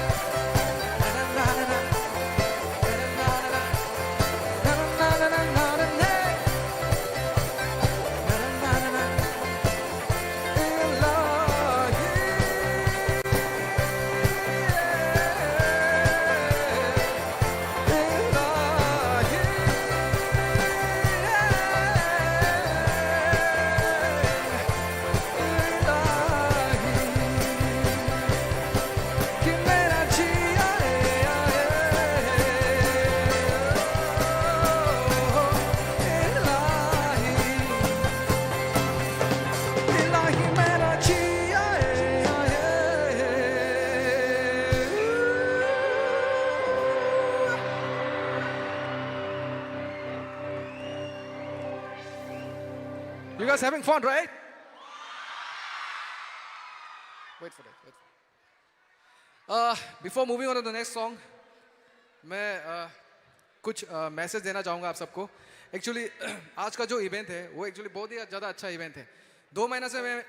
कि मेरा जी आए इलाही मेरा जी You guys having fun, right? Wait for that. Before moving on to the next song, मैं कुछ मैसेज देना चाहूँगा आप सबको. एक्चुअली आज का जो इवेंट है वो एक्चुअली बहुत ही ज़्यादा अच्छा इवेंट है. 2 महीना से मैं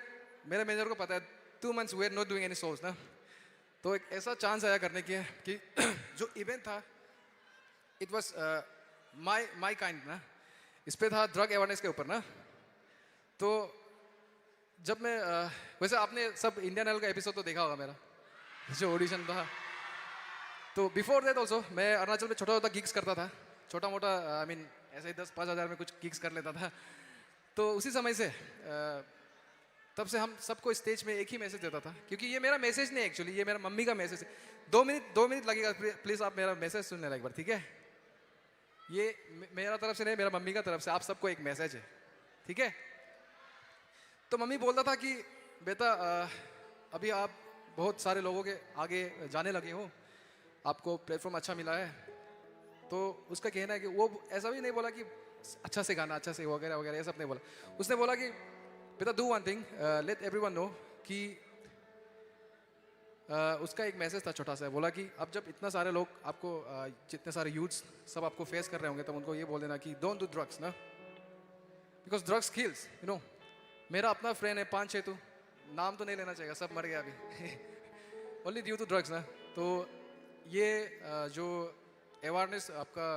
मेरे मैनेजर को पता है 2 months we are not doing any shows ना. तो एक ऐसा चांस आया करने की कि जो इवेंट था इट वॉज माई काइंड ना, इस पे था ड्रग अवेयरनेस के ऊपर ना। तो जब मैं वैसे आपने सब इंडियन आइडल का एपिसोड तो देखा होगा मेरा, जो ऑडिशन था। तो बिफोर दैट ऑल्सो मैं अरुणाचल में छोटा छोटा गिग्स करता था, छोटा मोटा आई मीन ऐसे ही 10-5 हज़ार में कुछ गिग्स कर लेता था। तो उसी समय से तब से हम सबको स्टेज में एक ही मैसेज देता था, क्योंकि ये मेरा मैसेज नहीं एक्चुअली, ये मेरा मम्मी का मैसेज है। 2 मिनट लगेगा, प्लीज़ आप मेरा मैसेज सुन लेना एक बार, ठीक है? ये मेरा तरफ से नहीं, मेरा मम्मी का तरफ से आप सबको एक मैसेज है, ठीक है? तो मम्मी बोलता था कि बेटा अभी आप बहुत सारे लोगों के आगे जाने लगे हो, आपको प्लेटफॉर्म अच्छा मिला है। तो उसका कहना है कि वो ऐसा भी नहीं बोला कि अच्छा से गाना, अच्छा से वगैरह वगैरह, ये सब नहीं बोला। उसने बोला कि बेटा do one thing, let everyone know कि उसका एक मैसेज था छोटा सा, बोला कि अब जब इतना सारे लोग आपको जितने सारे यूथ्स सब आपको फेस कर रहे होंगे, तब उनको ये बोल देना कि डोंट डू ड्रग्स ना, because drugs kills, you know. मेरा अपना फ्रेंड है 5-6, तो नाम तो नहीं लेना चाहिए, सब मर गया अभी ओनली ड्यू टू ड्रग्स ना। तो ये जो अवेयरनेस आपका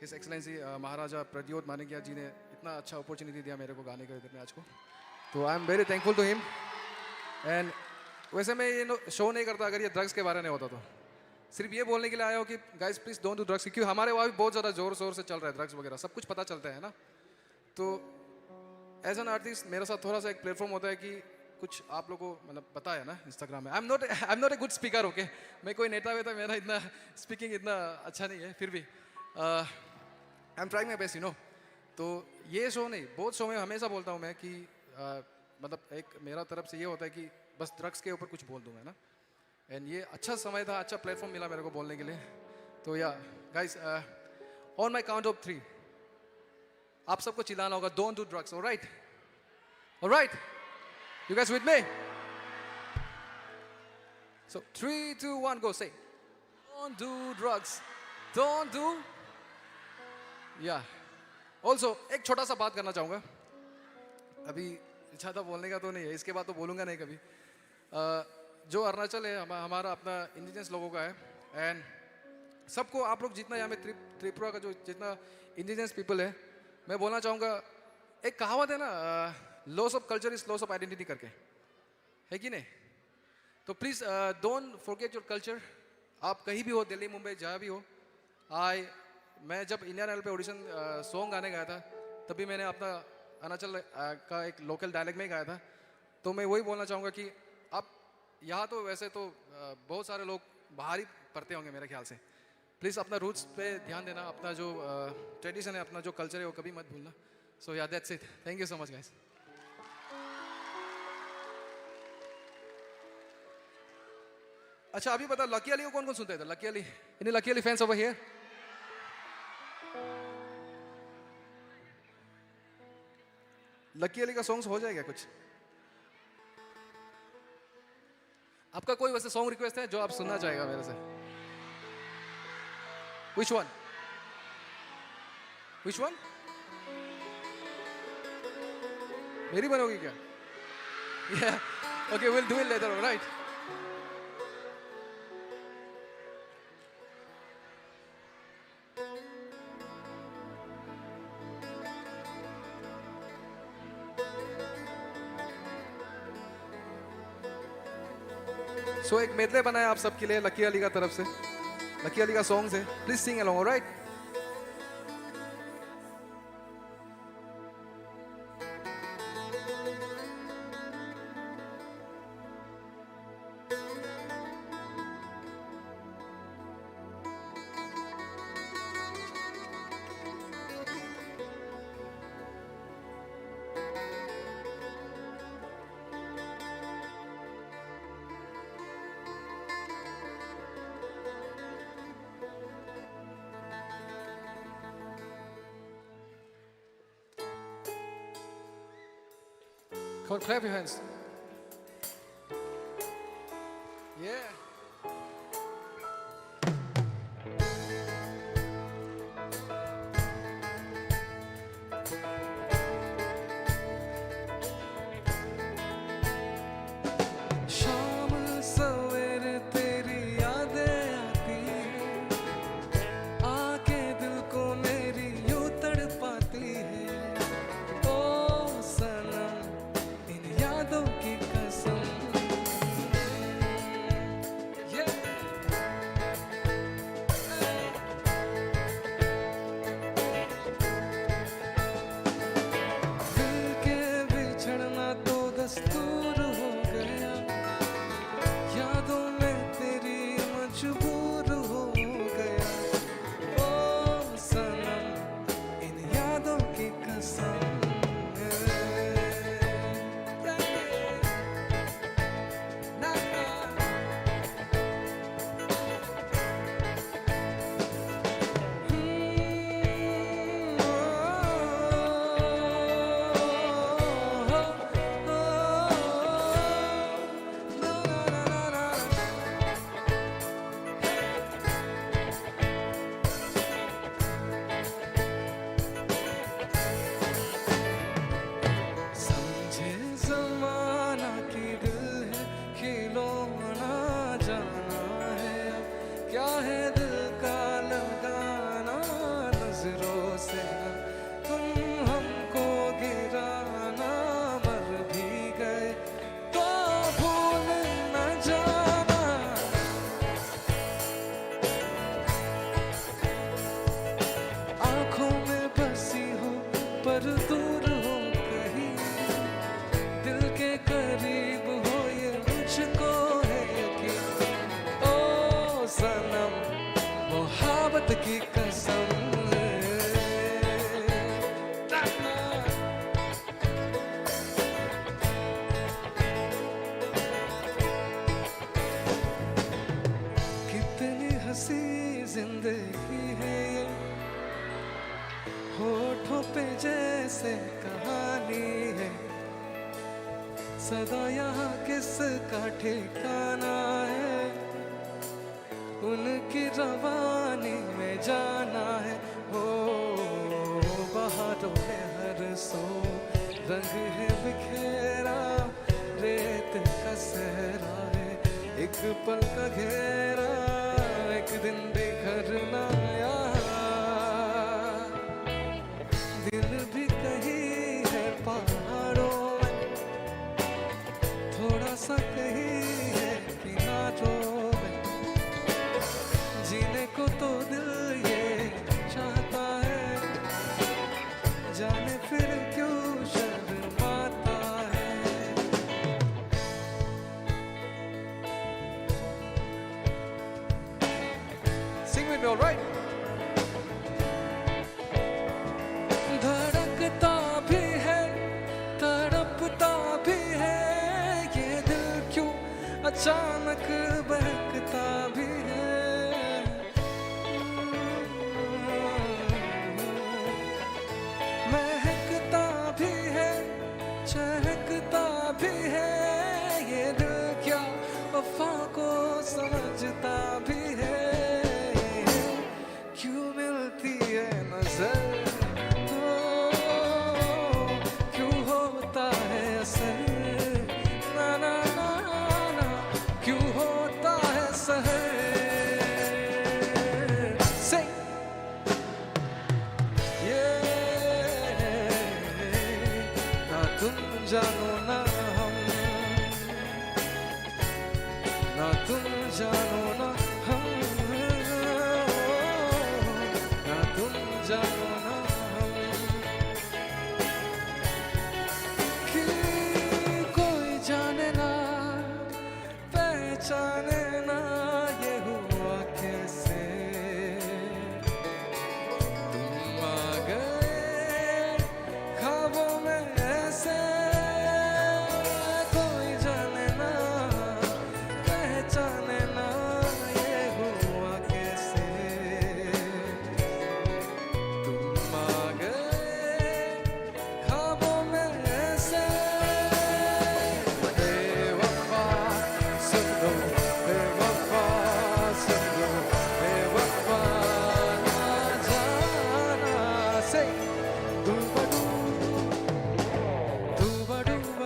हिज एक्सलेंसी महाराजा प्रद्योत मानिकिया जी ने इतना अच्छा अपॉर्चुनिटी दिया मेरे को गाने का इधर में आज को, तो I am very thankful to him. And वैसे मैं ये शो नहीं करता अगर ये ड्रग्स के बारे में होता, तो सिर्फ ये बोलने के लिए आया हो कि guys please don't do drugs, क्योंकि हमारे वहाँ भी बहुत ज़्यादा ज़ोर शोर से चल रहा है ड्रग्स वगैरह, सब कुछ पता चलता है ना। तो एज एन आर्टिस्ट मेरे साथ थोड़ा सा एक प्लेटफॉर्म होता है कि कुछ आप लोगों को मतलब पता है ना इंस्टाग्राम में। I am not a good speaker, okay? मैं कोई नेता वेता, मेरा इतना स्पीकिंग इतना अच्छा नहीं है, फिर भी I am trying my best, you know. तो ये शो नहीं, बहुत शो में हमेशा बोलता हूँ मैं कि मतलब एक मेरा तरफ से ये होता है कि बस ड्रग्स के ऊपर कुछ बोल दूँ मैं ना। एंड ये अच्छा समय था, अच्छा प्लेटफॉर्म मिला मेरे को बोलने के लिए। तो या guys, on my count of 3 आप सबको चिल्लाना होगा, don't do drugs, alright? Alright, you guys with me? So 3, 2, 1, go, say don't do drugs, don't do, yeah. Also एक छोटा सा बात करना चाहूँगा, अभी इच्छा था बोलने का तो नहीं है, इसके बाद तो बोलूँगा नहीं कभी। जो अरुणाचल है हमारा अपना इंडिजिनस लोगों का है, एंड सबको आप लोग जितना यहाँ में त्रिपुरा का जो जितना इंडिजिनस पीपल है, मैं बोलना चाहूँगा, एक कहावत है ना, loss of culture is loss of identity करके, है कि नहीं? तो please don't forget your culture. आप कहीं भी हो, दिल्ली मुंबई जहाँ भी हो। मैं जब इंडियन आइडल पे ऑडिशन सॉन्ग गाने गया था, तभी मैंने अपना अरुणाचल का एक लोकल डायलेक्ट में गाया था। तो मैं वही बोलना चाहूँगा कि आप यहाँ तो वैसे तो बहुत सारे लोग बाहर ही पढ़ते होंगे मेरे ख्याल से, प्लीज़ अपना रूट्स पे ध्यान देना, अपना जो ट्रेडिशन है, अपना जो कल्चर है, वो कभी मत भूलना। सो या that's it, thank you so much guys. अच्छा अभी बता, लकी अली को कौन कौन सुनते थे? लकी अली, इन्हीं lucky Ali fans over here? Lucky Ali का सॉन्ग्स हो जाएगा कुछ? आपका कोई वैसे सॉन्ग रिक्वेस्ट है जो आप सुनना चाहेगा मेरे से? Which one? Which one? मेरी बनोगी क्या? Yeah. Okay, we'll do it later, all right? So एक मेडले बनाया आप सबके लिए लकी अली का तरफ से, लकी अली का सॉन्ग है, please sing along, alright? Come on, clap your hands. Yeah. Shine. बात की कसम कितनी हंसी जिंदगी है ये होठों पे जैसे कहानी है सदा यहाँ किसका ठिकाना है उनकी रवानी में जाना है हो बहारों में हर सो रंग है बिखेरा रेत का सहरा है एक पल का घेरा एक दिन बिखरना यहाँ दिल भी कहीं है पहाड़ों में थोड़ा सा कहीं है किनारों में जीने को तो दिल ये चाहता है जाने फिर क्यों शर्माता है Sing with me, all right? धड़कता भी है तड़पता भी है ये दिल क्यों अचानक बहकता भी है महकता भी है चहकता भी है ये दिल क्या वफा को समझता भी है क्यों मिलती है नजर क्यों होता है असर ना ना ना ना क्यों होता है सहर Sing ना तुम जानो ना हम ना तुम जानो ना हम ना तुम जानो ना हम कि कोई जाने ना पहचाने ना ये हुआ कैसे तुम आ गए ख्वाबों में ऐसे कोई जाने ना पहचाने ना ये हुआ कैसे तुम आ गए ख्वाबों में ऐसे बेवफा सुन लो बेवफा सुन लो बेवफा ना जाना से तू बडू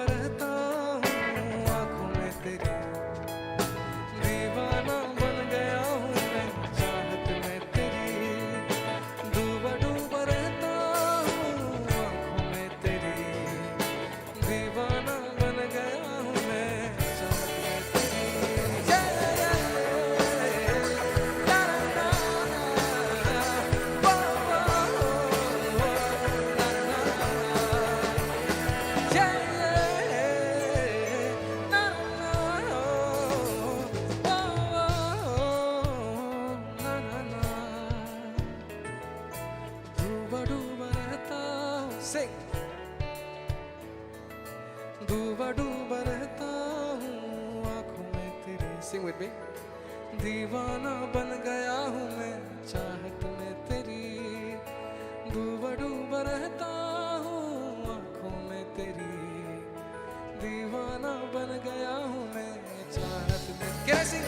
रहता हूँ आँखों में तेरी दीवाना बन गया हूँ मैं चाहत में तेरी डूबा रहता हूँ आँखों में तेरी दीवाना बन गया हूँ मैं चाहत में तेरी डूबा रहता हूँ Sing डूबा रहता हूँ आँखों में तेरी Sing with me दीवाना बन गया हूँ मैं चाहत में तेरी डूबा रहता हूँ आँखों में तेरी दीवाना बन गया हूँ मैं चाहत में कैसी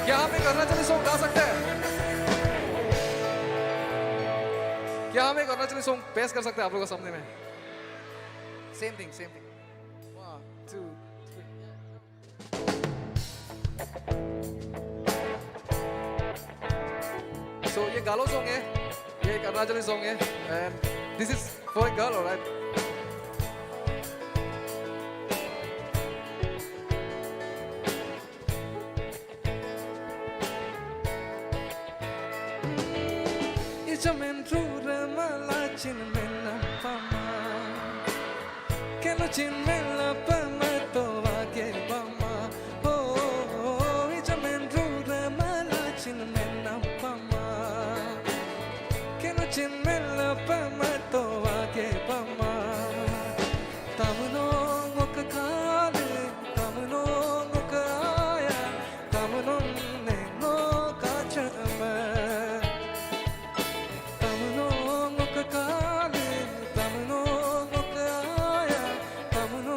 क्या हम एक अरुणाचली सॉन्ग गा सकते हैं क्या हम एक अरुणाचली सॉन्ग पेश कर सकते हैं आप लोगों के सामने में सेम थिंग 1 2 3 सो ये गालो सॉन्ग है ये एक अरुणाचली सॉन्ग है and this is for a girl alright Jamin rura malachin menapama Kena no chinmela pamato wage bama oh ijamen rura mala chinmena pama ke no chinmela pamato wage bama tamno ngokale tamno ngokaya tamno ne ngokachama tamno ngokale tamno ngokaya tamno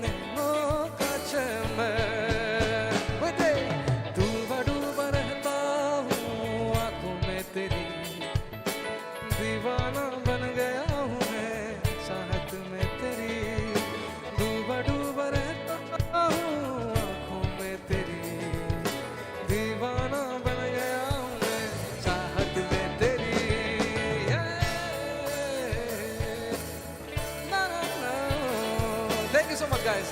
ne ngokachama wede डूबा रहता हूँ आंखों में तेरी दीवाना बन गया हूँ मैं चाहत में तेरी डूबा रहता हूँ आंखों में तेरी दीवाना बन गया हूँ मैं चाहत में तेरी ना ना ना thank you so much guys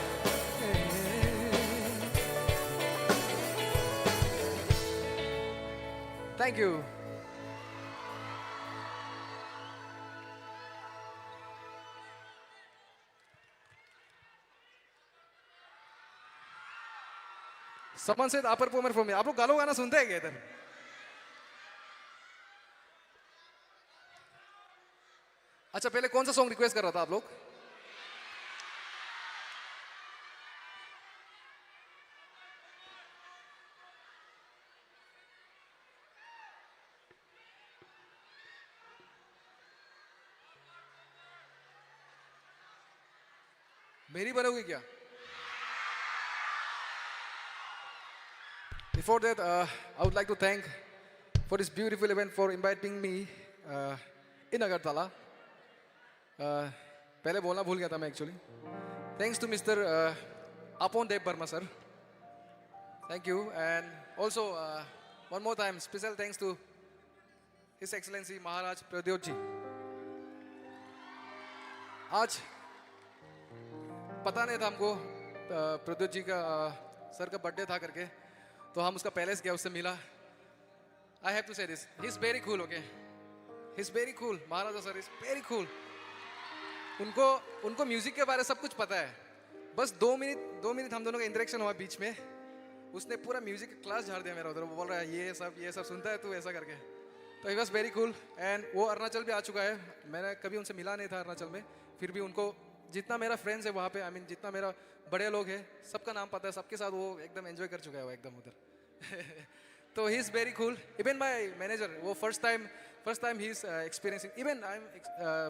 thank you Someone said upper Pomer for me. आप लोग गालो गाना सुनते हैं क्या इधर? अच्छा पहले कौन सा सॉन्ग रिक्वेस्ट कर रहा था आप लोग? मेरी बनोगी क्या? Before that, I would like to thank for this beautiful event for inviting me in Agartala. पहले बोलना भूल गया था मैं actually. Thanks to Mr. Apon Dev Burma sir. Thank you, and also one more time special thanks to His Excellency Maharaj Pradyot ji. आज पता नहीं था हमको प्रद्योत जी का सर का बर्थडे था करके तो हम उसका पैलेस गया उससे मिला आई हैव टू से this he is very cool okay he is very cool Maharaja sir is very cool उनको म्यूजिक के बारे में सब कुछ पता है बस 2 मिनट हम दोनों का इंटरेक्शन हुआ बीच में उसने पूरा म्यूजिक का क्लास झाड़ दिया मेरा उधर वो बोल रहा है ये सब सुनता है तू ऐसा करके तो he was very cool and वो अरुणाचल भी आ चुका है मैंने कभी उनसे मिला नहीं था अरुणाचल में फिर भी उनको जितना मेरा फ्रेंड्स है वहाँ पे आई मीन जितना मेरा बड़े लोग हैं सबका नाम पता है सबके साथ वो एकदम एंजॉय कर चुका है वो एकदम उधर तो he is very cool even my manager वो first time he is experiencing even I am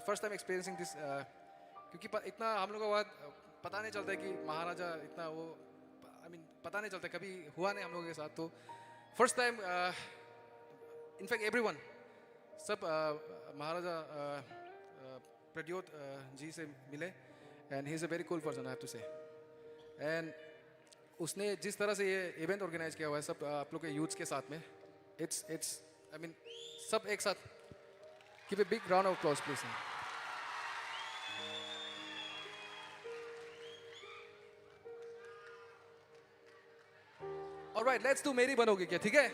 first time experiencing this क्योंकि इतना हम लोग का पता नहीं चलता है कि महाराजा इतना वो आई मीन पता नहीं चलता कभी हुआ नहीं हम लोगों के साथ तो फर्स्ट टाइम इनफैक्ट एवरीवन सब महाराजा प्रद्योत जी से मिले and he is a very cool person I have to say and उसने जिस तरह से ये इवेंट ऑर्गेनाइज किया हुआ है सब आप लोग के यूथ्स के साथ में इट्स आई मीन सब एक साथ give a big round of applause please alright let's do मेरी बनोगे क्या ठीक है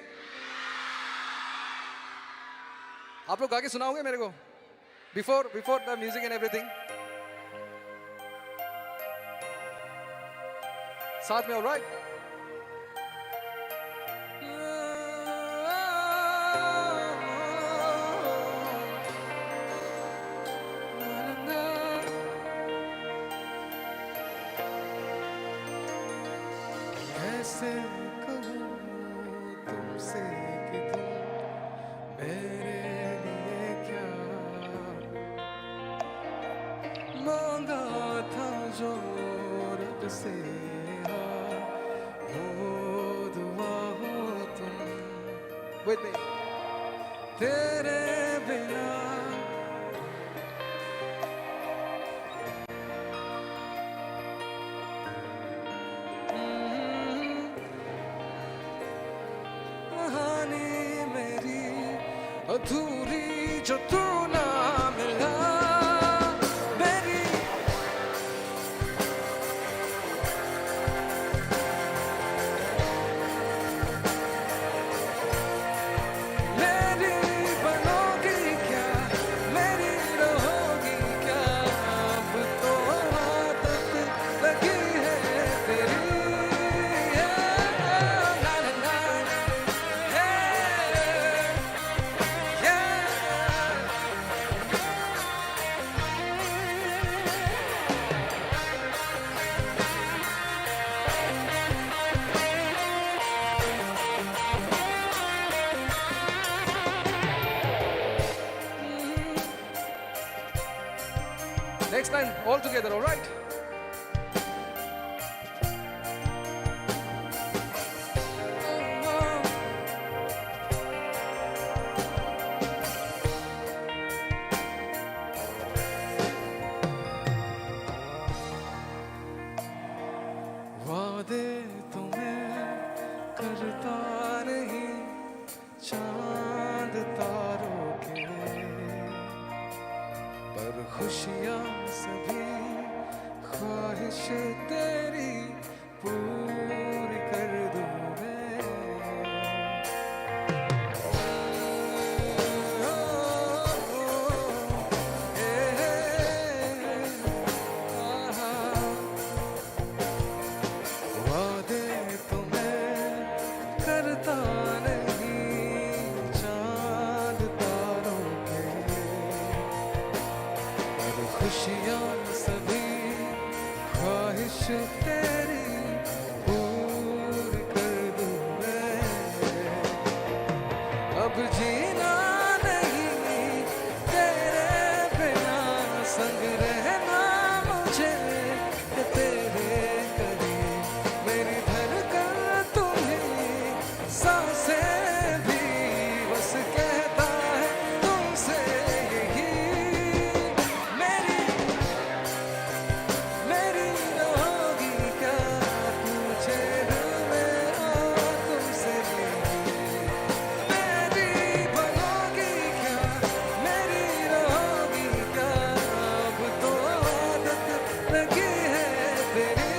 आप लोग गा के सुनाओगे मेरे को Before the music and everything. साथ में all right. कैसे कहूँ तुमसे कि तुम मेरे लिए क्या मांगा था जो रब से वो दुआ हो तुम Wait me. तेरे बिना कहानी मेरी अधूरी जो तू ना मिला मेरी मेरी बनोगी क्या मेरी रहोगी क्या अब तो आदत next line all together, all right? वादे तुम्हें करता नहीं चांद तारों के, पर खुशियां सभी ख्वाहिश तेरी पूरी कर दूं मैं। वादे तुम्हें करता नहीं चांद तारों के, और खुशियां सभी ख्वाहिश तेरी पूरी कर दूं मैं। अब जीना नहीं तेरे बिना, संग रहना मुझे तेरे करीब, मेरी धड़कन तुम्हें सांसें भी बस कहता है तुमसे यही। मेरी मेरी रहोगी क्या पूछे दिल मेरा तुमसे यही। मेरी बनोगी क्या, मेरी रहोगी क्या, अब तो आदत लगी है तेरी।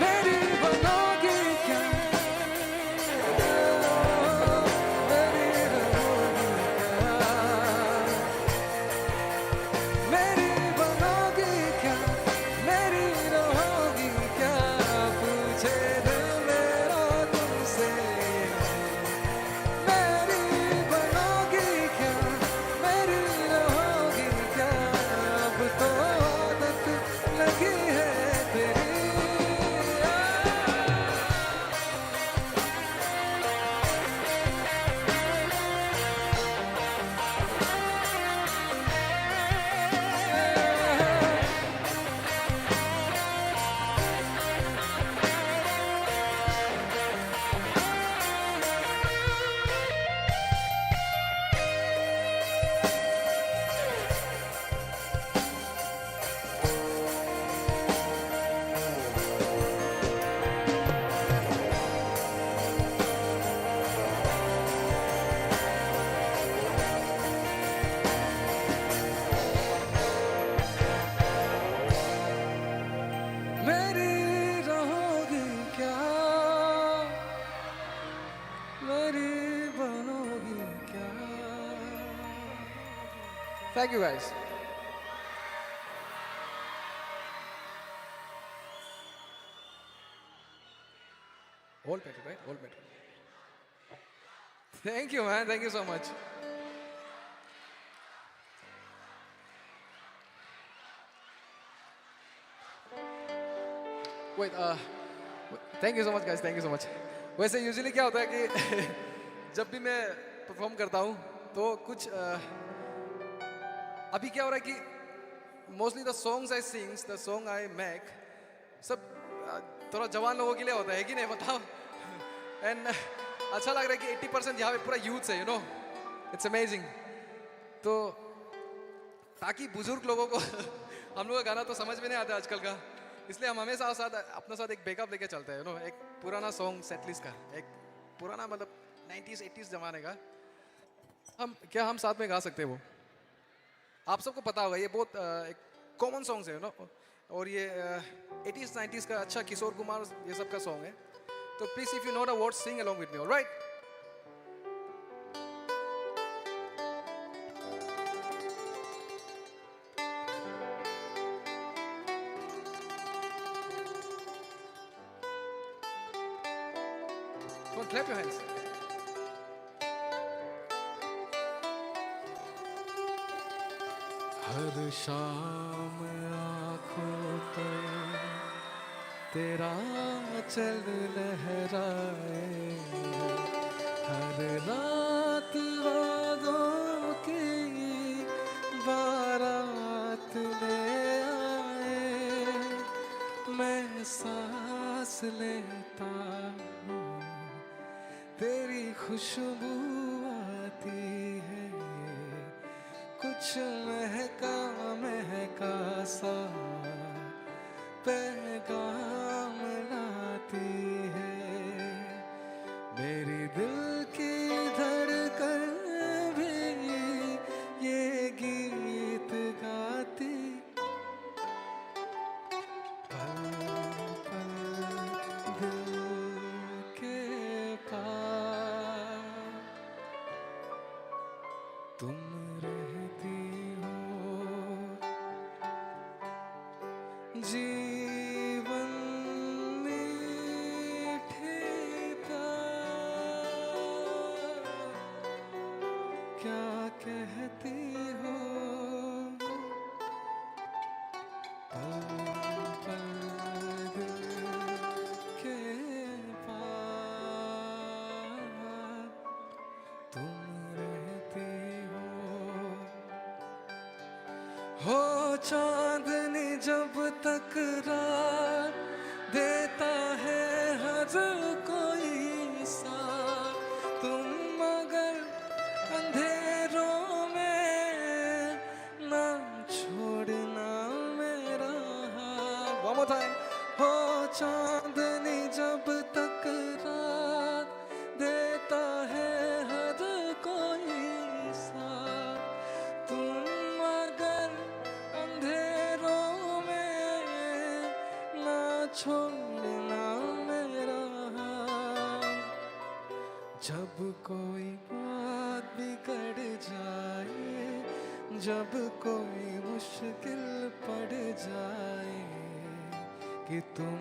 मेरी बनोगी क्या, मेरी रहोगी क्या, मेरी बनोगी क्या, मेरी रहोगी क्या, पूछे दिल मेरा तुमसे। मेरी बनोगी क्या, मेरी रहोगी क्या, अब तो आदत लगी है तेरी। मेरी रहोगी क्या, मेरी बनोगी क्या। Thank you guys. All better, right? All better. Thank you, man. Thank you so much. Wait, thank you so much, guys. Thank you so much. वैसे यूजुअली क्या होता है कि जब भी मैं परफॉर्म करता हूँ तो कुछ अभी क्या हो रहा है कि mostly the songs I sings, the song I make, सब थोड़ा जवान लोगों के लिए होता है कि नहीं बताओ। एंड अच्छा लग रहा है कि 80% यहाँ पे पूरा यूथ है, यू नो, इट्स अमेजिंग। तो ताकि बुजुर्ग लोगों को हम लोग का गाना तो समझ में नहीं आता आजकल का, इसलिए हम हमेशा साथ अपने साथ एक बैकअप लेके चलते हैं, यू नो, एक पुराना सॉन्ग सेटलिस्ट का, एक पुराना मतलब 90s 80s जमाने का हम साथ में गा सकते हैं। वो आप सबको पता होगा, ये बहुत एक कॉमन सॉन्ग्स है, यू नो, और ये 80s 90s का अच्छा किशोर कुमार ये सब का सॉन्ग है। तो please if you know the words sing along with me, alright? Come on, clap your hands. हर शाम आँखों पर तेरा चल लहराए, हर रात वादों की बारात ले आए। मैं सांस लेता हूँ तेरी खुशबू आती है, कुछ महका महका सा पैगाम लाती है। मेरी दिल की धड़कन भी ये गीत गाती, पल पल दिल के पास तुम रहती हो। जीवन मीठे प्यार क्या कहती हो, पल पल दिल के पास तुम रहती हो चांदनी जब तक रात देता है हर कोई साथ, तुम मगर अंधेरों में ना छोड़ना मेरा हाथ। One more time. हो चांदनी जब तक रात देता है हर कोई साथ, तुम मगर अंधेरों में ना छोड़ना मेरा हाथ। जब कोई बात बिगड़ जाए, जब कोई मुश्किल पड़ जाए, कि तुम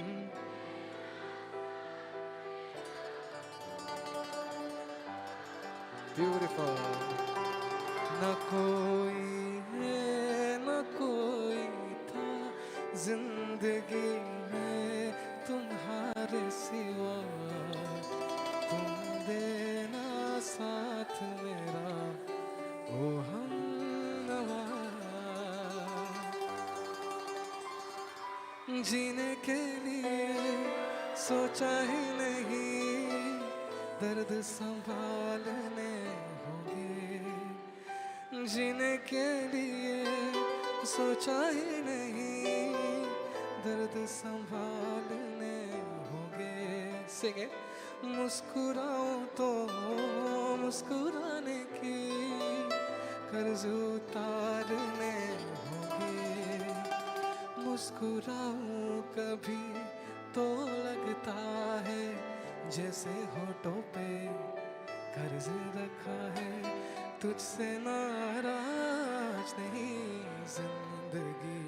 ब्यूटीफुल न कोई है न कोई था जिंदगी में तुम्हारे सिवा, तुम देना साथ मेरा ओ हमनवा। जीने के लिए सोचा ही नहीं, दर्द संभालने होंगे। जीने के लिए सोचा ही नहीं, दर्द संभालने होंगे। सिंगे मुस्कुराऊं तो मुस्कुराने की कर्ज उतारने होंगे। मुस्कुराऊं कभी तो लगता है जैसे होठों पे कर्ज रखा है, तुझसे नाराज नहीं जिंदगी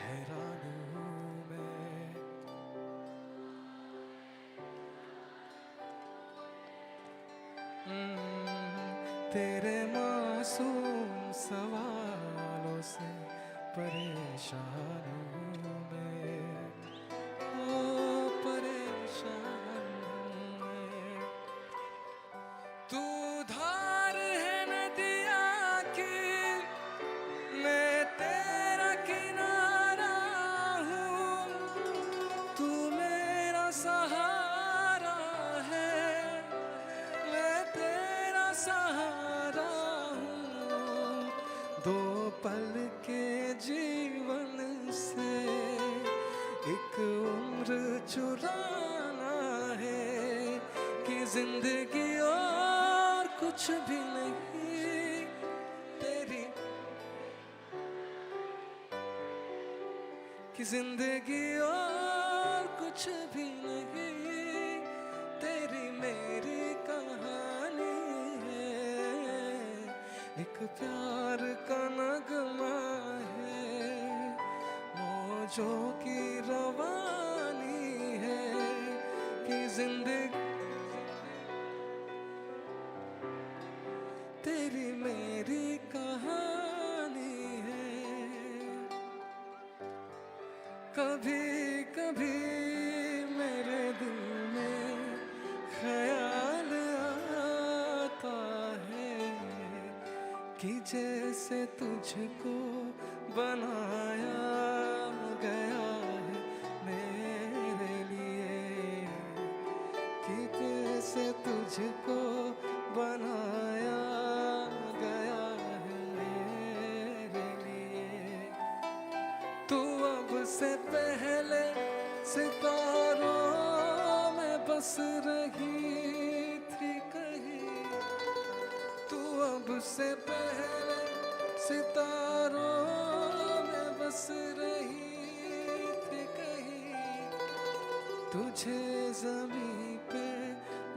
हैरान हूँ मैं। तेरे मासूम सवालों से परेशान हूँ मैं, ओ परेशान हूँ मैं। तू धार है नदिया की, मैं तेरा किनारा हूँ। तू मेरा सहारा है, मैं तेरा सहारा हूँ। दो पल के जीवन से एक उम्र चुराना है, कि जिंदगी और कुछ भी नहीं तेरी, कि जिंदगी और कुछ भी नहीं तेरी मेरी कहानी है। एक प्यार का नगमा है, मौजों की रवानी है, कि जिंदगी तेरी मेरी कहानी है। कभी कभी मेरे दिल में ख्याल आता है कि जैसे तुझको बनाया गया है मेरे लिए, कि जैसे तुझको बनाया गया है मेरे लिए। तू अब से पहले सितारों में बस रही थी कहीं, तू अब से पहले सितारों में बस रही थी कहीं, तुझे ज़मीं पे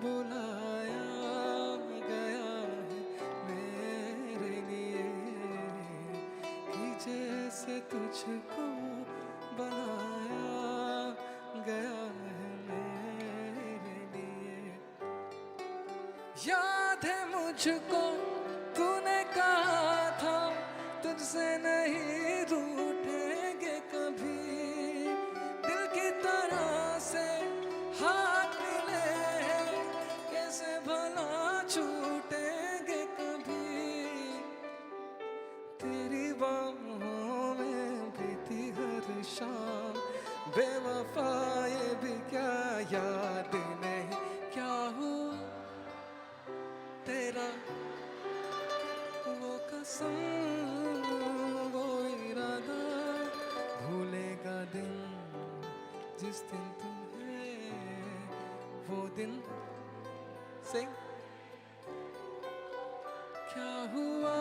बुलाया गया है मेरे लिए, कि जैसे तुझको बनाया गया है मेरे लिए। याद है मुझको तूने कहा था तुझसे नहीं रूठेंगे कभी, दिल की तरह से हाथ मिले हैं कैसे भला छूटेंगे कभी, तेरी बाहों में बीती हर शाम बेवफा ये भी क्या याद नहीं क्या हुआ तेरा वो कसम वो इरादा, भूलेगा दिन जिस दिन तुम्हें वो दिन से क्या हुआ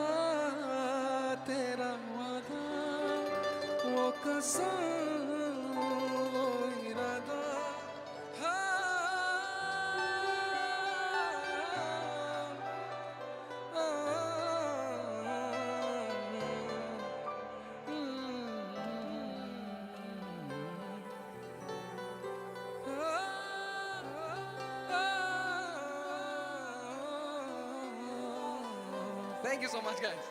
तेरा वादा, वो कसम वो इरादा। Thank you so much, guys.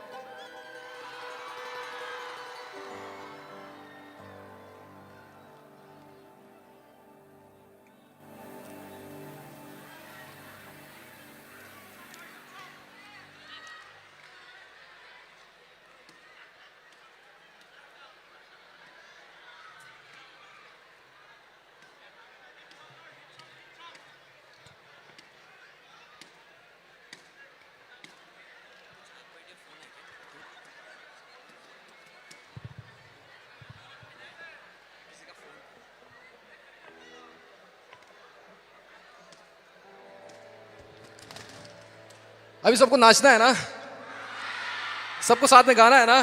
अभी सबको नाचना है ना, सबको साथ में गाना है ना।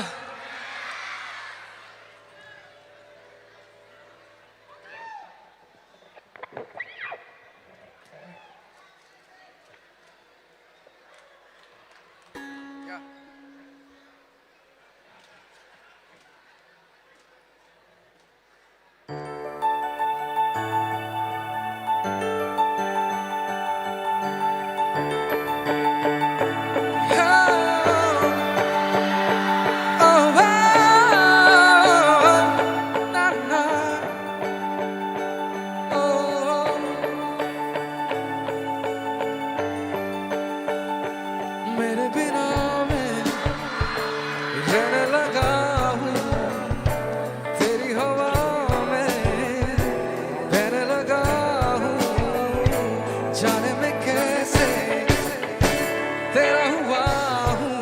मेरे बिना मैं रहने लगा हूँ, तेरी हवा में बहने लगा हूँ, जाने में कैसे तेरा हुआ हूँ,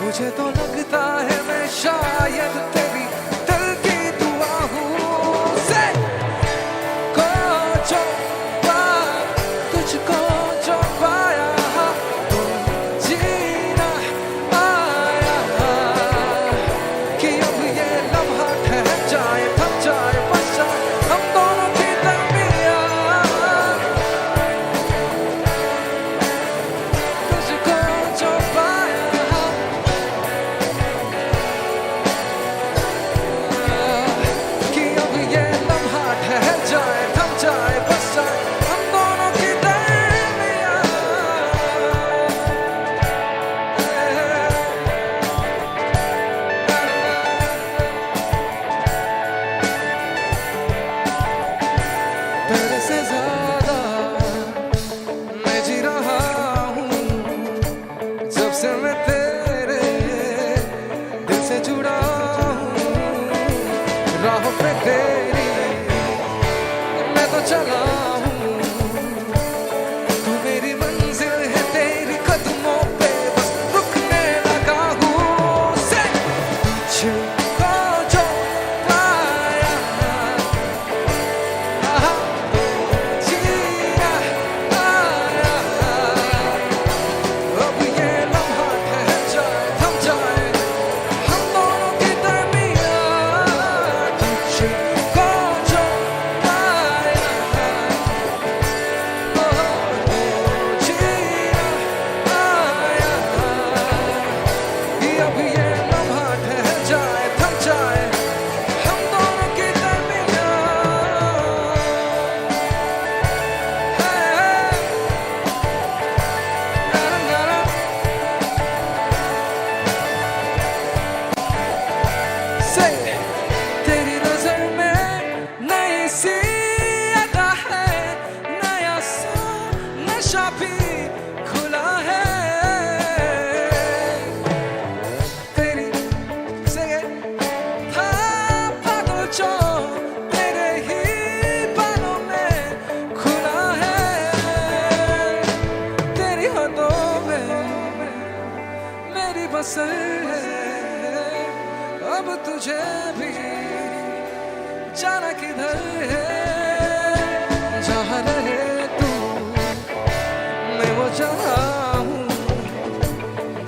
मुझे तो लगता है मैं शायद तेरी दिल की दुआ हूँ। से को जो तुझको जो पाया जीना आया, कि अब ये लम्हा ठहर जाए थम जाए बस जाए हम दोनों की दरमियान, तुझको जो पाया कि अब ये लम्हा ठहर जाए थम जाए बस जाए हम दोनों की दरमियान। नशा भी खुला है तेरी से हाँ पागल जो तेरे ही बालों में खुला है तेरी हदों में मेरी बसर है अब तुझे भी जाना किधर है जहाँ रहे तू मैं वो जहाँ हूँ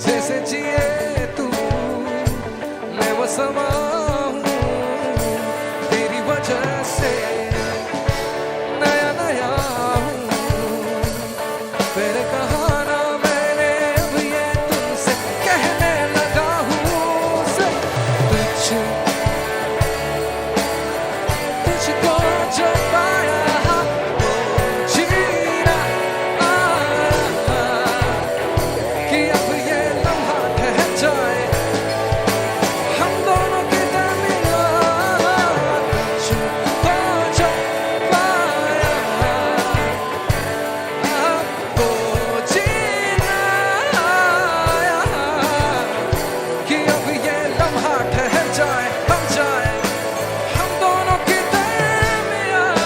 जैसे जिए तू मैं वो समा हूँ तेरी वजह से नया नया हूँ फिर कहा ना मैंने अब ये तुमसे कहने लगा हूँ से तुझको जो पाया वो जीना कि अब ये लम्हा ठहर जाए हम दोनों के दरमियान तुझको जो पाया वो जीना कि अब ये लम्हा ठहर जाए हम जाए हम दोनों के दरमियान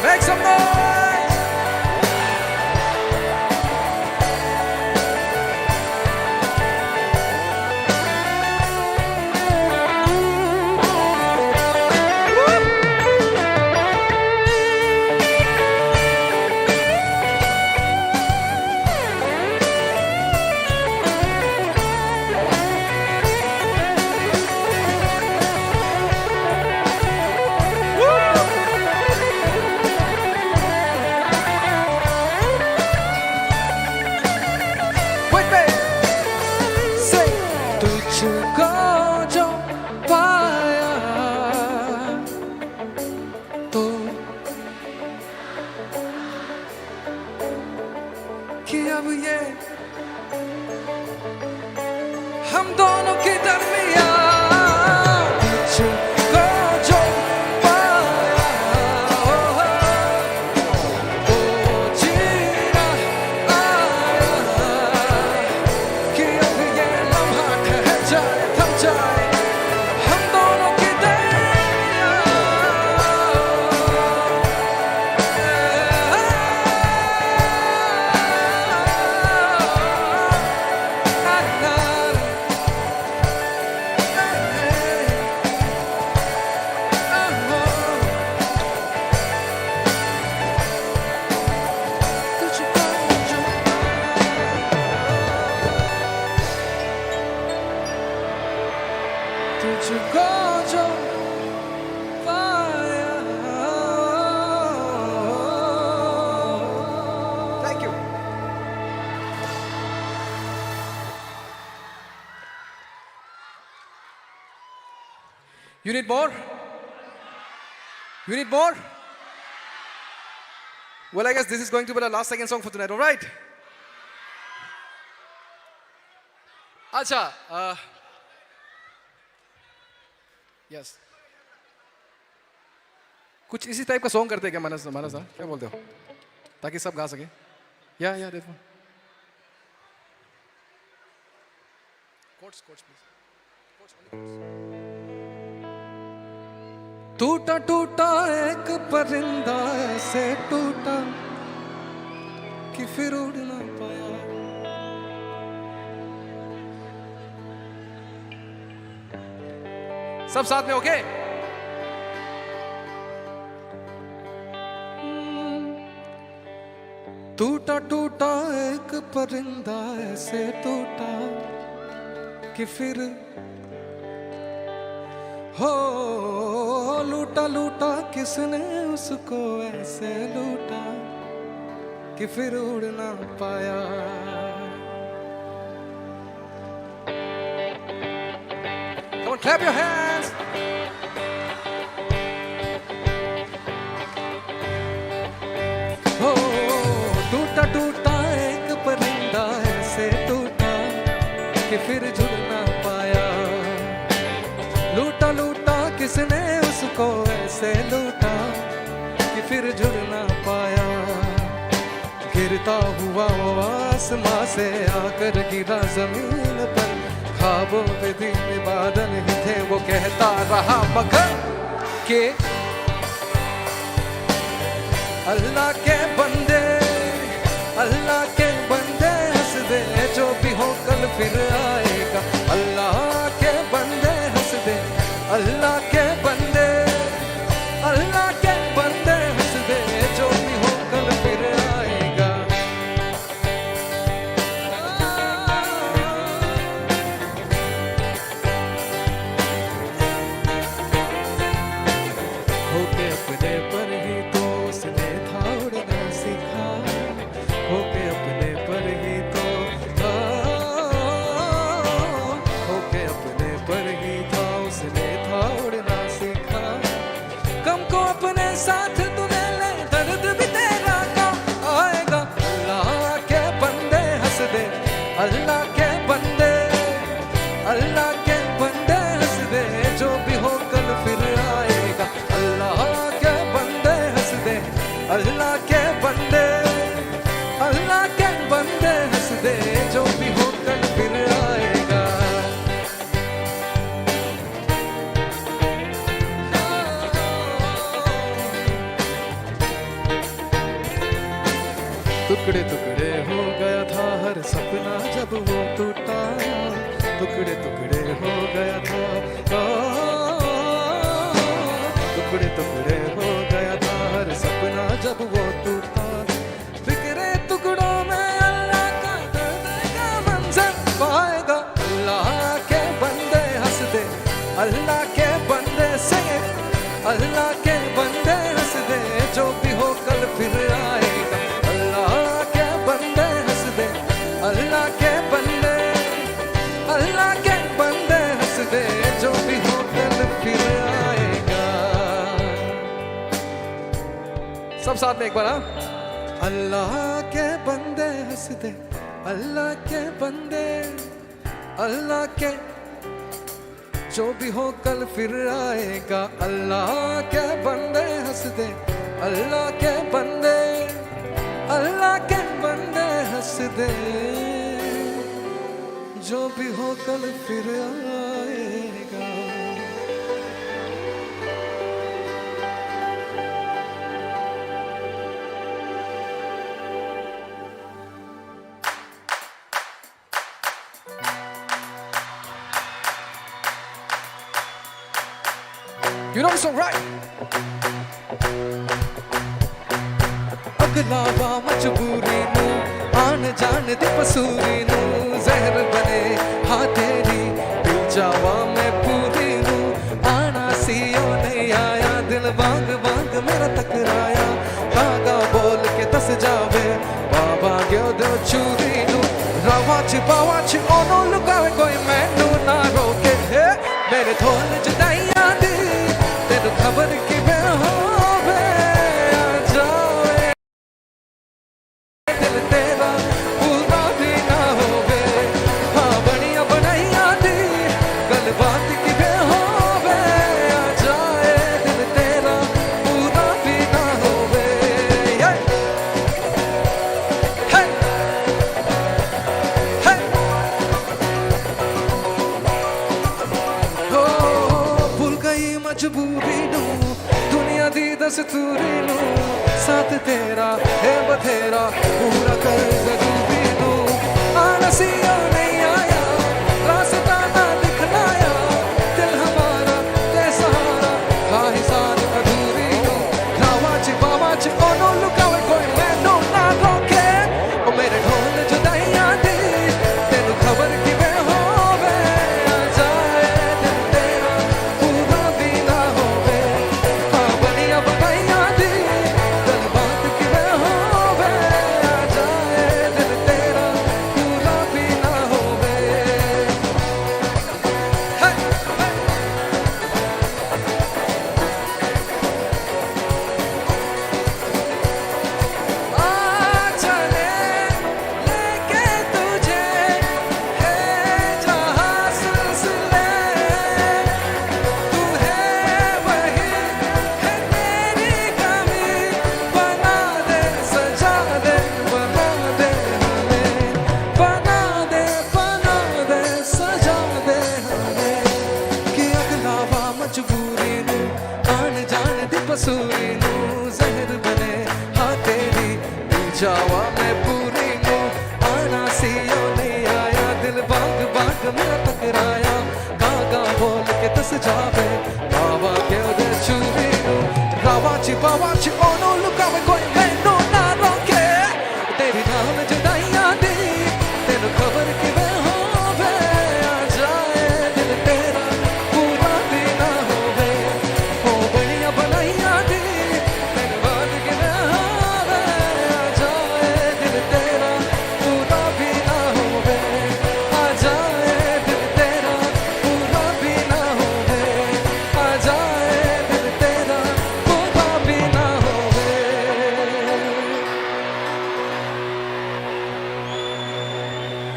Make some noise! Wait, wait. Say, तुझको जो पाया तो कि अब ये हम दोनों के दरमियान तुझको जो पाया वो जीना कि अब ये लम्हा ठहर जाए थम जाए हम दोनों के तुझको जो पाया Thank you. You need more? You need more? Well, I guess this is going to be the last second song for tonight, all right? Acha, yes. कुछ इसी टाइप का सॉन्ग करते हैं क्या मानस मानस हाँ? क्या बोलते हो ताकि सब गा सके या देखो कोट्स कोट्स प्लीज टूटा टूटा एक परिंदा ऐसे टूटा कि फिर उड़ ना पाया सब साथ में ओके टूटा टूटा एक परिंदा ऐसे टूटा कि फिर हो लूटा लूटा किसने उसको ऐसे लूटा कि फिर उड़ ना पाया Come on, clap your hands. हो टूटा टूटा एक परिंदा ऐसे टूटा कि फिर जुड़ ना पाया उड़ता हुआ वो आसमां से आकर गिरा जमीन पर ख्वाबों पे दिन बादल ही थे वो कहता रहा मगर के अल्लाह के बंदे हंस दे जो भी हो कल फिर आएगा अल्लाह के बंदे हंस दे अल्लाह के बंदे हंस दे जो भी हो कल फिर आएगा होके अपने पर ही तो उसने था उड़ना सीखा होके अपने पर ही तो होके अपने पर ही था उसने था उड़ना सीखा गम को अपने साथ तूने ले दर्द भी तेरा का आएगा अल्लाह के बंदे हंस दे अल्लाह के बंदे हंस दे जो भी हो कल फिर आएगा अल्लाह के बंदे हंस दे अल्लाह के बंदे हंस दे जो भी हो कल फिर आएगा टुकड़े टुकड़े हो गया था हर सपना जब वो टूटा टुकड़े टुकड़े हो गया था टुकड़े टुकड़े हो गया था हर सपना जब वो टूटा बिखरे टुकड़ों में अल्लाह का दर्द का मंजर पाएगा अल्लाह के बंदे हंस दे अल्लाह के बंदे से अल्लाह के बंदे हंस दे जो भी हो कल फिर आएगा अल्लाह के बंदे हंस दे अल्लाह के बंदे हंस दे जो भी हो कल फिर आएगा सब साथ में एक बार अल्लाह के बंदे हंस दे अल्लाह के बंदे अल्लाह के जो भी हो कल फिर आएगा अल्लाह के बंदे हंस दे अल्लाह के बंदे हंस दे जो भी हो कल फिर आएगा You know the song, right? अगलावा मजबूरी नू आन जान दी पसूरी नू जहर बने हाँ तेरी दिल जावा मैं पूरी नू आना सीओ नहीं आया दिल वांग वांग मेरा टकराया धागा बोल के दस जावे बाबा गयो दो चूरी नू रावा छिपावा छि ओनो लुकावे कोई मैनू ना रोके मेरे धोल जुदाइयां दी तेनू खबर की मैं होवे आ जावे दिल तेरा पूरा भी ना होवे हाँ बनिया बनाइया दी गल बात की मैं होवे आ जाए दिल तेरा पूरा भी ना होवे भूल गई मजबूरी नू दुनिया दी दस्तूरी नू साथ तेरा है बथेरा पूरा कर जरूरी नू आना सिया नहीं आया रास्ता ना दिखलाया दिल हमारा ते सहारा खाही साथ अधूरी नू रावा च ओनो लुकावे कोई मैनू ना रोके ओ मेरे ढोल जुदाइयां दी तेनू खबर की मैं होवे आ जाए दिल तेरा पूरा भी ना होवे हाँ बनिया बनाइयां दी गल बात की मैं होवे आ जाए दिल तेरा पूरा भी ना होवे बांसुरी नू जहर बने हाँ तेरी दिल जावा मैं पूरी नू आना सीओ नहीं आया दिल बाग बाग में टकराया गागा बोल के दस जावे बाबा के उधर चूरी नू रावाची ओनो लुका में कोई है नो ना रोके तेरी नाम जुदाइयां दी तेनु खबर कि मैं होवे आ जाए दिल तेरा पूरा भी ना होवे हो बढ़िया बनाइयां दी तेनु बाद कि मैं होवे आ जाए दिल तेरा पूरा भी ना होवे आ जाए दिल तेरा पूरा भी ना होवे आ जाए दिल तेरा पूरा भी ना होवे.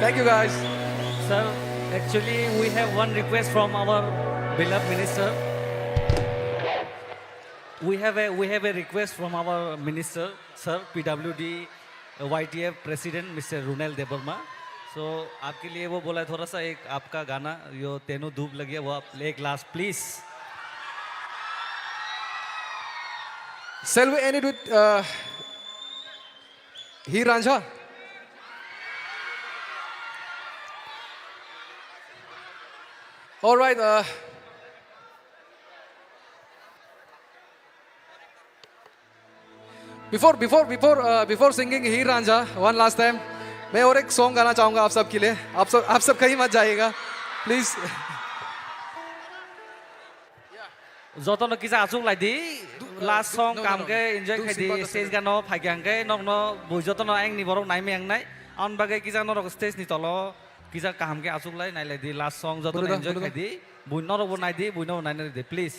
Thank you guys. Sir, actually we have one request from our beloved minister. We have a request from our minister, sir, PWD YTF President Mr. Runel Debarma. So आपके लिए वो बोला है थोड़ा सा एक आपका गाना यो तेनो धूप लगी है वो आप एक last please. Shall we end it with He Ranjha? All right. Before singing He Ranjha, one last time, मैं और एक सॉन्ग गाना चाहूँगा आप सब के लिए. आप सब कहीं मत जाइएगा, please. যতন কিছা আচুক লাইদি লাস্ট সং কামকে এনজয় খাইদি স্টেজ গানো ফাইগাংকে নগনো বুজতন আং নি বরক নাইমে আং নাই অন বাগে কিছা নরক স্টেজ নি তল কিছা কামকে আচুক লাই নাই লাইদি লাস্ট সং যতন এনজয় খাইদি বুইন রব নাইদি বুইন নাই নাইদি please.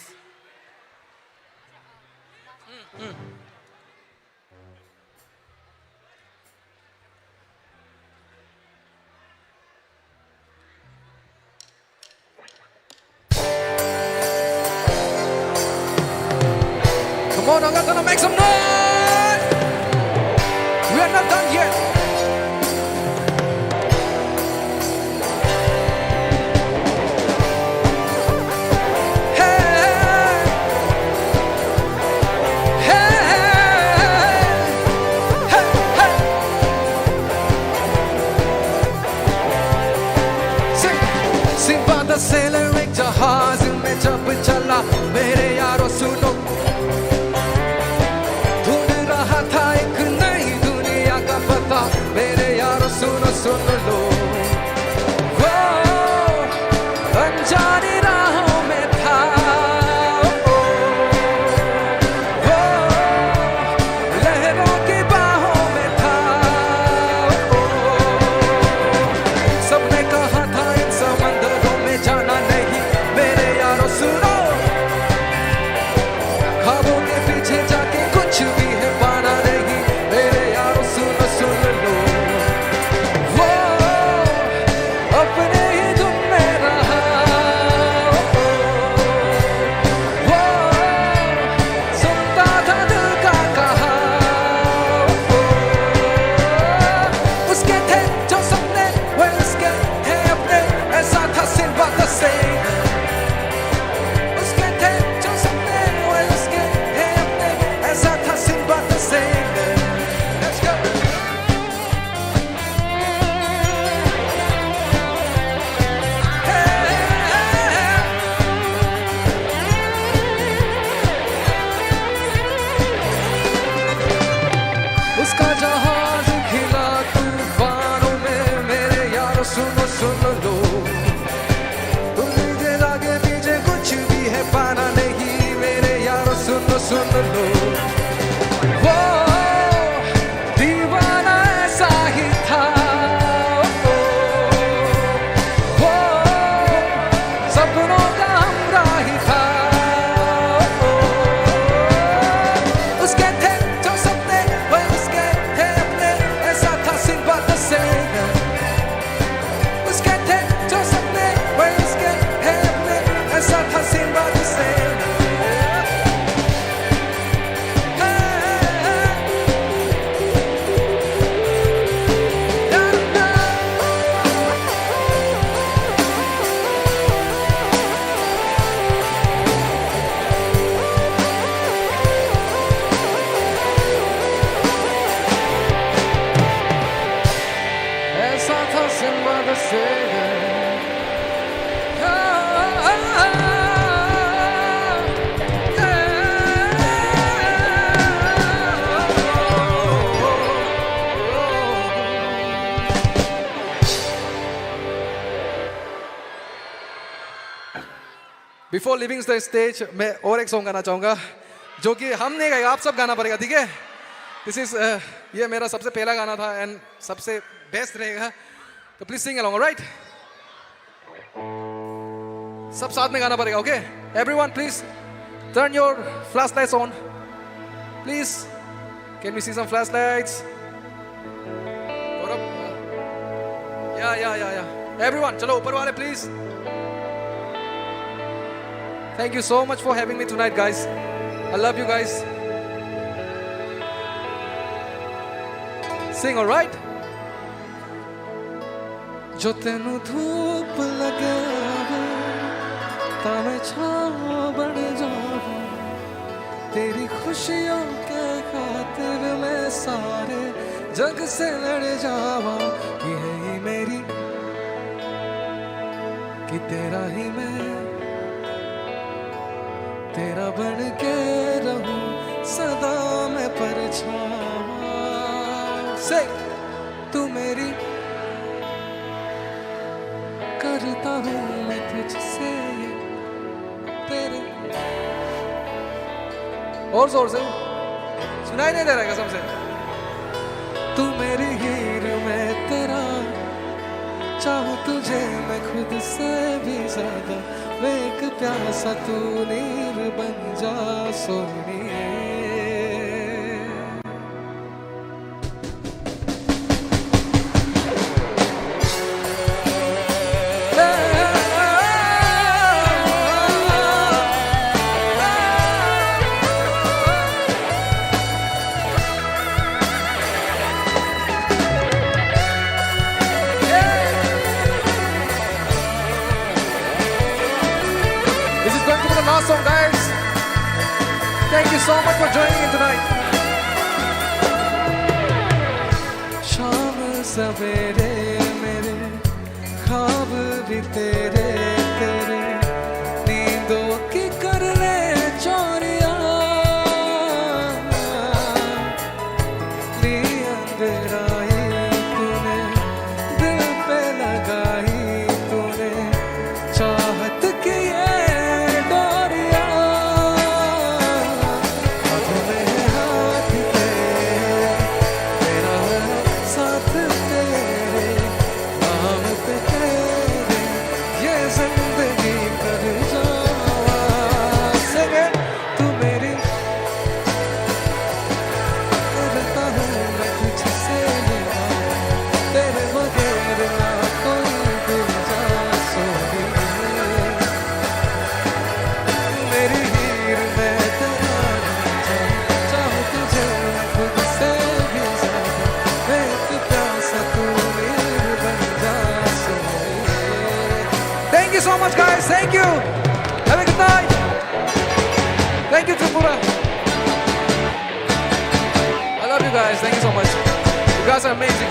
Come on, Agartala, make some noise! We are not done yet. Hey, hey, hey, hey. Sing by the sailor एक जहाज में जब चला मेरे यारों सुनो मेरे यारो सुन लो वो अनजानी राहों में था वो लहरों की बाहों में था सबने कहा था इन समंदरों में जाना नहीं मेरे यार बिफोर लिविंग द स्टेज मैं और एक सॉन्ग गाना चाहूँगा जो कि हम नहीं गाएगा, आप सब गाना पड़ेगा, ठीक है? दिस इज ये मेरा सबसे पहला गाना था एंड सबसे बेस्ट रहेगा, तो प्लीज सिंग अलोंग, ऑलराइट? सब साथ में गाना पड़ेगा, okay? Everyone please turn your flash lights on, please can we see some flash lights? या एवरीवन चलो ऊपर वाले please. Thank you so much for having me tonight, guys. I love you guys. Sing, all right? जो तेनू धूप लगे तावे छाँव बन जाऊं, तेरी खुशियों के खातिर मैं सारे जग से लड़ जावा, कि है ही मेरी कि तेरा ही मैं, तेरा बन के रहूं सदा मैं परछावा से, तू मेरी करता हूँ मैं तुझसे तेरे. और जोर से, सुनाई नहीं दे रहा है कसम से. तू मेरी हीर मैं तेरा, चाहूं तुझे मैं खुद से भी ज्यादा, मैं एक प्यासा तू नीर बन जा सोनिए. Last song, guys. Thank you so much for joining in tonight. शाम सवेरे मेरे ख्वाब भी तेरे तेरे, नींदों की कर ले चोरियां, ली अंगड़ाई तूने दिल पे लगाई तूने, चाहत की so much, guys. Thank you. Have a good night. Thank you, Tripura. I love you guys. Thank you so much. You guys are amazing.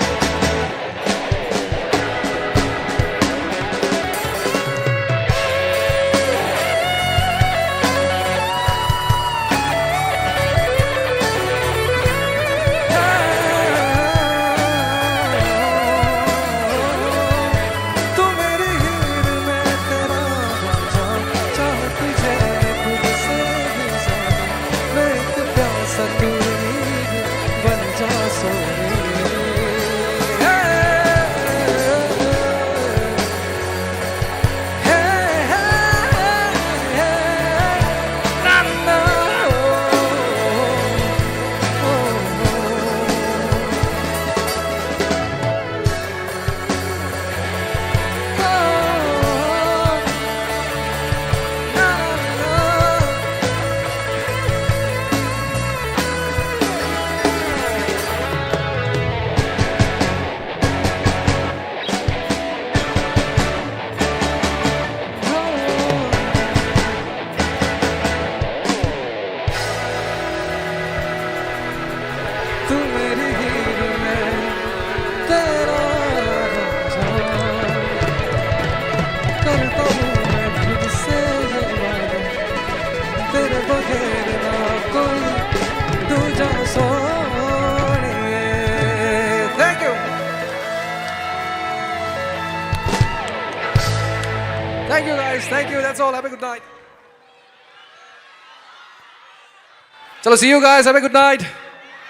Thank you, guys. Thank you. That's all. Have a good night. चलो see you guys, have a good night.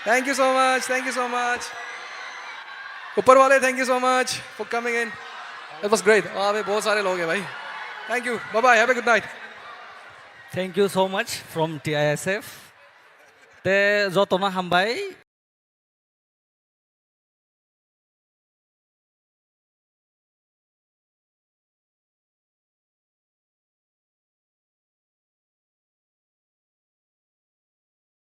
Thank you so much, thank you so much. ऊपर वाले thank you so much for coming in. It was great. वहाँ पे बहुत सारे लोग हैं भाई. Thank you. Bye bye. Have a good night. Thank you so much from TISF. Te jotona hambai